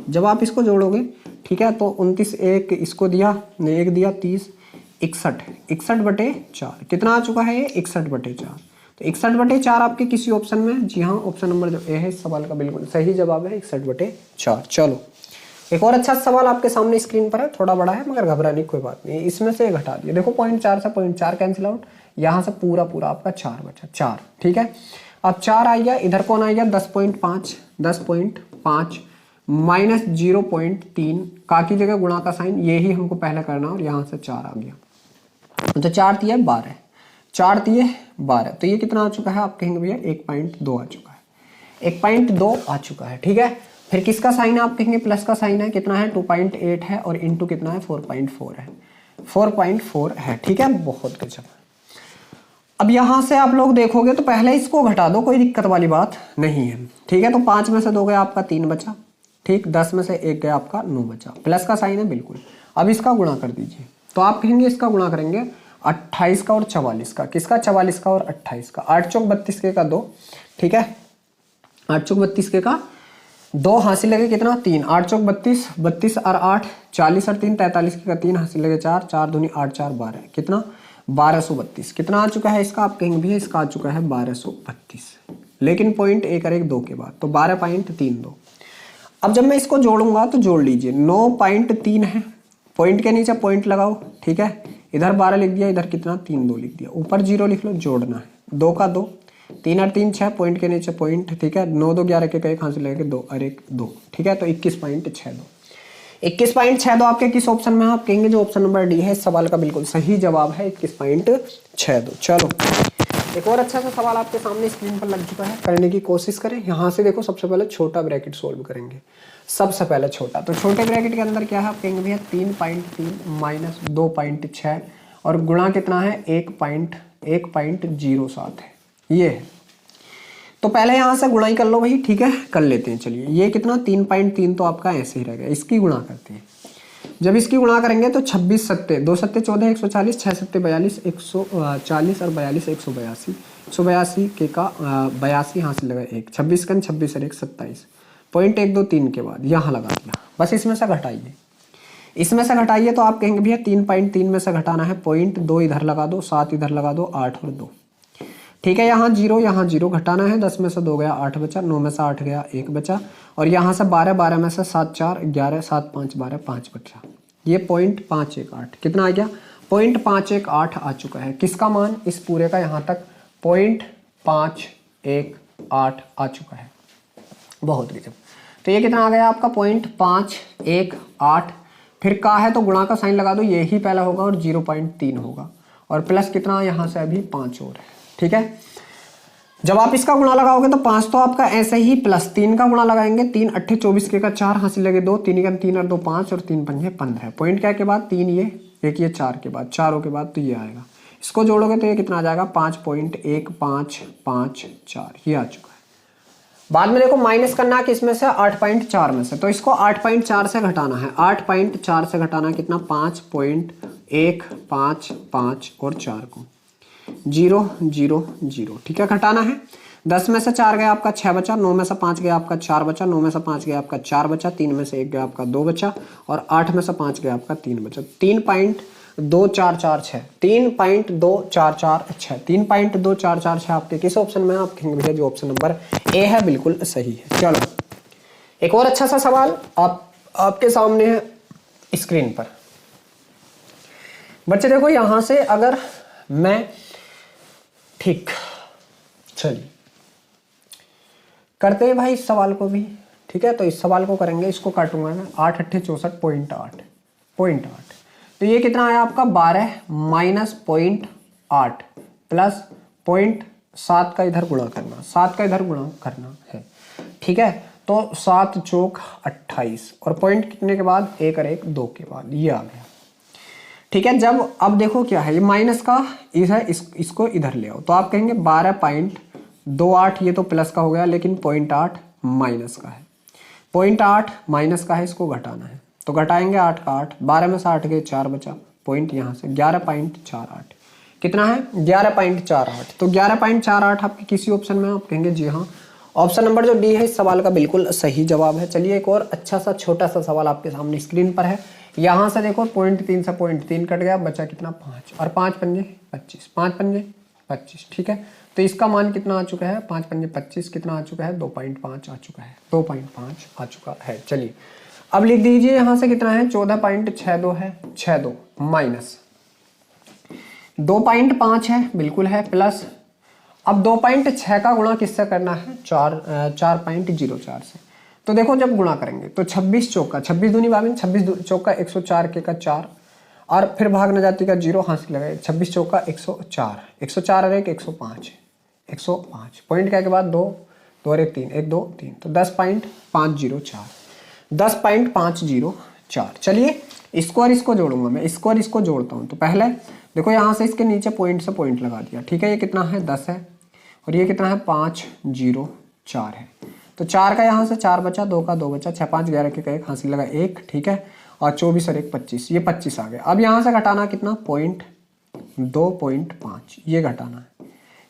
जब आप इसको जोड़ोगे, ठीक है, तो 29 1 इसको दिया, 1 दिया 30, 61/4 कितना आ चुका है? ये 61/4। तो 61/4 आपके किसी ऑप्शन में? जी हाँ, ऑप्शन नंबर जो ए है इस सवाल का बिल्कुल सही जवाब है, 61/4। चलो एक और अच्छा सवाल आपके सामने स्क्रीन पर है, थोड़ा बड़ा है मगर घबराने की कोई बात नहीं। इसमें से घटा दिया, देखो 0.4 से 0.4 कैंसिल आउट, यहाँ से पूरा आपका 4 बचा, 4, ठीक है। अब 4 आ गया, इधर कौन आ गया? 10.5, 10.5 माइनस 0.3 का की जगह गुणा का साइन, ये ही हमको पहले करना, और यहाँ से 4 आ गया। तो 4 तिये 12, 4 तिये 12, तो ये कितना आ चुका है? आप कहेंगे भैया 1.2 आ चुका है, 1.2 आ चुका है, ठीक है। फिर किसका साइन है? आप कहेंगे प्लस का साइन है, कितना है? 2.8 है, और इंटू कितना है? 4.4 है, 4.4 है, ठीक है। बहुत गजब। अब यहां से आप लोग देखोगे तो पहले इसको घटा दो, कोई दिक्कत वाली बात नहीं है, ठीक है। तो 5 में से 2 गया आपका 3 बचा, ठीक। 10 में से 1 गया आपका 9 बचा, प्लस का साइन है बिल्कुल। अब इसका गुणा कर दीजिए, तो आप कहेंगे इसका गुणा करेंगे 28 का और 44 का, किसका? 44 का और 28 का। 8 चौक 32 के का 2, ठीक है, 8 चौक 32 के का 2 हासिल लगे कितना? 3, 8 चौक 32, 32 और 8 40 और 3 43 के का 3 हासिल लगे 4, 4 दूनी 8 4 12, कितना? 1232। कितना आ चुका है इसका? आप कहेंगे भैया इसका आ चुका है 1232, लेकिन पॉइंट 1 और 1 2 के बाद, तो 12.32। अब जब मैं इसको जोड़ूंगा तो जोड़ लीजिए, 9.3 है, पॉइंट के नीचे पॉइंट लगाओ, ठीक है। इधर 12 लिख दिया, इधर कितना? 3 2 लिख दिया, ऊपर 0 लिख लो, जोड़ना है। 2 का 2, 3 और 3 6, पॉइंट के नीचे पॉइंट, ठीक है। 9 2 11 के 1 हासिल लगे 2 और 1 2, ठीक है। तो 21.62, 21.62 आपके किस ऑप्शन में है? आप कहेंगे जो ऑप्शन नंबर डी है इस सवाल का बिल्कुल सही जवाब है, 21.62। चलो एक और अच्छा सा सवाल आपके सामने स्क्रीन पर लग चुका है, करने की कोशिश करें। यहाँ से देखो सबसे पहले छोटा ब्रैकेट सोल्व करेंगे, सबसे पहले छोटा। तो छोटे ब्रैकेट के अंदर क्या है, आप कहेंगे भैया 3.3 माइनस 2.6 और गुणा कितना है 1.07 है, ये है। तो पहले यहाँ से गुणा ही कर लो भाई, ठीक है, कर लेते हैं। चलिए ये कितना 3.3 तो आपका ऐसे ही रहेगा, इसकी गुणा करते हैं। जब इसकी गुणा करेंगे तो 26 सत्ते 2 सत्ते 14 140 6 सत्ते 42 140 और 42 182 182 के का 82 यहाँ से लगा 1 26 कन 26 और 1 27 0.123 के बाद यहाँ लगा दिया। बस इसमें से घटाइए, इसमें से घटाइए तो आप कहेंगे भैया 3.3 में से घटाना है 0.2 इधर लगा दो, 7 इधर लगा दो, 8 और 2, ठीक है। यहाँ 0 घटाना है, 10 में से 2 गया 8 बचा, 9 में से 8 गया 1 बचा और यहाँ से 12 में से 7 4 11 7 5 12 5 बचा। ये 0.518 कितना आ गया 0.518 आ चुका है। किसका मान, इस पूरे का यहाँ तक 0.518 आ चुका है। बहुत गजब। तो ये कितना आ गया आपका 0.518। फिर का है तो गुणा का साइन लगा दो, ये ही पहला होगा और 0.3 होगा और प्लस कितना यहाँ से अभी 5 और है, ठीक है। जब आप इसका गुणा लगाओगे तो 5 तो आपका ऐसे ही, प्लस 3 का गुणा लगाएंगे 3 8 24 के का 4 हासिल लगे 2 3 का 3 और 2 5 और 3 पंजे 15। पॉइंट क्या के बाद 3 ये एक ये 4 के बाद, चारों के बाद तो ये आएगा। इसको जोड़ोगे तो ये कितना आ जाएगा 5.1554, ये आ चुका है। बाद में देखो माइनस करना है किसमें से 8.4 में से, तो इसको 8.4 से घटाना है। 8.4 से घटाना कितना 5.155 और 4 को 0 0 0, ठीक है, घटाना है। 10 में से 4 गया आपका 6 बचा, 9 में से 5 गया आपका 4 बचा, 9 में से 5 गया आपका 4 बचा, 3 में से 1 गया आपका 2 बचा और 8 में से 5 गया आपका 3 बचा। 3.2446 3.244 3.244 आपके किस ऑप्शन में है, आप कहेंगे भैया जो ऑप्शन नंबर ए है बिल्कुल सही है। चलो एक और अच्छा सा सवाल आपके सामने है स्क्रीन पर। बच्चे देखो यहां से अगर मैं, ठीक, चलिए करते हैं भाई इस सवाल को भी, ठीक है। तो इस सवाल को करेंगे, इसको काटूंगा मैं 8 8 64.8 तो ये कितना आया आपका 12 माइनस 0.8 प्लस 0.7 का इधर गुणा करना, 7 का इधर गुणा करना है, ठीक है। तो 7 चौक 28 और पॉइंट कितने के बाद 1 और 1 2 के बाद ये आ गया, ठीक है। जब अब देखो क्या है, ये माइनस का है, इसको इधर ले आओ तो आप कहेंगे 12.28, ये तो प्लस का हो गया लेकिन 0.8 माइनस का है, 0.8 माइनस का है, इसको घटाना है तो घटाएंगे 8 का 8, 12 में से 8 गए 4 बचा, पॉइंट यहाँ से 11.48 कितना है 11.48। तो 11.48 आपके किसी ऑप्शन में, आप कहेंगे जी हाँ ऑप्शन नंबर जो डी है इस सवाल का बिल्कुल सही जवाब है। चलिए एक और अच्छा सा छोटा सा सवाल आपके सामने स्क्रीन पर है। यहाँ से देखो 0.3 से 0.3 कट गया, बचा कितना 5 और 5 पंजे 25, 5 पंजे 25, ठीक है। तो इसका मान कितना आ चुका है 5 पंजे 25, कितना आ चुका है 2.5 आ चुका है, 2.5 आ चुका है। चलिए अब लिख दीजिए यहाँ से कितना है 14.62 है, 62 माइनस 2.5 है बिल्कुल है, प्लस अब 2.6 का गुणा किससे करना है 4.04 से। तो देखो जब गुणा करेंगे तो 26 चौका 26 दूनी 22, 26 चौका 104 के का 4 और फिर भाग न जाती का 0 हासिल लगाए, 26 चौका 104 104 और 1 105 105 पॉइंट क्या के बाद 2 2 और 1 3 1 2 3 तो 10.504 10.504। चलिए इसको और इसको जोड़ूंगा मैं, इसको और इसको जोड़ता हूँ। तो पहले देखो यहाँ से इसके नीचे पॉइंट से पॉइंट लगा दिया, ठीक है। ये कितना है 10 है और ये कितना है 504 है। तो 4 का यहाँ से 4 बचा, 2 का 2 बचा, 6 5 11 के 1 हासिल लगा 1, ठीक है। और 24 और 1 25, ये 25 आ गया। अब यहाँ से घटाना कितना 2.5 ये घटाना है,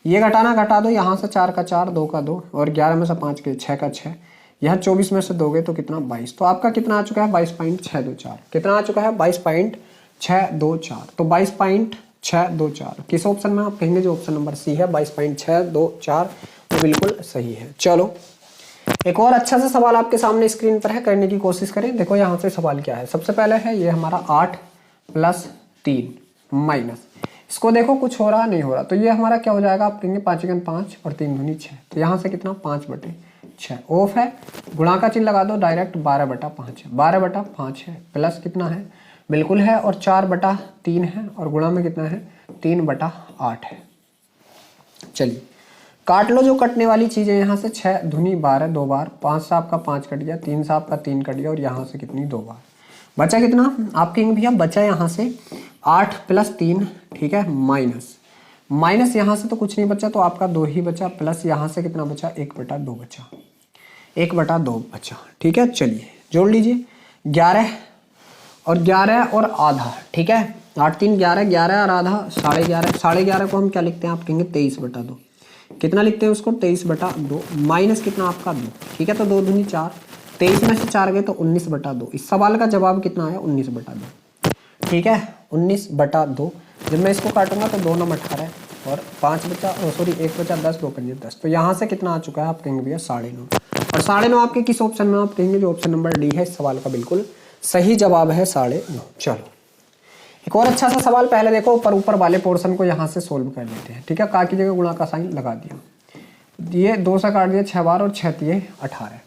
ये घटा दो यहाँ से 4 का 4 2 का 2 और 11 में से 5 के 6 का 6, यहाँ 24 में से दोगे तो कितना 22। तो आपका कितना आ चुका है 22.624, कितना आ चुका है 22.624। तो 22.624 किस ऑप्शन में, आप कहेंगे जो ऑप्शन नंबर सी है 22.624 तो बिल्कुल सही है। चलो एक और अच्छा सा सवाल आपके सामने स्क्रीन पर है, करने की कोशिश करें। देखो यहाँ से सवाल क्या है, सबसे पहले है ये हमारा 8 प्लस 3 माइनस, इसको देखो कुछ हो रहा नहीं हो रहा, तो ये हमारा क्या हो जाएगा, आप कहेंगे 5 × 5 और 3 दूनी 6, तो यहाँ से कितना 5/6 ऑफ है, गुणा का चिन्ह लगा दो डायरेक्ट 12/5 है, 12/5 है, प्लस कितना है बिल्कुल है और 4/3 है और गुणा में कितना है 3/8 है। चलिए काट लो जो कटने वाली चीज़ें, यहाँ से 6 दूनी 12 2 बार, 5 से आपका 5 कट गया, 3 से आपका 3 कट गया और यहाँ से कितनी 2 बार बचा कितना आपके भैया, बचा यहाँ से 8 + 3, ठीक है, माइनस यहाँ से तो कुछ नहीं बचा तो आपका 2 ही बचा, प्लस यहाँ से कितना बचा 1/2 बचा, 1/2 बचा, ठीक है। चलिए जोड़ लीजिए 11 और आधा, ठीक है, 8 3 11, 11 और आधा 11.5, 11.5 को हम क्या लिखते हैं आप कहेंगे 23/2, कितना लिखते हैं उसको 23/2, माइनस कितना आपका 2, ठीक है, तो 2 दूनी 4, 23 में से 4 गए तो 19/2। इस सवाल का जवाब कितना आया 19/2, ठीक है, 19/2। जब मैं इसको काटूंगा तो 2 9 18 और 5 बचा, सॉरी 1 बचा 10, 2 5 10, तो यहाँ से कितना आ चुका है आप कहेंगे भैया 9.5, और 9.5 आपके किस ऑप्शन में आप कहेंगे, जो ऑप्शन नंबर डी है इस सवाल का बिल्कुल सही जवाब है 9.5। चलो एक और अच्छा सा सवाल, पहले देखो ऊपर वाले पोर्शन को यहाँ से सोल्व कर लेते हैं, ठीक है, का की जगह गुणा का साइन लगा दिया, ये 2 से काट दिया 6 बार और 6 3 18,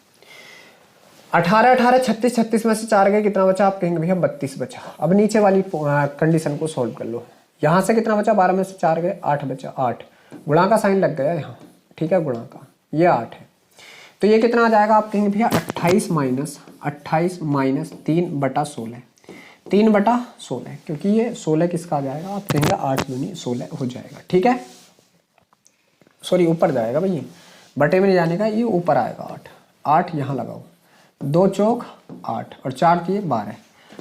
18 36, 36 में से 4 गए कितना बचा आप कहेंगे भैया 32 बचा। अब नीचे वाली कंडीशन को सोल्व कर लो, यहाँ से कितना बचा 12 में से 4 गए 8 बचा, 8 गुणा का साइन लग गया यहाँ, ठीक है, गुणा का ये 8 है, तो ये कितना आ जाएगा आप कहेंगे भैया 28 माइनस 3/16, 3/16, क्योंकि ये 16 किसका आ जाएगा आप कहेंगे 8 दूनी 16 हो जाएगा, ठीक है, सॉरी ऊपर जाएगा भैया, बटे में नहीं जाने का, ये ऊपर आएगा 8, 8 यहाँ लगाओ, 2 चौक 8 और 4 दिए 12,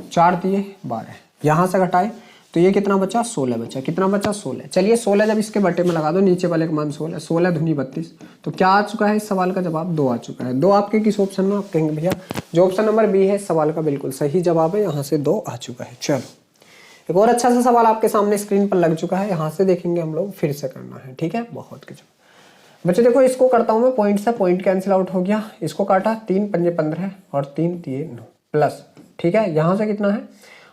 4 दिए 12, यहाँ से घटाए तो ये कितना बचा 16 बचा, कितना बचा 16। चलिए 16 जब इसके बटे में लगा दो, नीचे वाले का मान 16, 16 दूनी 32, तो क्या आ चुका है इस सवाल का जवाब 2 आ चुका है। 2 आपके किस ऑप्शन में आप कहेंगे भैया, जो ऑप्शन नंबर बी है इस सवाल का बिल्कुल सही जवाब है, यहाँ से 2 आ चुका है। चलो एक और अच्छा सा सवाल आपके सामने स्क्रीन पर लग चुका है, यहाँ से देखेंगे हम लोग, फिर से करना है, ठीक है, बहुत कुछ बच्चे देखो, इसको करता हूँ मैं पॉइंट से, पॉइंट कैंसिल आउट हो गया, इसको काटा 3 पंजे 15 और 3 3 9 प्लस, ठीक है, यहाँ से कितना है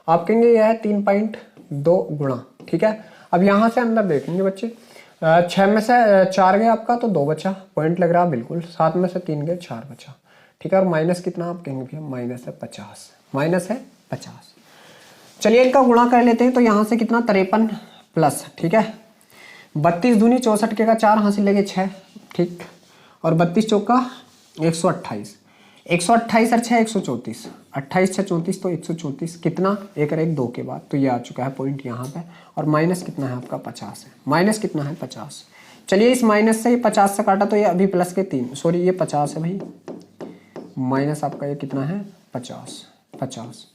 आप कहेंगे यह है 3.2 गुणा, ठीक है। अब यहाँ से अंदर देखेंगे बच्चे, 6 में से 4 गए आपका तो 2 बचा, पॉइंट लग रहा है बिल्कुल, 7 में से 3 गए 4 बचा, ठीक है, और माइनस कितना आप कहेंगे भैया माइनस है 50, माइनस है 50। चलिए इनका गुणा कर लेते हैं, तो यहाँ से कितना 53 प्लस, ठीक है, 32 दूनी 64 के का 4 हासिल लगे 6, ठीक, और 32 चौका 128, 128 और 6 134, 28 6 34 तो 134, कितना 1 और 1 2 के बाद, तो ये आ चुका है पॉइंट यहाँ पे, और माइनस कितना है आपका 50 है, माइनस कितना है 50। चलिए इस माइनस से ये 50 से काटा तो ये अभी प्लस के 3, सॉरी ये 50 है भाई, माइनस आपका ये कितना है 50।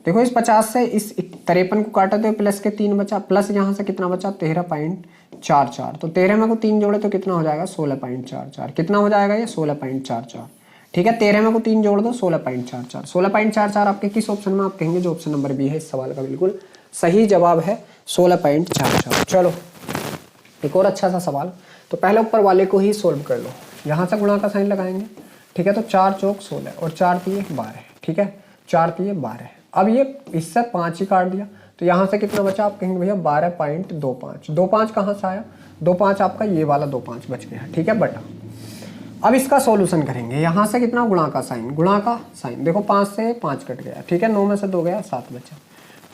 देखो इस 50 से इस 53 को काटा तो प्लस के 3 बचा, प्लस यहाँ से कितना बचा 13.44, तो 13 में को 3 जोड़े तो कितना हो जाएगा 16.44, कितना हो जाएगा ये 16.44, ठीक है, 13 में को 3 जोड़ दो 16.44, 16.44 आपके किस ऑप्शन में आप कहेंगे, जो ऑप्शन नंबर बी है इस सवाल का बिल्कुल सही जवाब है 16.44। चलो एक और अच्छा सा सवाल, तो पहले ऊपर वाले को ही सोल्व कर लो, यहाँ से गुणा का साइन लगाएंगे, ठीक है, तो 4 चौक 16 और 4 3 12, ठीक है, 4 3 12, अब ये इससे 5 ही काट दिया, तो यहाँ से कितना बचा आप कहेंगे भैया 12.25, 25 कहाँ से आया 25 आपका ये वाला 25 बच गया, ठीक है, बटा। अब इसका सॉल्यूशन करेंगे, यहाँ से कितना गुणा का साइन, देखो 5 से 5 कट गया, ठीक है, 9 में से 2 गया 7 बचा,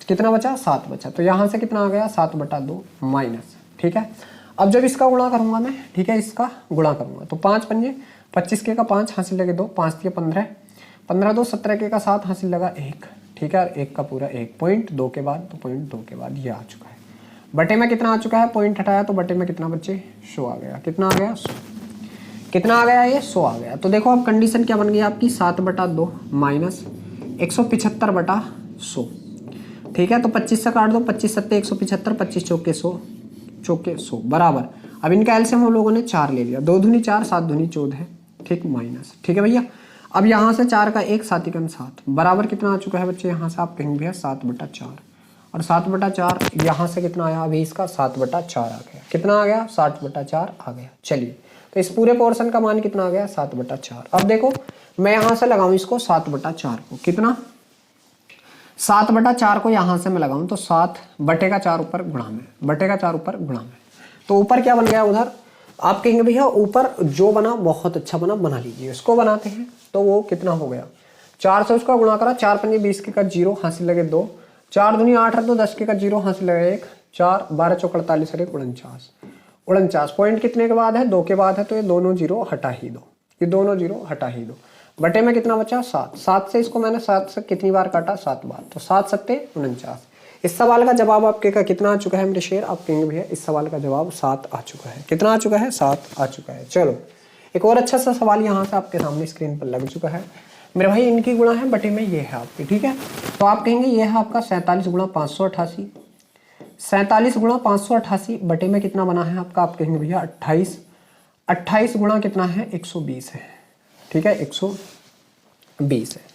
कितना बचा 7 बचा, तो यहाँ से कितना आ गया 7/2 माइनस, ठीक है। अब जब इसका गुणा करूंगा मैं, ठीक है, इसका गुणा करूंगा तो 5 पंजे 25 के का 5 हासिल लगे 2, 5 के 15, 15 2 17 के का 7 हासिल लगा 1, ठीक है, और 1 का पूरा 1, पॉइंट 2 के बाद, तो पॉइंट 2 के बाद ये आ चुका है, बटे में कितना आ चुका है, पॉइंट हटाया तो बटे में कितना बच्चे 100 आ गया, कितना आ गया 100, कितना आ गया ये 100 आ गया। तो देखो अब कंडीशन क्या बन गई आपकी 7/2 माइनस 175/100, ठीक है, तो 25 से काट दो, 25 7 175, 25 चौके 100, चौके 100 बराबर, अब इनका एलसीएम हम लोगों ने 4 ले लिया, 2 दूनी 4 7 दूनी 14, ठीक, माइनस, ठीक है भैया। अब यहाँ से 4 का 1 7 एकम 7 बराबर कितना आ चुका है बच्चे, यहाँ से आप कहेंगे भैया 7/4, और 7/4 यहाँ से कितना आया अभी इसका 7/4 आ गया, कितना आ गया 7/4 आ गया। चलिए तो इस पूरे पोर्शन का मान कितना आ गया 7/4। अब देखो मैं यहाँ से लगाऊं इसको 7/4 को, कितना 7/4 को यहाँ से मैं लगाऊं तो 7 बटे का 4 ऊपर गुणा में, बटे का 4 ऊपर गुणा में, तो ऊपर क्या बन गया उधर आप कहेंगे भैया ऊपर जो बना बहुत अच्छा बना लीजिए, उसको बनाते हैं, तो वो कितना हो गया 4 से उसका गुणा करा, 4 पंजे 20 के का 0 हासिल लगे 2, 4 दूनी 8 है तो 10 के का 0 हासिल लगे 1, 4 12 चौक 48 और 1 49, 49। पॉइंट कितने के बाद है, 2 के बाद है, तो ये दोनों जीरो हटा ही दो, ये दोनों जीरो हटा ही दो। बटे में कितना बचा 7, 7 से इसको मैंने 7 से कितनी बार काटा 7 बार, तो 7 सत्ते 49। इस सवाल का जवाब आपके का कितना आ चुका है मेरे शेर, आप कहेंगे भैया इस सवाल का जवाब 7 आ चुका है। कितना आ चुका है, 7 आ चुका है। चलो एक और अच्छा सा सवाल यहाँ से आपके सामने स्क्रीन पर लग चुका है मेरे भाई। इनकी गुणा है बटे में ये है आपकी, ठीक है। तो आप कहेंगे ये है आपका 47 गुणा 588, 47 गुणा 588 बटे में कितना बना है आपका, आप कहेंगे भैया 28, 28 गुणा कितना है 120 है, ठीक है 120 है।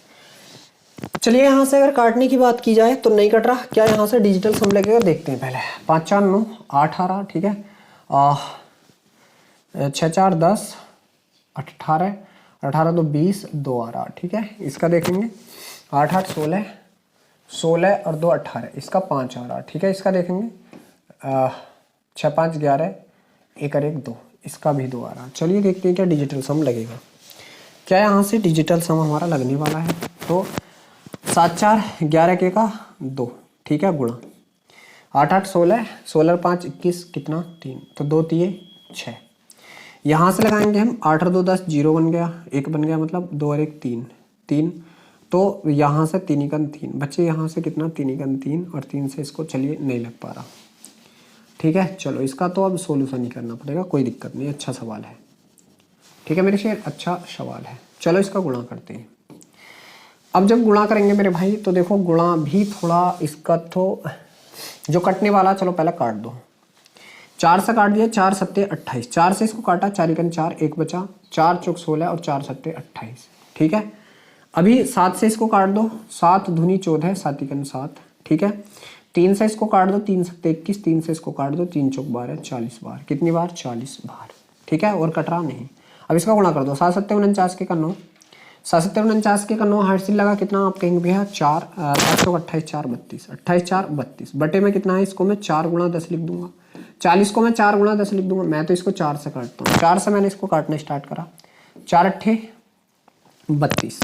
चलिए यहाँ से अगर काटने की बात की जाए तो नहीं कट रहा, क्या यहाँ से डिजिटल सम लगेगा, देखते हैं पहले। 5 4 9 8 आ रहा, ठीक है। 6 4 10 18, 18 2 20 2 आ रहा, ठीक है। इसका देखेंगे 8 8 16, 16 और 2 18, इसका 5 आ रहा, ठीक है। इसका देखेंगे 6 5 11, 1 और 1 2, इसका भी 2 आ रहा। चलिए देखते हैं क्या डिजिटल सम लगेगा, क्या यहाँ से डिजिटल सम हमारा लगने वाला है। तो 7 4 11 के का 2, ठीक है, गुणा 8 8 16, 16 और 5 21, कितना 3, तो 2 3 6। यहाँ से लगाएंगे हम 8 और 2 10, 0 बन गया, 1 बन गया, मतलब 2 और 1 3, 3, तो यहाँ से 3 एकन 3 बच्चे, यहाँ से कितना 3 एकन 3 और 3 से इसको चलिए नहीं लग पा रहा, ठीक है। चलो इसका तो अब सोल्यूशन ही करना पड़ेगा, कोई दिक्कत नहीं, अच्छा सवाल है, ठीक है मेरे शेर, अच्छा सवाल है। चलो इसका गुणा करते हैं। अब जब गुणा करेंगे मेरे भाई तो देखो गुणा भी थोड़ा इसका तो जो कटने वाला, चलो पहले काट दो। 4 से काट दिया, 4 सत्ते 28, 4 से इसको काटा, 4 एकन 4, 1 बचा, 4 चौक 16 और 4 सत्ते 28, ठीक है। अभी 7 से इसको काट दो, 7 दूनी 14, 7 एकन 7, ठीक है। 3 से इसको काट दो, 3 सत्ते 21, 3 से इसको काट दो, 3 चौक 12, 40 बार, कितनी बार 40 बार, ठीक है, और कट रहा नहीं। अब इसका गुणा कर दो, 7 सत्ते 49 के का 9, 7 सत्ते 49 के का 9, हार्सिल लगा कितना, आप कहेंगे भैया 4, 7 चौक 28 4 32, 28 4 32, बटे में कितना है, इसको मैं 4 गुणा 10 लिख दूंगा, 40 को मैं 4 गुणा 10 लिख दूंगा। मैं तो इसको 4 से काटता हूँ, 4 से मैंने इसको काटना स्टार्ट करा, 4 अट्ठे 32,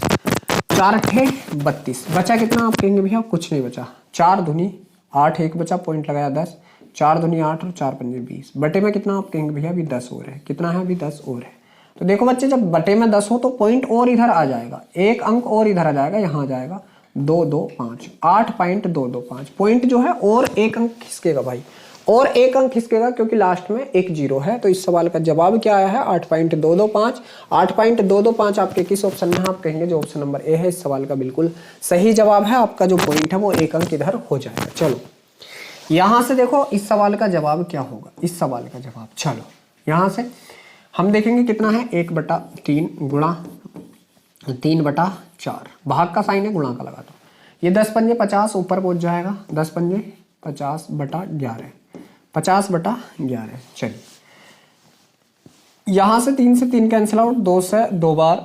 4 अट्ठे 32, बचा कितना, आप कहेंगे भैया कुछ नहीं बचा, 4 दूनी 8, 1 बचा, पॉइंट लगाया 10, 4 दूनी 8 और 4 पंजे 20, बटे में कितना, आप कहेंगे भैया अभी 10 और है, कितना है अभी 10 और है। तो देखो बच्चे जब बटे में 10 हो तो पॉइंट और इधर आ जाएगा, एक अंक और इधर आ जाएगा, यहाँ आ जाएगा 2 2 5, 8.225, पॉइंट जो है और एक अंक खिसकेगा भाई, और एक अंक खिसकेगा क्योंकि लास्ट में एक जीरो है। तो इस सवाल का जवाब क्या आया है, 8.225। 8.225 आपके किस ऑप्शन में, आप कहेंगे जो ऑप्शन नंबर ए है इस सवाल का बिल्कुल सही जवाब है। आपका जो पॉइंट है वो एक अंक इधर हो जाएगा। चलो यहां से देखो इस सवाल का जवाब क्या होगा, इस सवाल का जवाब, चलो यहां से हम देखेंगे कितना है, 1/3 गुणा 3/4, भाग का साइन है, गुणा का लगा दो, ये 10 पंजे 50 ऊपर पहुंच जाएगा, 10 पंजे 50/11, 50/11। चलिए यहां से 3 से 3 कैंसिल आउट, 2 से 2 बार,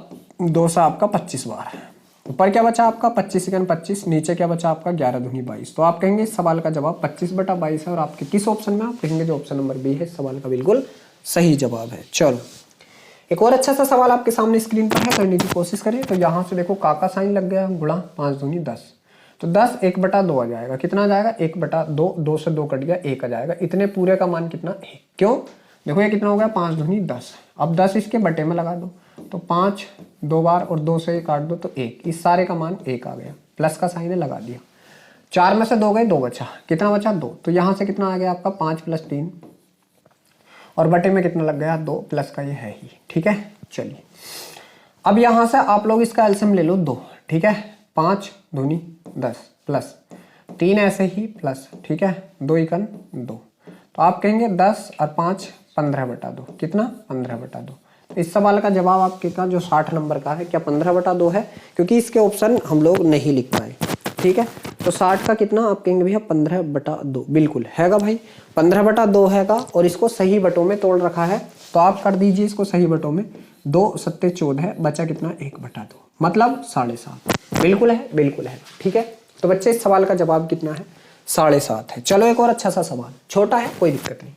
2 से आपका 25 बार, ऊपर क्या बचा आपका 25 एकन 25, नीचे क्या बचा आपका 11 दूनी 22। तो आप कहेंगे इस सवाल का जवाब 25/22 है, और आपके किस ऑप्शन में, आप कहेंगे जो ऑप्शन नंबर बी है इस सवाल का बिल्कुल सही जवाब है। चलो एक और अच्छा सा सवाल आपके सामने स्क्रीन पर है, करने की कोशिश करें। तो यहाँ से देखो काका साइन लग गया, गुणा 5 दूनी 10, तो 10 1/2 आ जाएगा, कितना आ जाएगा 1/2, 2 से 2 कट गया, 1 आ जाएगा, इतने पूरे का मान कितना 1, क्यों देखो ये कितना हो गया 5 दूनी 10, अब 10 इसके बटे में लगा दो, तो 5 2 बार और 2 से काट दो तो 1, इस सारे का मान 1 आ गया, प्लस का साइन है लगा दिया, 4 में से 2 गए, 2 बचा, कितना बचा 2, तो यहाँ से कितना आ गया आपका 5 + 3 और बटे में कितना लग गया 2, प्लस का ये है ही, ठीक है। चलिए अब यहाँ से आप लोग इसका एलसीएम ले लो 2, ठीक है, 5 दूनी 10 प्लस 3 ऐसे ही प्लस, ठीक है, 2 एकन 2, तो आप कहेंगे 10 और 5 15/2, कितना 15/2। तो इस सवाल का जवाब आपके का जो 60 नंबर का है, क्या 15/2 है, क्योंकि इसके ऑप्शन हम लोग नहीं लिख पाए, ठीक है। तो 60 का कितना, आप कहेंगे भैया 15/2, बिल्कुल हैगा भाई 15/2 हैगा, और इसको सही बटों में तोड़ रखा है, तो आप कर दीजिए इसको सही बटों में, 2 सत्ते 14, बचा कितना 1/2, मतलब 7.5, बिल्कुल है, बिल्कुल है, ठीक है। तो बच्चे इस सवाल का जवाब कितना है 7.5 है। चलो एक और अच्छा सा सवाल, छोटा है कोई दिक्कत नहीं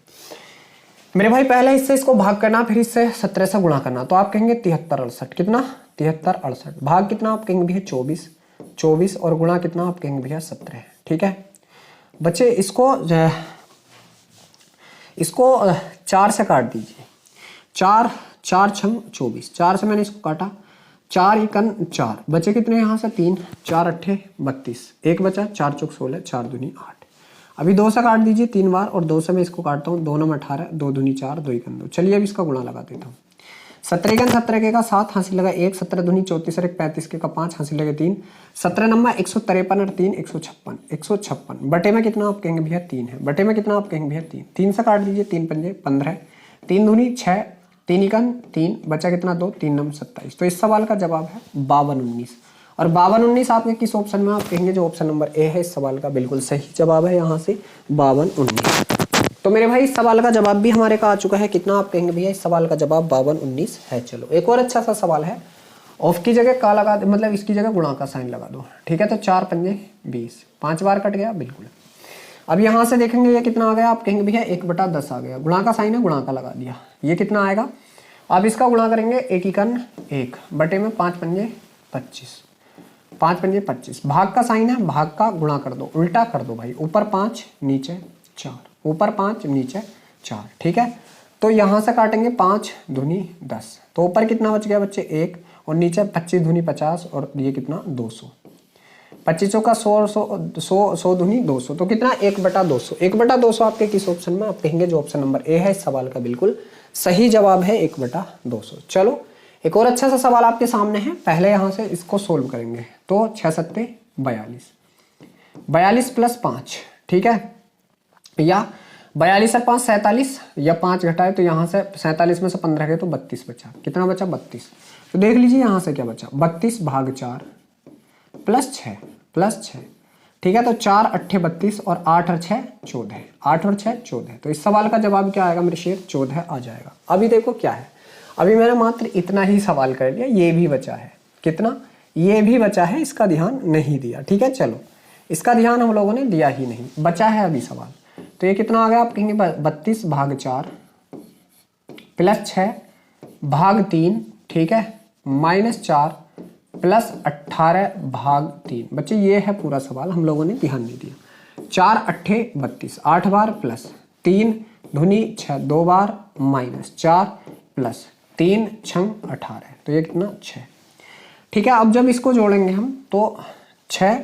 मेरे भाई, पहले इससे इसको भाग करना, फिर इससे 17 से गुणा करना, तो आप कहेंगे 73 68, कितना 73 68, भाग कितना आप कहेंगे भैया 24 24 और गुणा कितना आप कहेंगे भैया 17, ठीक है। बच्चे इसको 4 से काट दीजिए, 4 4 छंग 24, 4 से मैंने इसको काटा, 4 एकन 4, बचे कितने यहाँ से 3, 4 अट्ठे 32, एक बचा 4 चौक 16, 4 दूनी 8। अभी 2 से काट दीजिए 3 बार, और 2 से मैं इसको काटता हूँ, 2 नम 18, 2 दूनी 4, 2 एकन 2। चलिए अब इसका गुणा लगा देता हूँ। 17 एकन 17 के का 7, हासिल लगा 1, 17 दूनी 34 और 1 35 के का 5, हासिल लगे 3, 17 नंबर 153 और 3 156, 156 बटे में कितना आप कहेंगे भैया 3 है, बटे में कितना आप कहेंगे भैया 3, 3 से काट दीजिए, 3 पंजे 15, 3 दूनी 6, 3 एकन 3, बचा कितना 2, 3 नंबर 27। तो इस सवाल का जवाब है 5219, और 5219 आपके किस ऑप्शन में आप कहेंगे, जो ऑप्शन नंबर ए है इस सवाल का बिल्कुल सही जवाब है यहाँ से 5219। तो मेरे भाई इस सवाल का जवाब भी हमारे का आ चुका है, कितना आप कहेंगे भैया, इस सवाल का जवाब 5219 है। चलो एक और अच्छा सा सवाल है, ऑफ की जगह का लगा, मतलब इसकी जगह गुणा का साइन लगा दो, ठीक है। तो 4 पंजे 20, 5 बार कट गया बिल्कुल। अब यहाँ से देखेंगे ये कितना आ गया, आप कहेंगे भैया 1/10 आ गया, गुणा का साइन है, गुणा का लगा दिया, ये कितना आएगा। अब इसका गुणा करेंगे, 1 एकन 1 बटे में 5 पंजे 25, 5 पंजे 25, भाग का साइन है, भाग का गुणा कर दो, उल्टा कर दो भाई, ऊपर 5 नीचे 4, ऊपर 5 नीचे 4, ठीक है। तो यहाँ से काटेंगे 5 दूनी 10, तो ऊपर कितना बच गया बच्चे 1, और नीचे 25 दूनी 50, और ये कितना 200, 25 का 100 दूनी 200, तो कितना 1/200, 1/200 आपके किस ऑप्शन में आप कहेंगे, जो ऑप्शन नंबर ए है इस सवाल का बिल्कुल सही जवाब है 1/200। चलो एक और अच्छा सा सवाल आपके सामने है, पहले यहाँ से इसको सोल्व करेंगे। तो 6 सत्ते 42, 42 प्लस 5, ठीक है, या 42 और 5 47, या 5 घटाए तो यहाँ से 47 में से 15 गए तो 32 बचा, कितना बचा 32। तो देख लीजिए यहाँ से क्या बचा, 32 भाग 4 प्लस 6, ठीक है। तो 4 अट्ठे 32 और 8 और 6 14, 8 और 6 14, तो इस सवाल का जवाब क्या आएगा मेरे शेर, 14 आ जाएगा। अभी देखो क्या है, अभी मैंने मात्र इतना ही सवाल कर लिया, ये भी बचा है, कितना, ये भी बचा है, इसका ध्यान नहीं दिया, ठीक है। चलो इसका ध्यान हम लोगों ने दिया ही नहीं, बचा है अभी सवाल। तो ये कितना आ गया आप कहेंगे 32 भाग 4 प्लस 6 भाग 3, ठीक है, -4 प्लस 18 भाग 3। बच्चे ये है पूरा सवाल, हम लोगों ने ध्यान नहीं दिया। 4 अट्ठे 32, 8 बार प्लस 3 धुनी 6, 2 बार -4 प्लस 3 छंग 18, तो ये कितना 6, ठीक है। अब जब इसको जोड़ेंगे हम तो 6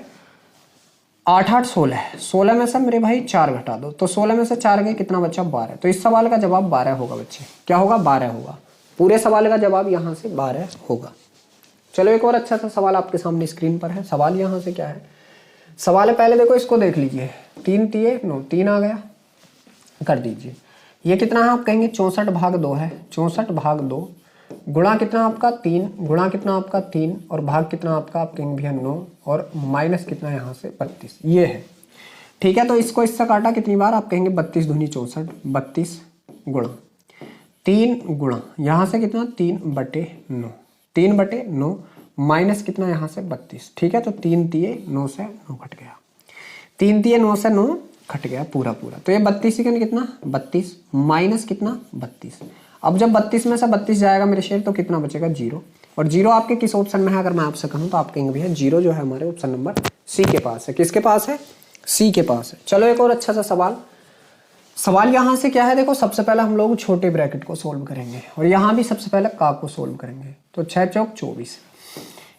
8 8 16, 16 में से मेरे भाई 4 घटा दो, तो 16 में से 4 गए कितना बचा 12, तो इस सवाल का जवाब 12 होगा बच्चे, क्या होगा 12 होगा, पूरे सवाल का जवाब यहाँ से 12 होगा। चलो एक और अच्छा सा सवाल आपके सामने स्क्रीन पर है, सवाल यहाँ से क्या है, सवाल है पहले देखो इसको देख लीजिए, 3 तिये 9, 3 आ गया, कर दीजिए। ये कितना है आप कहेंगे 64 भाग 2 है, 64 भाग 2 गुणा कितना आपका 3, गुणा कितना आपका 3, और भाग कितना आपका आप कहेंगे भैया 9, और माइनस कितना यहाँ से 32, ये है, ठीक है। तो इसको इससे काटा कितनी बार आप कहेंगे 32 दूनी 64, 32 गुणा 3 गुणा यहाँ से कितना 3/9, 3/9 माइनस कितना यहाँ से 32, ठीक है। तो 3 तिये 9 से 9 कट गया, 3 तिये 9 से 9 कट गया पूरा, तो ये 32 सेकंड कितना 32 माइनस कितना 32। अब जब 32 में से 32 जाएगा मेरे शेर तो कितना बचेगा 0, और 0 आपके किस ऑप्शन में है अगर मैं आपसे कहूँ तो आप कहेंगे भैया 0 जो है हमारे ऑप्शन नंबर सी के पास है, किसके पास है, सी के पास है। चलो एक और अच्छा सा सवाल यहाँ से क्या है, देखो सबसे पहले हम लोग छोटे ब्रैकेट को सोल्व करेंगे, और यहाँ भी सबसे पहले का को सोल्व करेंगे। तो 6 चौक 24,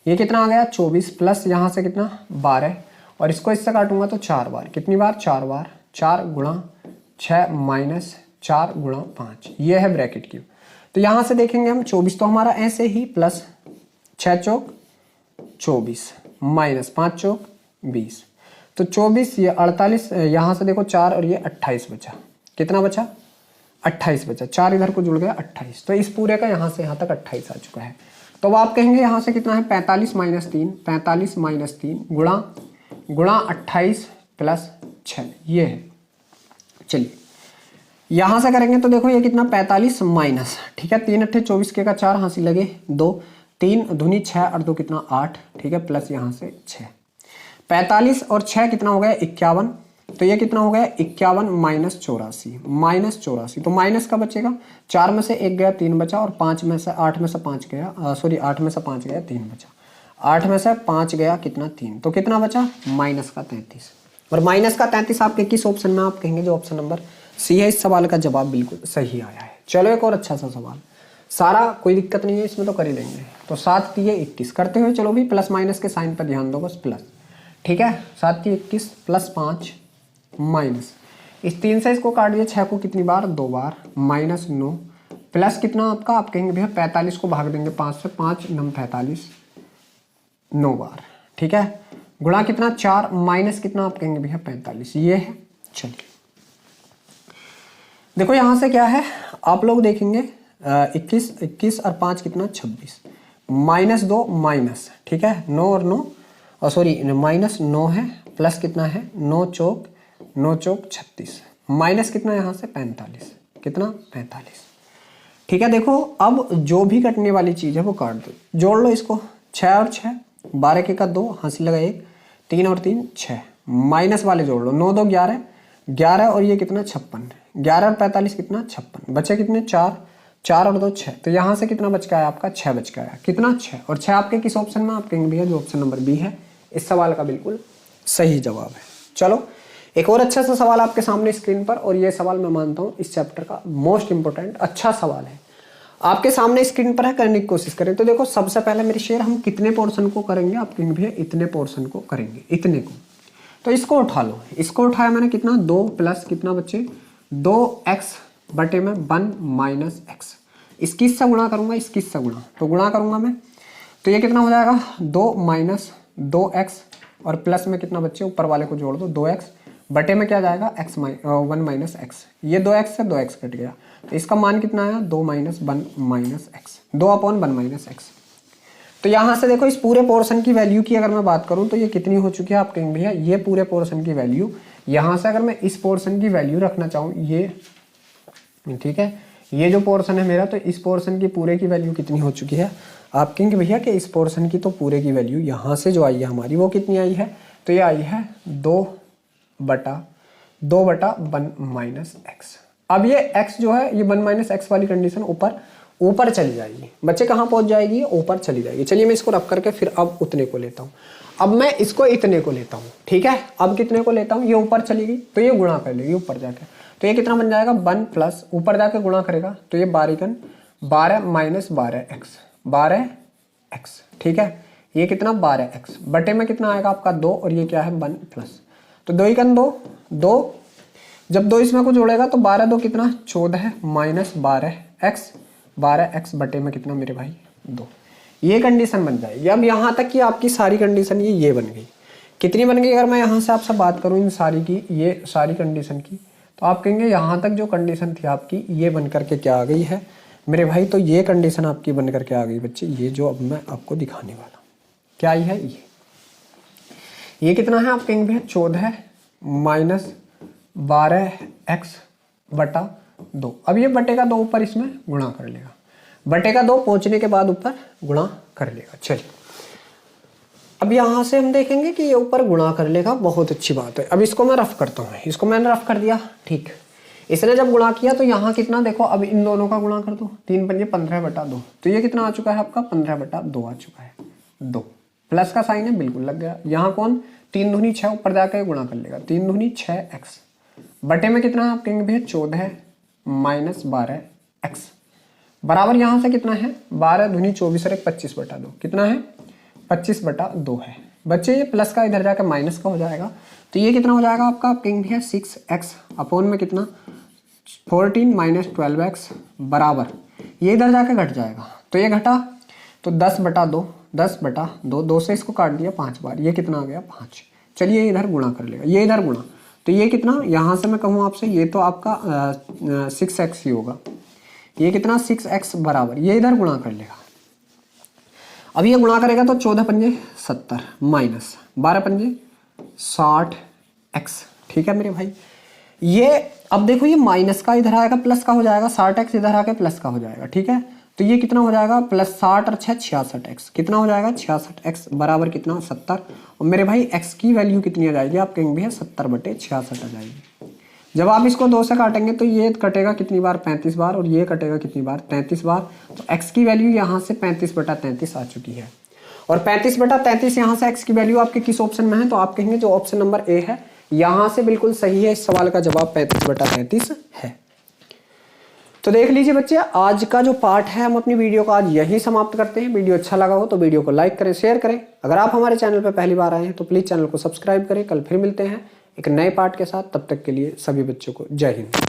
ये कितना आ गया 24 प्लस यहाँ से कितना 12, और इसको इससे काटूंगा तो 4 बार, कितनी बार 4 बार, 4 गुणा 6 माइनस 4 गुणा 5, ये है ब्रैकेट की। तो यहाँ से देखेंगे हम 24 तो हमारा ऐसे ही, प्लस 6 चौक 24 माइनस 5 चौक 20, तो 24 ये 48, यहाँ से देखो 4 और ये 28 बचा, कितना बचा 28 बचा, 4 इधर को जुड़ गया 28, तो इस पूरे का यहाँ से यहाँ तक 28 आ चुका है। तो आप कहेंगे यहाँ से कितना है 45 माइनस 3, 45 माइनस 3 गुणा 28 प्लस 6, ये है। चलिए यहाँ से करेंगे तो देखो ये कितना 45 माइनस, ठीक है, 3 अट्ठे 24 के का 4 हासिल लगे 2, 3 दूनी 6 और 2 कितना 8, ठीक है, प्लस यहाँ से 6, 45 और 6 कितना हो गया 51, तो ये कितना हो गया 51 माइनस 84, तो माइनस का बचेगा, 4 में से 1 गया 3 बचा, और 8 में से 5 गया 3 बचा, 8 में से 5 गया कितना 3, तो कितना बचा माइनस का 33, और माइनस का 33 आपके किस ऑप्शन में आप कहेंगे, जो ऑप्शन नंबर सी है इस सवाल का जवाब, बिल्कुल सही आया है। चलो एक और अच्छा सा सवाल, सारा कोई दिक्कत नहीं है इसमें, तो कर ही लेंगे। तो 7 3 21 करते हुए चलो भी प्लस माइनस के साइन पर ध्यान दो, बस प्लस, ठीक है। 7 3 21 प्लस 5 माइनस, इस 3 से इसको काट दिया, 6 को कितनी बार, 2 बार, माइनस 9 प्लस कितना आपका, आप कहेंगे भैया 45 को भाग देंगे 5 से, 5 9 45 9 बार, ठीक है। गुणा कितना 4 माइनस कितना, आप कहेंगे भैया 45, ये है। चलिए देखो यहां से क्या है, आप लोग देखेंगे 21 और 5 कितना 26, माइनस 2 माइनस, ठीक है, 9 और 9 और सॉरी माइनस 9 है, प्लस कितना है 9 चौक 36, माइनस कितना यहाँ से 45, कितना 45, ठीक है। देखो अब जो भी कटने वाली चीज है वो काट दो, जोड़ लो इसको, 6 और 6 12 के का 2, हंसी लगा 1, 3 और 3 6, माइनस वाले जोड़ लो, 9 2 11 11 और ये कितना 56, 11 और 45 कितना 56, बचे कितने 4 4 और 2 6, तो यहाँ से कितना बच गया आपका 6 बच गया, कितना 6, और 6 आपके किस ऑप्शन में, आप कहेंगे भैया जो ऑप्शन नंबर बी है इस सवाल का बिल्कुल सही जवाब है। चलो एक और अच्छा सा सवाल आपके सामने स्क्रीन पर, और ये सवाल मैं मानता हूँ इस चैप्टर का मोस्ट इंपोर्टेंट अच्छा सवाल है, आपके सामने स्क्रीन पर है, करने की कोशिश करें। तो देखो सबसे पहले मेरे शेयर हम कितने पोर्शन को करेंगे, आप कहेंगे भैया इतने पोर्शन को करेंगे, इतने को, तो इसको उठा लो, इसको उठाया मैंने कितना 2 प्लस कितना बच्चे 2x बटे में 1 माइनस x, इसकी से गुणा करूंगा, इसकी से गुणा, तो गुणा करूंगा मैं, तो ये कितना हो जाएगा 2 माइनस 2x और प्लस में कितना बच्चे ऊपर वाले को जोड़ दो 2x बटे में क्या जाएगा 1 माइनस x, ये 2x से 2x कट गया, तो इसका मान कितना आया 2 minus 1 minus x, 2/1 minus x। तो यहाँ से देखो इस पूरे पोर्शन की वैल्यू की अगर मैं बात करूँ तो ये कितनी हो चुकी है, आप कहेंगे भैया ये पूरे पोर्शन की वैल्यू, यहाँ से अगर मैं इस पोर्शन की वैल्यू रखना चाहूँ, ये ठीक है, ये जो पोर्शन है मेरा, तो इस पोर्शन की पूरे की वैल्यू कितनी हो चुकी है, आप कहेंगे भैया कि इस पोर्शन की तो पूरे की वैल्यू यहाँ से जो आई है हमारी वो कितनी आई है, तो ये आई है 2/1 माइनस x। अब ये x जो है ये 1 माइनस x वाली कंडीशन ऊपर चली जाएगी, बच्चे कहाँ पहुंच जाएगी, ऊपर चली जाएगी। चलिए मैं इसको रख करके फिर अब उतने को लेता हूँ, अब मैं इसको इतने को लेता हूँ, ठीक है। अब कितने को लेता हूँ, ये ऊपर चली गई तो ये गुणा कर लेगी ऊपर जाके, तो ये कितना बन जाएगा 1 प्लस ऊपर जाके गुणा करेगा, तो ये 12 माइनस 12x, ठीक है, ये कितना 12x बटे में कितना आएगा आपका 2 और ये क्या है 1 प्लस, तो 2 1 2, जब 2 इसमें को जोड़ेगा तो 12 2 कितना 14 माइनस 12x बटे में कितना मेरे भाई 2, ये कंडीशन बन जाएगी। अब यहाँ तक कि आपकी सारी कंडीशन ये बन गई, कितनी बन गई, अगर मैं यहाँ से आपसे बात करूँ इन सारी की, ये सारी कंडीशन की, तो आप कहेंगे यहाँ तक जो कंडीशन थी आपकी ये बन करके क्या आ गई है मेरे भाई, तो ये कंडीशन आपकी बन करके आ गई बच्चे, ये जो अब मैं आपको दिखाने वाला क्या आई है, ये कितना है, आप कहेंगे भैया 14 माइनस 12x बटा 2। अब ये बटे का 2 ऊपर इसमें गुणा कर लेगा, बटे का 2 पहुंचने के बाद ऊपर गुणा कर लेगा। चलिए अब यहाँ से हम देखेंगे कि ये ऊपर गुणा कर लेगा, बहुत अच्छी बात है। अब इसको मैं रफ करता हूँ, इसको मैंने रफ कर दिया, ठीक, इसने जब गुणा किया तो यहाँ कितना देखो, अब इन दोनों का गुणा कर दो, 3 पंजे 15/2, तो ये कितना आ चुका है आपका 15/2 आ चुका है, 2 प्लस का साइन है बिल्कुल लग गया, यहाँ कौन 3 दूनी 6 ऊपर जाकर गुणा कर लेगा, 3 दूनी 6x बटे में कितना है, आप कहेंगे भैया 14 माइनस 12x बराबर यहाँ से कितना है 12 दूनी 24 और 25/2 कितना है 25/2 है बच्चे, ये प्लस का इधर जाकर माइनस का हो जाएगा, तो ये कितना हो जाएगा आपका, आप कहेंगे भैया 6x अपॉन में कितना 14 माइनस 12x बराबर, ये इधर जाके घट जाएगा, तो ये घटा तो 10/2 2 से इसको काट दिया 5 बार, ये कितना आ गया 5। चलिए इधर गुणा कर लेगा, ये इधर गुणा, तो ये कितना यहाँ से मैं कहूँ आपसे, ये तो आपका 6x ही होगा, ये कितना 6x बराबर, ये इधर गुणा कर लेगा। अब ये गुणा करेगा तो 14 पंजे 70 माइनस 12 पंजे 60x, ठीक है मेरे भाई। ये अब देखो ये माइनस का इधर आएगा प्लस का हो जाएगा, 60x इधर आके प्लस का हो जाएगा, ठीक है, तो ये कितना हो जाएगा प्लस 60 और 6 66x, कितना हो जाएगा 66x बराबर कितना 70, और मेरे भाई x की वैल्यू कितनी आ जाएगी, आप कहेंगे भैया 70/66 आ जाएगी। जब आप इसको 2 से काटेंगे तो ये कटेगा कितनी बार 35 बार, और ये कटेगा कितनी बार 33 बार, तो x की वैल्यू यहाँ से 35/33 आ चुकी है, और 35/33 यहाँ से x की वैल्यू आपके किस ऑप्शन में है, तो आप कहेंगे जो ऑप्शन नंबर ए है यहाँ से बिल्कुल सही है, इस सवाल का जवाब 35/33 है। तो देख लीजिए बच्चे, आज का जो पार्ट है हम अपनी वीडियो को आज यहीं समाप्त करते हैं। वीडियो अच्छा लगा हो तो वीडियो को लाइक करें, शेयर करें। अगर आप हमारे चैनल पर पहली बार आए हैं तो प्लीज़ चैनल को सब्सक्राइब करें। कल फिर मिलते हैं एक नए पार्ट के साथ, तब तक के लिए सभी बच्चों को जय हिंद।